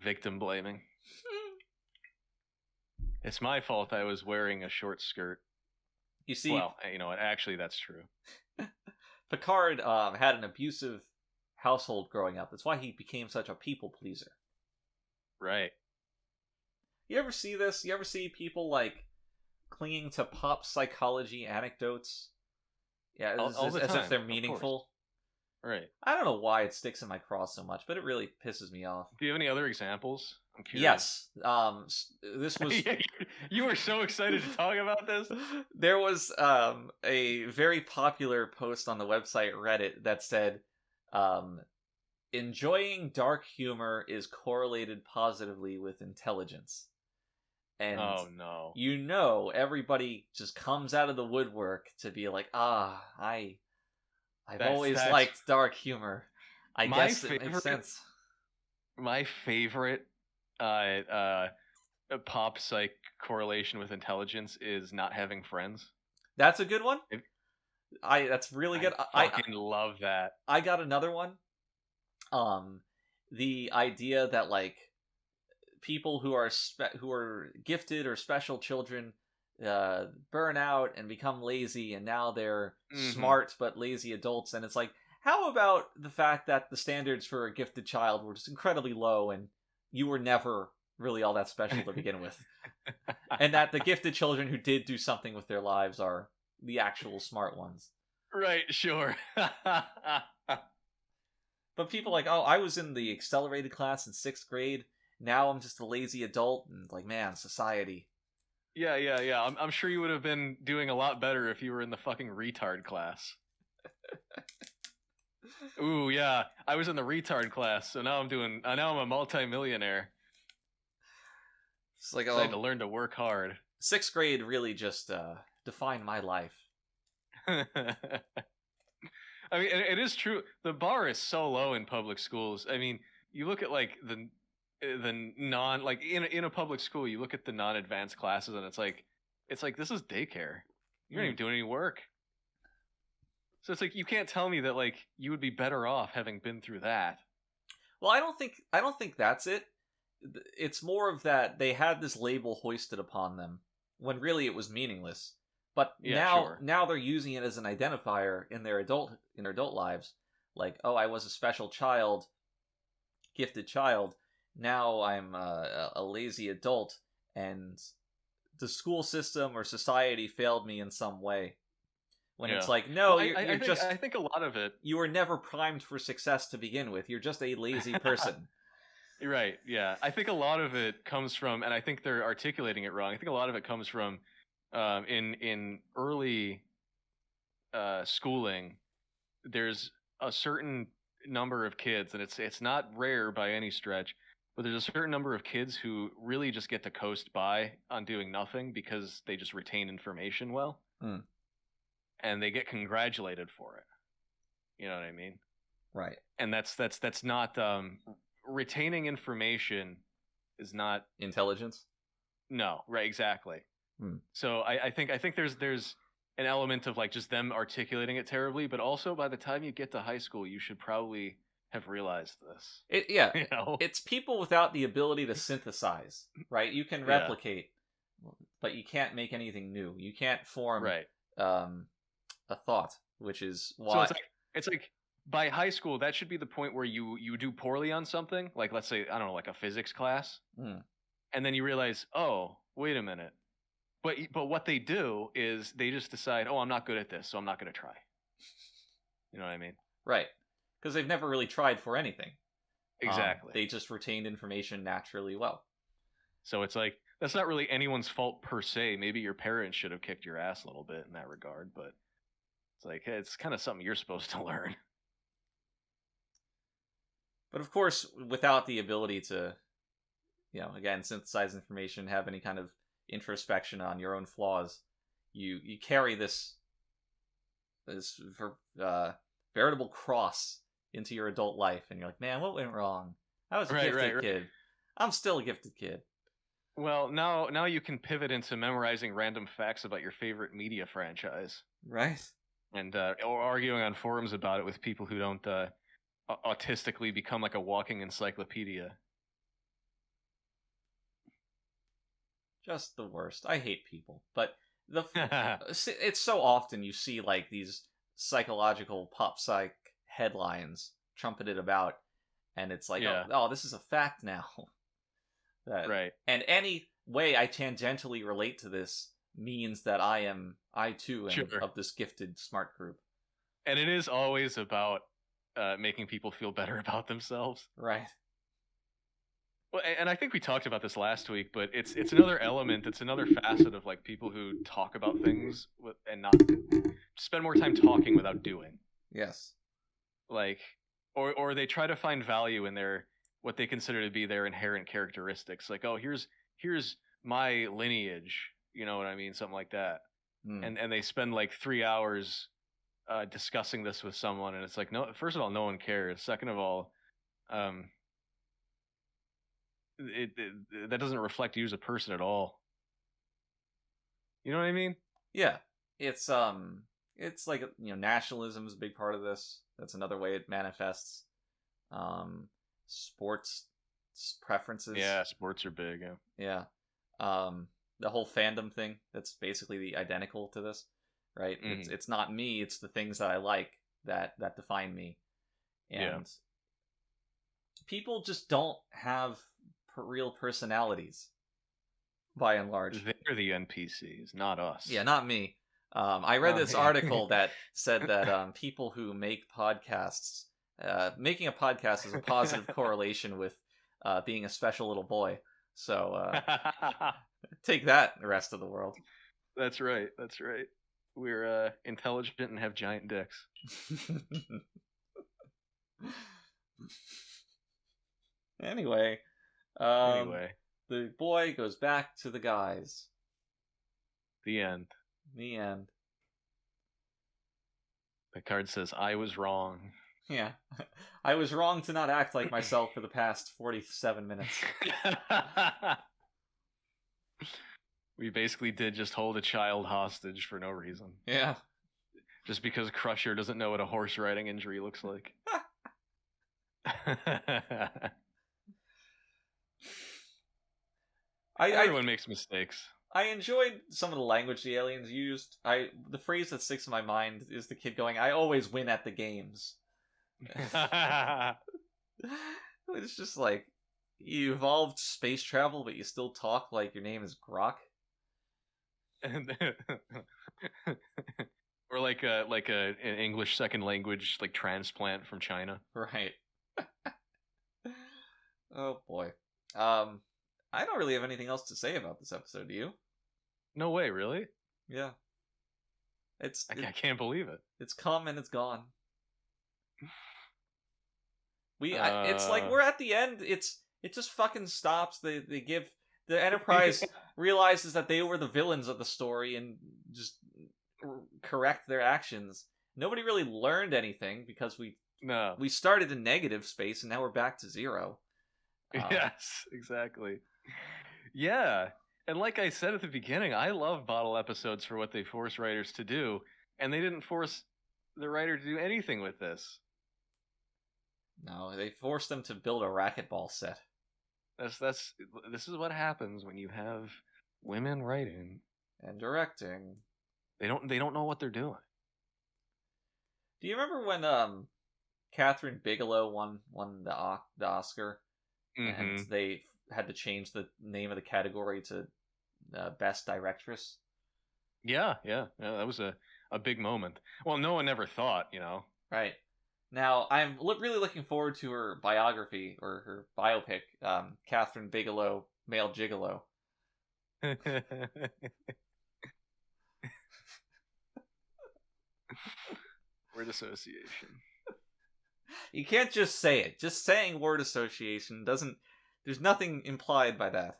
Victim blaming. It's my fault I was wearing a short skirt. You see... Well, you know what? Actually, that's true. Picard had an abusive household growing up. That's why he became such a people pleaser. Right. You ever see this? You ever see people, like, clinging to pop psychology anecdotes? Yeah, all the as time, if they're meaningful. Right. I don't know why it sticks in my craw so much, but it really pisses me off. Do you have any other examples? I'm curious. Yes. This was... You were so excited to talk about this? There was a very popular post on the website Reddit that said, enjoying dark humor is correlated positively with intelligence. And oh no. Everybody just comes out of the woodwork to be like, I've always liked dark humor. I guess it makes sense. My favorite pop psych correlation with intelligence is not having friends. That's a good one. That's really good. I fucking love that. I got another one. The idea that, like, people who are gifted or special children burn out and become lazy, and now they're smart but lazy adults. And it's like, how about the fact that the standards for a gifted child were just incredibly low, and you were never really all that special to begin with, and that the gifted children who did do something with their lives are the actual smart ones. Right, sure. But people like, oh, I was in the accelerated class in 6th grade. Now I'm just a lazy adult, and like, man, society. Yeah. I'm sure you would have been doing a lot better if you were in the fucking retard class. Ooh, yeah. I was in the retard class, so now I'm a multi-millionaire. It's like, I had to learn to work hard. 6th grade really just defined my life. I mean, it is true. The bar is so low in public schools. I mean, you look at like the non, like in a public school, you look at the non-advanced classes, and it's like this is daycare. You're not even doing any work. So it's like, you can't tell me that like you would be better off having been through that. Well, I don't think that's it. It's more of that they had this label hoisted upon them when really it was meaningless. But now they're using it as an identifier in their adult lives. Like, oh, I was a special child, gifted child. Now I'm a lazy adult, and the school system or society failed me in some way. When it's like, no, well, I think a lot of it. You were never primed for success to begin with. You're just a lazy person. Right, yeah. I think a lot of it comes from, and I think they're articulating it wrong, I think a lot of it comes from in early schooling, there's a certain number of kids, and it's not rare by any stretch, but there's a certain number of kids who really just get to coast by on doing nothing because they just retain information well. And they get congratulated for it. You know what I mean? Right. And that's not retaining information is not intelligence. No, right, exactly. So I think there's an element of like just them articulating it terribly, but also by the time you get to high school, you should probably have realized this. You know? It's people without the ability to synthesize, right? You can replicate, but you can't make anything new. You can't form a thought, which is why. So it's like by high school, that should be the point where you do poorly on something. Like, let's say, I don't know, like a physics class. and then you realize, oh, wait a minute. But what they do is they just decide, oh, I'm not good at this, so I'm not going to try. You know what I mean? Right. Because they've never really tried for anything. Exactly. They just retained information naturally well. So it's like, that's not really anyone's fault per se. Maybe your parents should have kicked your ass a little bit in that regard, but it's like, hey, it's kind of something you're supposed to learn. But of course, without the ability to, again, synthesize information, have any kind of introspection on your own flaws, you carry this veritable cross into your adult life, and you're like, man, what went wrong? I was a gifted kid. I'm still a gifted kid. Well, now you can pivot into memorizing random facts about your favorite media franchise, right? And or arguing on forums about it with people who don't autistically become like a walking encyclopedia. Just the worst. I hate people, but it's so often you see like these psychological pop psych headlines trumpeted about, and it's like, oh, this is a fact now. Right. And any way I tangentially relate to this means that I too am of this gifted smart group. And it is always about making people feel better about themselves. Right. Well, and I think we talked about this last week, but it's another element, it's another facet of like people who talk about things and not spend more time talking without doing. Yes. Like, or they try to find value in their what they consider to be their inherent characteristics. Like, oh, here's my lineage, you know what I mean, something like that. And they spend like 3 hours discussing this with someone, and it's like, no, first of all, no one cares. Second of all, that doesn't reflect you as a person at all. You know what I mean? Yeah. It's like, nationalism is a big part of this. That's another way it manifests. Sports preferences. Yeah, sports are big. Yeah. The whole fandom thing, that's basically identical to this, right? It's not me, it's the things that I like that define me. And people just don't have real personalities, by and large. They're the NPCs, not us. Yeah, not me. I read this article that said that people who make podcasts, making a podcast is a positive correlation with being a special little boy. So take that, the rest of the world. That's right. We're intelligent and have giant dicks. Anyway, the boy goes back to the guys. The end. The card says, I was wrong. Yeah. I was wrong to not act like myself for the past 47 minutes. We basically did just hold a child hostage for no reason. Yeah. Just because Crusher doesn't know what a horse riding injury looks like. Everyone makes mistakes. I enjoyed some of the language the aliens used. The phrase that sticks in my mind is the kid going, I always win at the games. It's just like, you evolved space travel, but you still talk like your name is Grok. Or like an English second language like transplant from China. Right. Oh boy. I don't really have anything else to say about this episode, do you? No way, really? Yeah. I can't believe it. It's come and it's gone. It's like we're at the end. It just fucking stops. They give the Enterprise realizes that they were the villains of the story and just correct their actions. Nobody really learned anything because we started in negative space and now we're back to zero. Yes, exactly. Yeah. And like I said at the beginning, I love bottle episodes for what they force writers to do, and they didn't force the writer to do anything with this. No, they forced them to build a racquetball set. This is what happens when you have women writing and directing. They don't know what they're doing. Do you remember when Catherine Bigelow won the Oscar? Mm-hmm. And they had to change the name of the category to Best Directress. Yeah, that was a big moment. Well, no one ever thought, Right. Now, I'm really looking forward to her biography, or her biopic, Catherine Bigelow, Male Gigolo. Word association. You can't just say it. Just saying word association doesn't... There's nothing implied by that.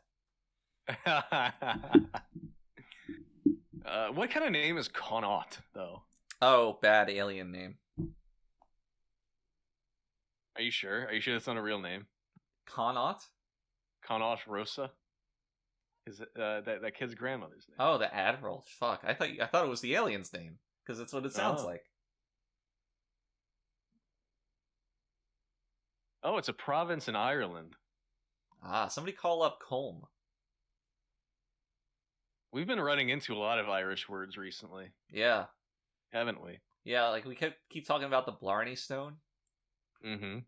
What kind of name is Connaught, though? Oh, bad alien name. Are you sure? Are you sure that's not a real name? Connaught? Connaught Rosa? Is it that kid's grandmother's name? Oh, the Admiral. Fuck. I thought it was the alien's name, because that's what it sounds like. Oh, it's a province in Ireland. Ah, somebody call up Colm. We've been running into a lot of Irish words recently, Yeah. haven't we? Yeah, like we keep talking about the Blarney Stone. Mm-hmm.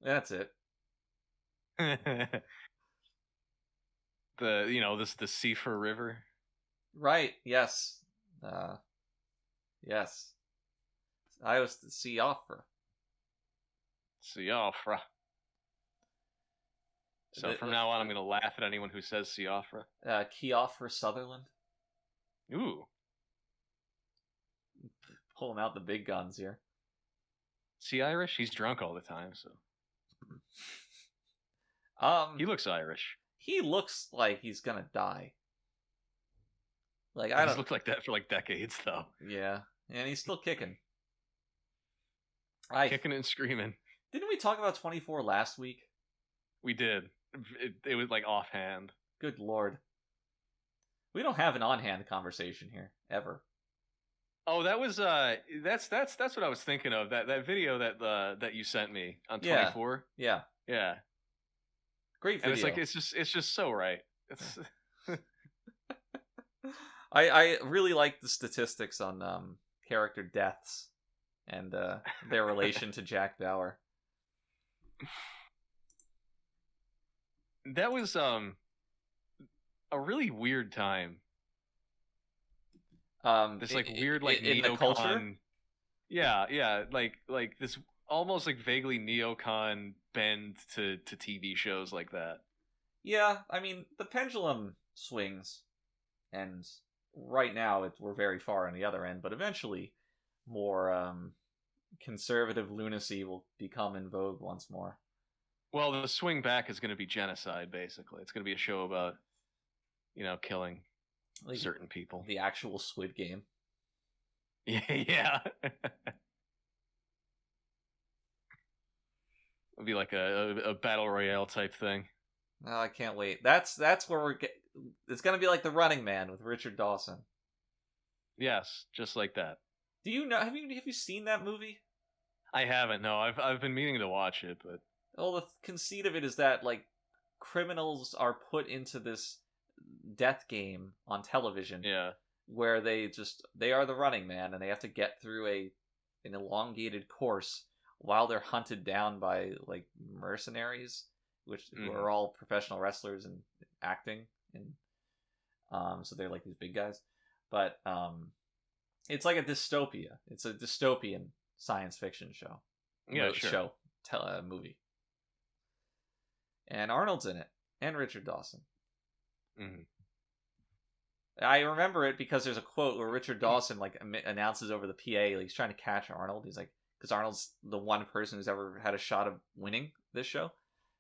That's it. the Seafer River. Right, yes. Yes. I was the Sea Opera. Siofra. So from now on, I'm going to laugh at anyone who says Siofra. Keofra Sutherland. Ooh. Pulling out the big guns here. Is Irish? He's drunk all the time, so. He looks Irish. He looks like he's gonna die. Like He's looked like that for like decades, though. Yeah, and he's still kicking. Kicking and screaming. Didn't we talk about 24 last week? We did. It was like offhand. Good lord. We don't have an on-hand conversation here ever. Oh, that was that's what I was thinking of. That video that you sent me on 24. Yeah. Yeah. Great video. And it's just so right. It's I really like the statistics on character deaths and their relation to Jack Bauer. That was a really weird time. This like weird like in neocon. the culture. Yeah, like this almost like vaguely neocon bend to TV shows like that. Yeah, I mean the pendulum swings, and right now we're very far on the other end, but eventually more conservative lunacy will become in vogue once more. Well, the swing back is going to be genocide, basically. It's going to be a show about, killing certain people. The actual Squid Game. Yeah. It'll be like a battle royale type thing. Oh, I can't wait. That's where it's going to be like The Running Man with Richard Dawson. Yes, just like that. Do you know? Have you seen that movie? I haven't. No, I've been meaning to watch it, but. Well, the conceit of it is that like criminals are put into this death game on television. Yeah. Where they are the running man, and they have to get through an elongated course while they're hunted down by like mercenaries, who are all professional wrestlers and acting, and so they're like these big guys. But it's like a dystopia. It's a dystopian science fiction show. Yeah, sure. Movie. And Arnold's in it, and Richard Dawson. Mm-hmm. I remember it because there's a quote where Richard Dawson like announces over the PA, like, he's trying to catch Arnold. He's like, because Arnold's the one person who's ever had a shot of winning this show,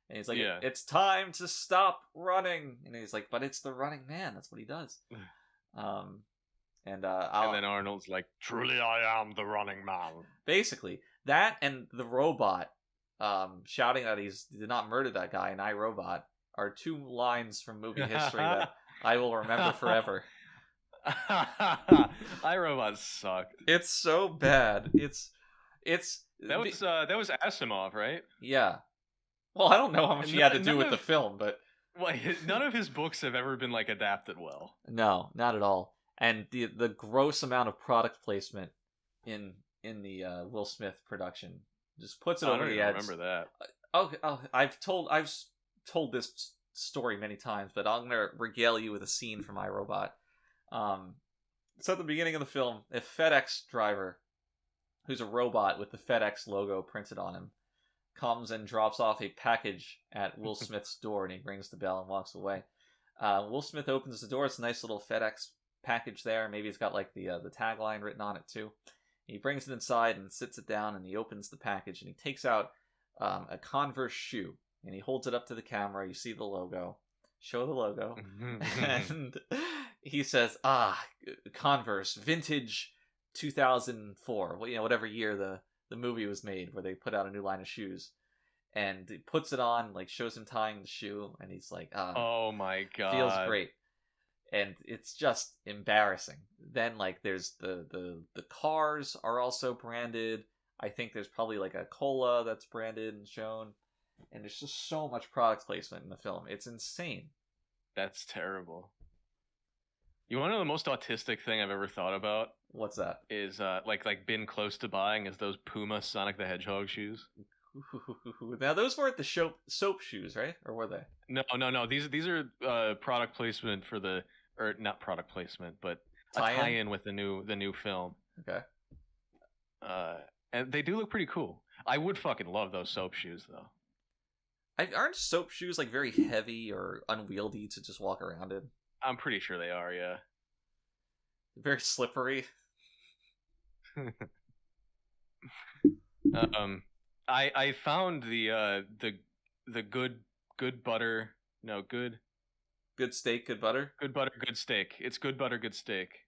and he's like, "It's time to stop running," and he's like, "But it's the running man. That's what he does." And then Arnold's like, "Truly, I am the running man." Basically, that and the robot shouting that he did not murder that guy, and I, Robot, are two lines from movie history that I will remember forever. iRobot sucked. It's so bad. That was Asimov, right? Yeah. Well, I don't know how much he had to do with the film, but none of his books have ever been like adapted well. No, not at all. And the gross amount of product placement in the Will Smith production just puts it over the edge. I remember that. I've told this story many times, but I'm gonna regale you with a scene from iRobot. So at the beginning of the film, a FedEx driver, who's a robot with the FedEx logo printed on him, comes and drops off a package at Will Smith's door, and he rings the bell and walks away. Will Smith opens the door. It's a nice little FedEx package there. Maybe it's got like the tagline written on it too. He brings it inside and sits it down, and he opens the package, and he takes out a Converse shoe, and he holds it up to the camera. You see the logo. Show the logo. And he says, Converse, vintage 2004. Well, whatever year the movie was made, where they put out a new line of shoes. And he puts it on, like, shows him tying the shoe, and he's like, oh my god. Feels great. And it's just embarrassing. Then, like, there's the cars are also branded. I think there's probably like a cola that's branded and shown. And there's just so much product placement in the film. It's insane. That's terrible. You want to know the most autistic thing I've ever thought about? What's that? Is like been close to buying is those Puma Sonic the Hedgehog shoes. Now those weren't the soap shoes, right? Or were they? No. These are product placement for the, or not product placement, but Tie-in? a tie-in with the new film. Okay. And they do look pretty cool. I would fucking love those soap shoes though. Aren't soap shoes like very heavy or unwieldy to just walk around in? I'm pretty sure they are, yeah. Very slippery. I found the good butter, no, good steak, good butter. Good butter, good steak. It's good butter, good steak.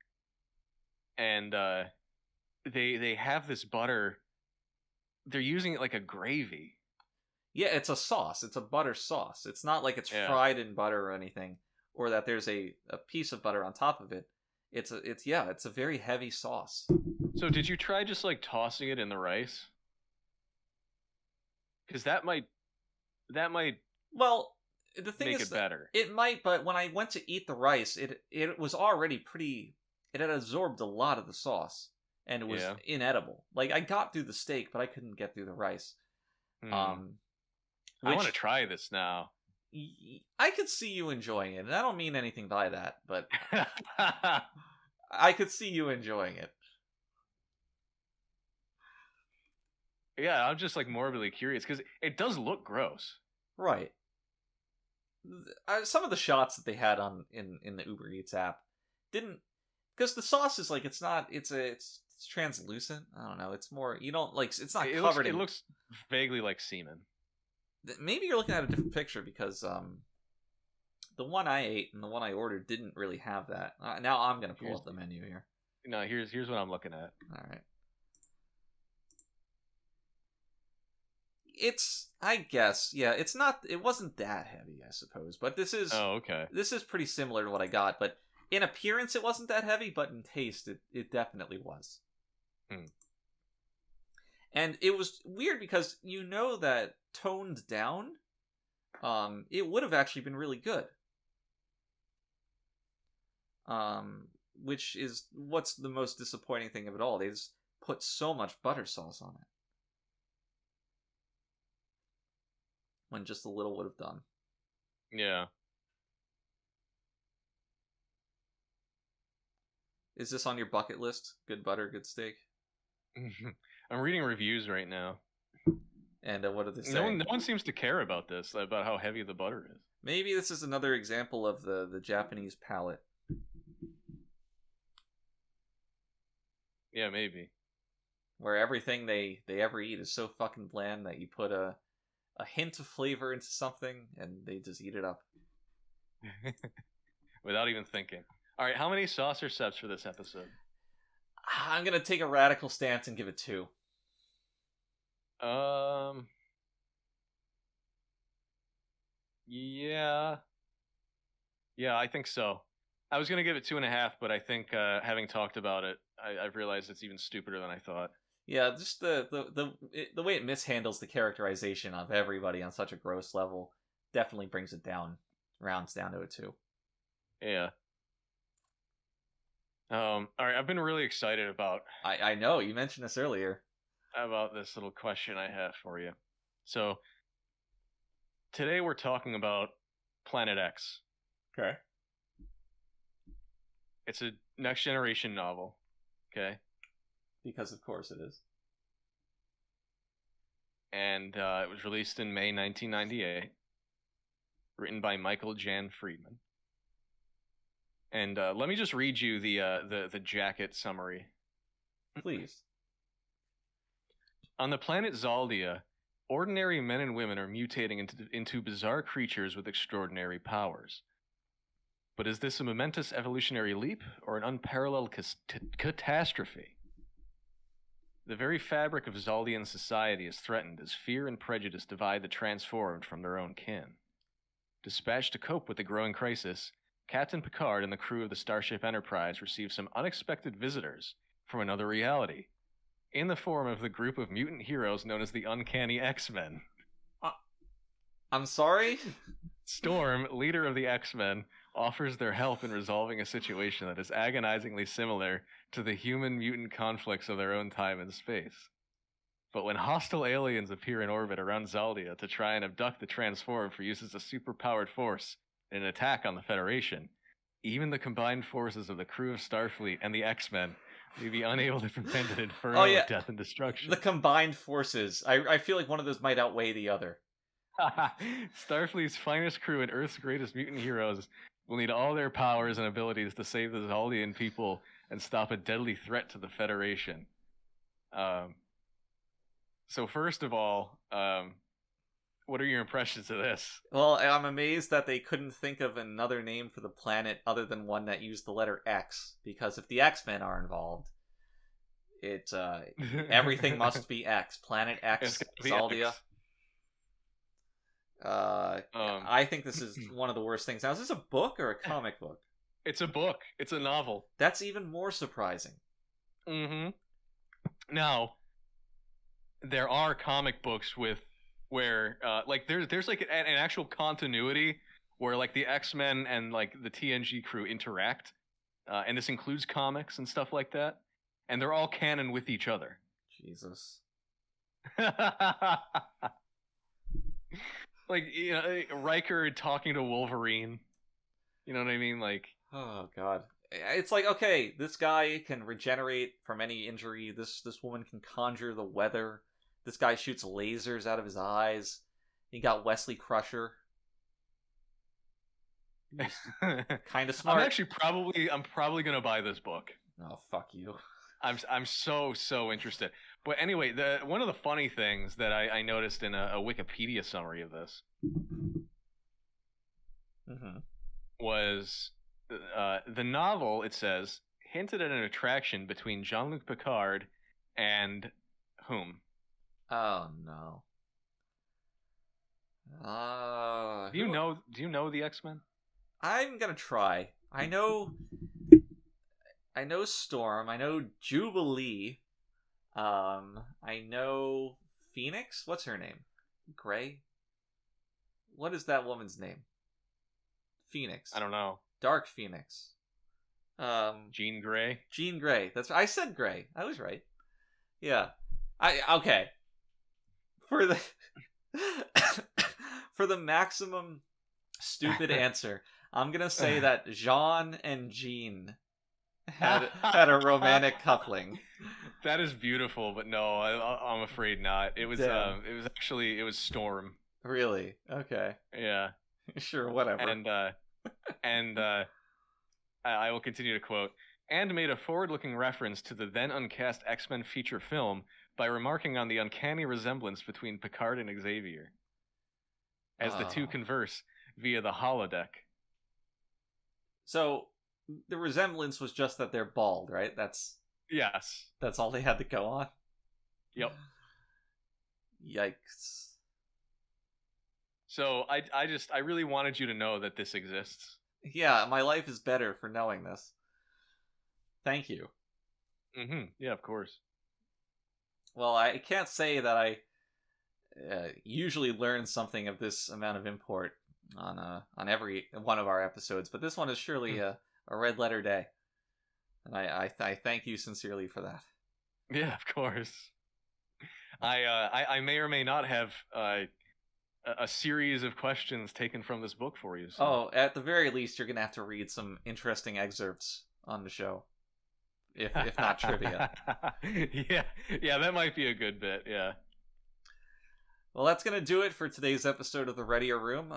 And they have this butter. They're using it like a gravy. Yeah, it's a sauce. It's a butter sauce. It's not like it's fried in butter or anything, or that there's a piece of butter on top of it. It's a very heavy sauce. So did you try just like tossing it in the rice? Because that might Well, the thing make is it better. It might, but when I went to eat the rice, it was already pretty. It had absorbed a lot of the sauce, and it was inedible. Like, I got through the steak, but I couldn't get through the rice. I want to try this now. I could see you enjoying it, and I don't mean anything by that, but I could see you enjoying it. Yeah, I'm just like morbidly curious because it does look gross. Right. Some of the shots that they had in the Uber Eats app didn't, because the sauce is like, it's translucent. I don't know. It's more, you don't like, it's not covered. It looks vaguely like semen. Maybe you're looking at a different picture, because the one I ate and the one I ordered didn't really have that. Now I'm gonna pull up the menu here. No, here's what I'm looking at. All right. I guess, yeah, it wasn't that heavy, I suppose, but this is, oh, okay. This is pretty similar to what I got, but in appearance it wasn't that heavy, but in taste it definitely was. And it was weird because that toned down, it would have actually been really good. Which is what's the most disappointing thing of it all. They just put so much butter sauce on it, when just a little would have done. Yeah. Is this on your bucket list? Good butter, good steak? I'm reading reviews right now. And what are they saying? No one seems to care about this, about how heavy the butter is. Maybe this is another example of the Japanese palate. Yeah, maybe. Where everything they ever eat is so fucking bland that you put a hint of flavor into something and they just eat it up. Without even thinking. Alright, how many saucer steps for this episode? I'm gonna take a radical stance and give it 2. Yeah, I think so. I was gonna give it 2.5, but I think having talked about it, I've realized it's even stupider than I thought. Yeah, just the way it mishandles the characterization of everybody on such a gross level definitely brings it down, rounds down to a 2. Yeah. All right, I've been really excited about. I know you mentioned this earlier. About this little question I have for you. So, today we're talking about Planet X. Okay. It's a next generation novel. Okay. Because of course it is. And it was released in May 1998. Written by Michael Jan Friedman. And let me just read you the jacket summary. Please. On the planet Zaldia, ordinary men and women are mutating into bizarre creatures with extraordinary powers. But is this a momentous evolutionary leap or an unparalleled catastrophe? The very fabric of Zaldian society is threatened as fear and prejudice divide the transformed from their own kin. Dispatched to cope with the growing crisis, Captain Picard and the crew of the Starship Enterprise receive some unexpected visitors from another reality, in the form of the group of mutant heroes known as the Uncanny X-Men. I'm sorry? Storm, leader of the X-Men, offers their help in resolving a situation that is agonizingly similar to the human-mutant conflicts of their own time and space. But when hostile aliens appear in orbit around Zaldia to try and abduct the transformed for use as a superpowered force in an attack on the Federation, even the combined forces of the crew of Starfleet and the X-Men may be unable to prevent an inferno of death and destruction. The combined forces. I feel like one of those might outweigh the other. Starfleet's finest crew and Earth's greatest mutant heroes will need all their powers and abilities to save the Zaldian people and stop a deadly threat to the Federation. So first of all, what are your impressions of this? Well, I'm amazed that they couldn't think of another name for the planet other than one that used the letter X, because if the X-Men are involved, it everything must be X. Planet X, Zaldia. X. I think this is one of the worst things. Now, is this a book or a comic book? It's a book. It's a novel. That's even more surprising. Mm-hmm. Now, there are comic books where like there's like an actual continuity where like the X-Men and like the TNG crew interact, and this includes comics and stuff like that, and they're all canon with each other. Jesus. Like, you know, Riker talking to Wolverine. You know what I mean? Like, oh god, it's like, okay, this guy can regenerate from any injury. This woman can conjure the weather. This guy shoots lasers out of his eyes. You got Wesley Crusher. Kind of smart. I'm probably gonna buy this book. Oh, fuck you. I'm so interested. But anyway, one of the funny things that I noticed in a Wikipedia summary of this was the novel, it says, hinted at an attraction between Jean-Luc Picard and whom? Oh no. Do you know the X-Men? I'm gonna try. I know Storm. I know Jubilee. I know Phoenix. What's her name? Gray. What is that woman's name? Phoenix. I don't know. Dark Phoenix. Jean Grey. Jean Grey. That's I said Grey. I was right. Yeah. Okay. For the for the maximum stupid answer, I'm gonna say that Jean and Jean had a romantic coupling. That is beautiful, but no, I'm afraid not. It was it was Storm. Really? Okay. Yeah. Sure. Whatever. And I will continue to quote. And made a forward-looking reference to the then uncast X-Men feature film by remarking on the uncanny resemblance between Picard and Xavier, as the two converse via the holodeck. So the resemblance was just that they're bald, right? Yes. That's all they had to go on? Yep. Yikes. So I really wanted you to know that this exists. Yeah, my life is better for knowing this. Thank you. Mm-hmm. Yeah, of course. Well, I can't say that I usually learn something of this amount of import on every one of our episodes, but this one is surely a red letter day. And I thank you sincerely for that. Yeah, of course. I may or may not have a series of questions taken from this book for you. So. Oh, at the very least, you're gonna have to read some interesting excerpts on the show, if not trivia. yeah, that might be a good bit. Yeah. Well, that's gonna do it for today's episode of the Readier Room.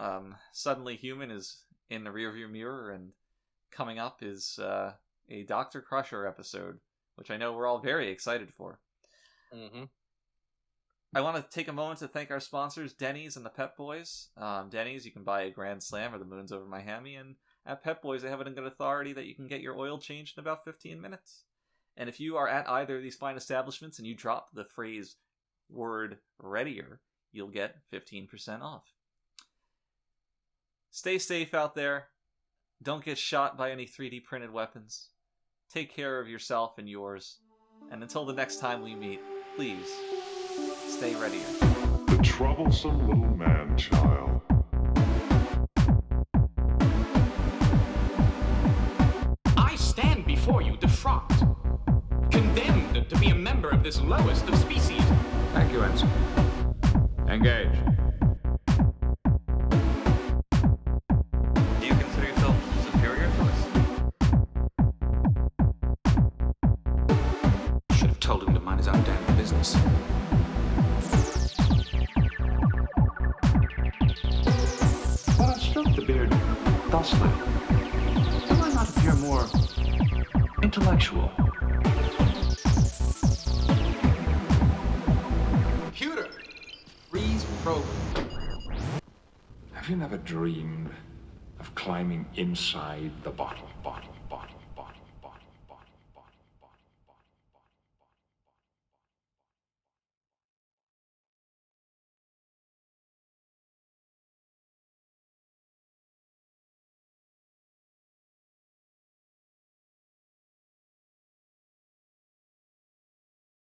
Suddenly Human is in the rearview mirror, and coming up is a Dr. Crusher episode, which I know we're all very excited for. Mm-hmm. I want to take a moment to thank our sponsors, Denny's and the Pep Boys. Denny's, you can buy a Grand Slam or the Moon's Over My Hammy, and at Pep Boys, they have it in good authority that you can get your oil changed in about 15 minutes. And if you are at either of these fine establishments and you drop the phrase word Readier, you'll get 15% off. Stay safe out there. Don't get shot by any 3D printed weapons. Take care of yourself and yours. And until the next time we meet, please, stay readier. The troublesome little man-child. I stand before you defrocked, condemned to be a member of this lowest of species. Thank you, Ensign. Engage. Do you consider yourself superior to us? Should have told him to mind his own damn business. But I stroked the beard thusly. Do I not appear more intellectual? Computer, freeze program. Have you never dreamed of climbing inside the bottle?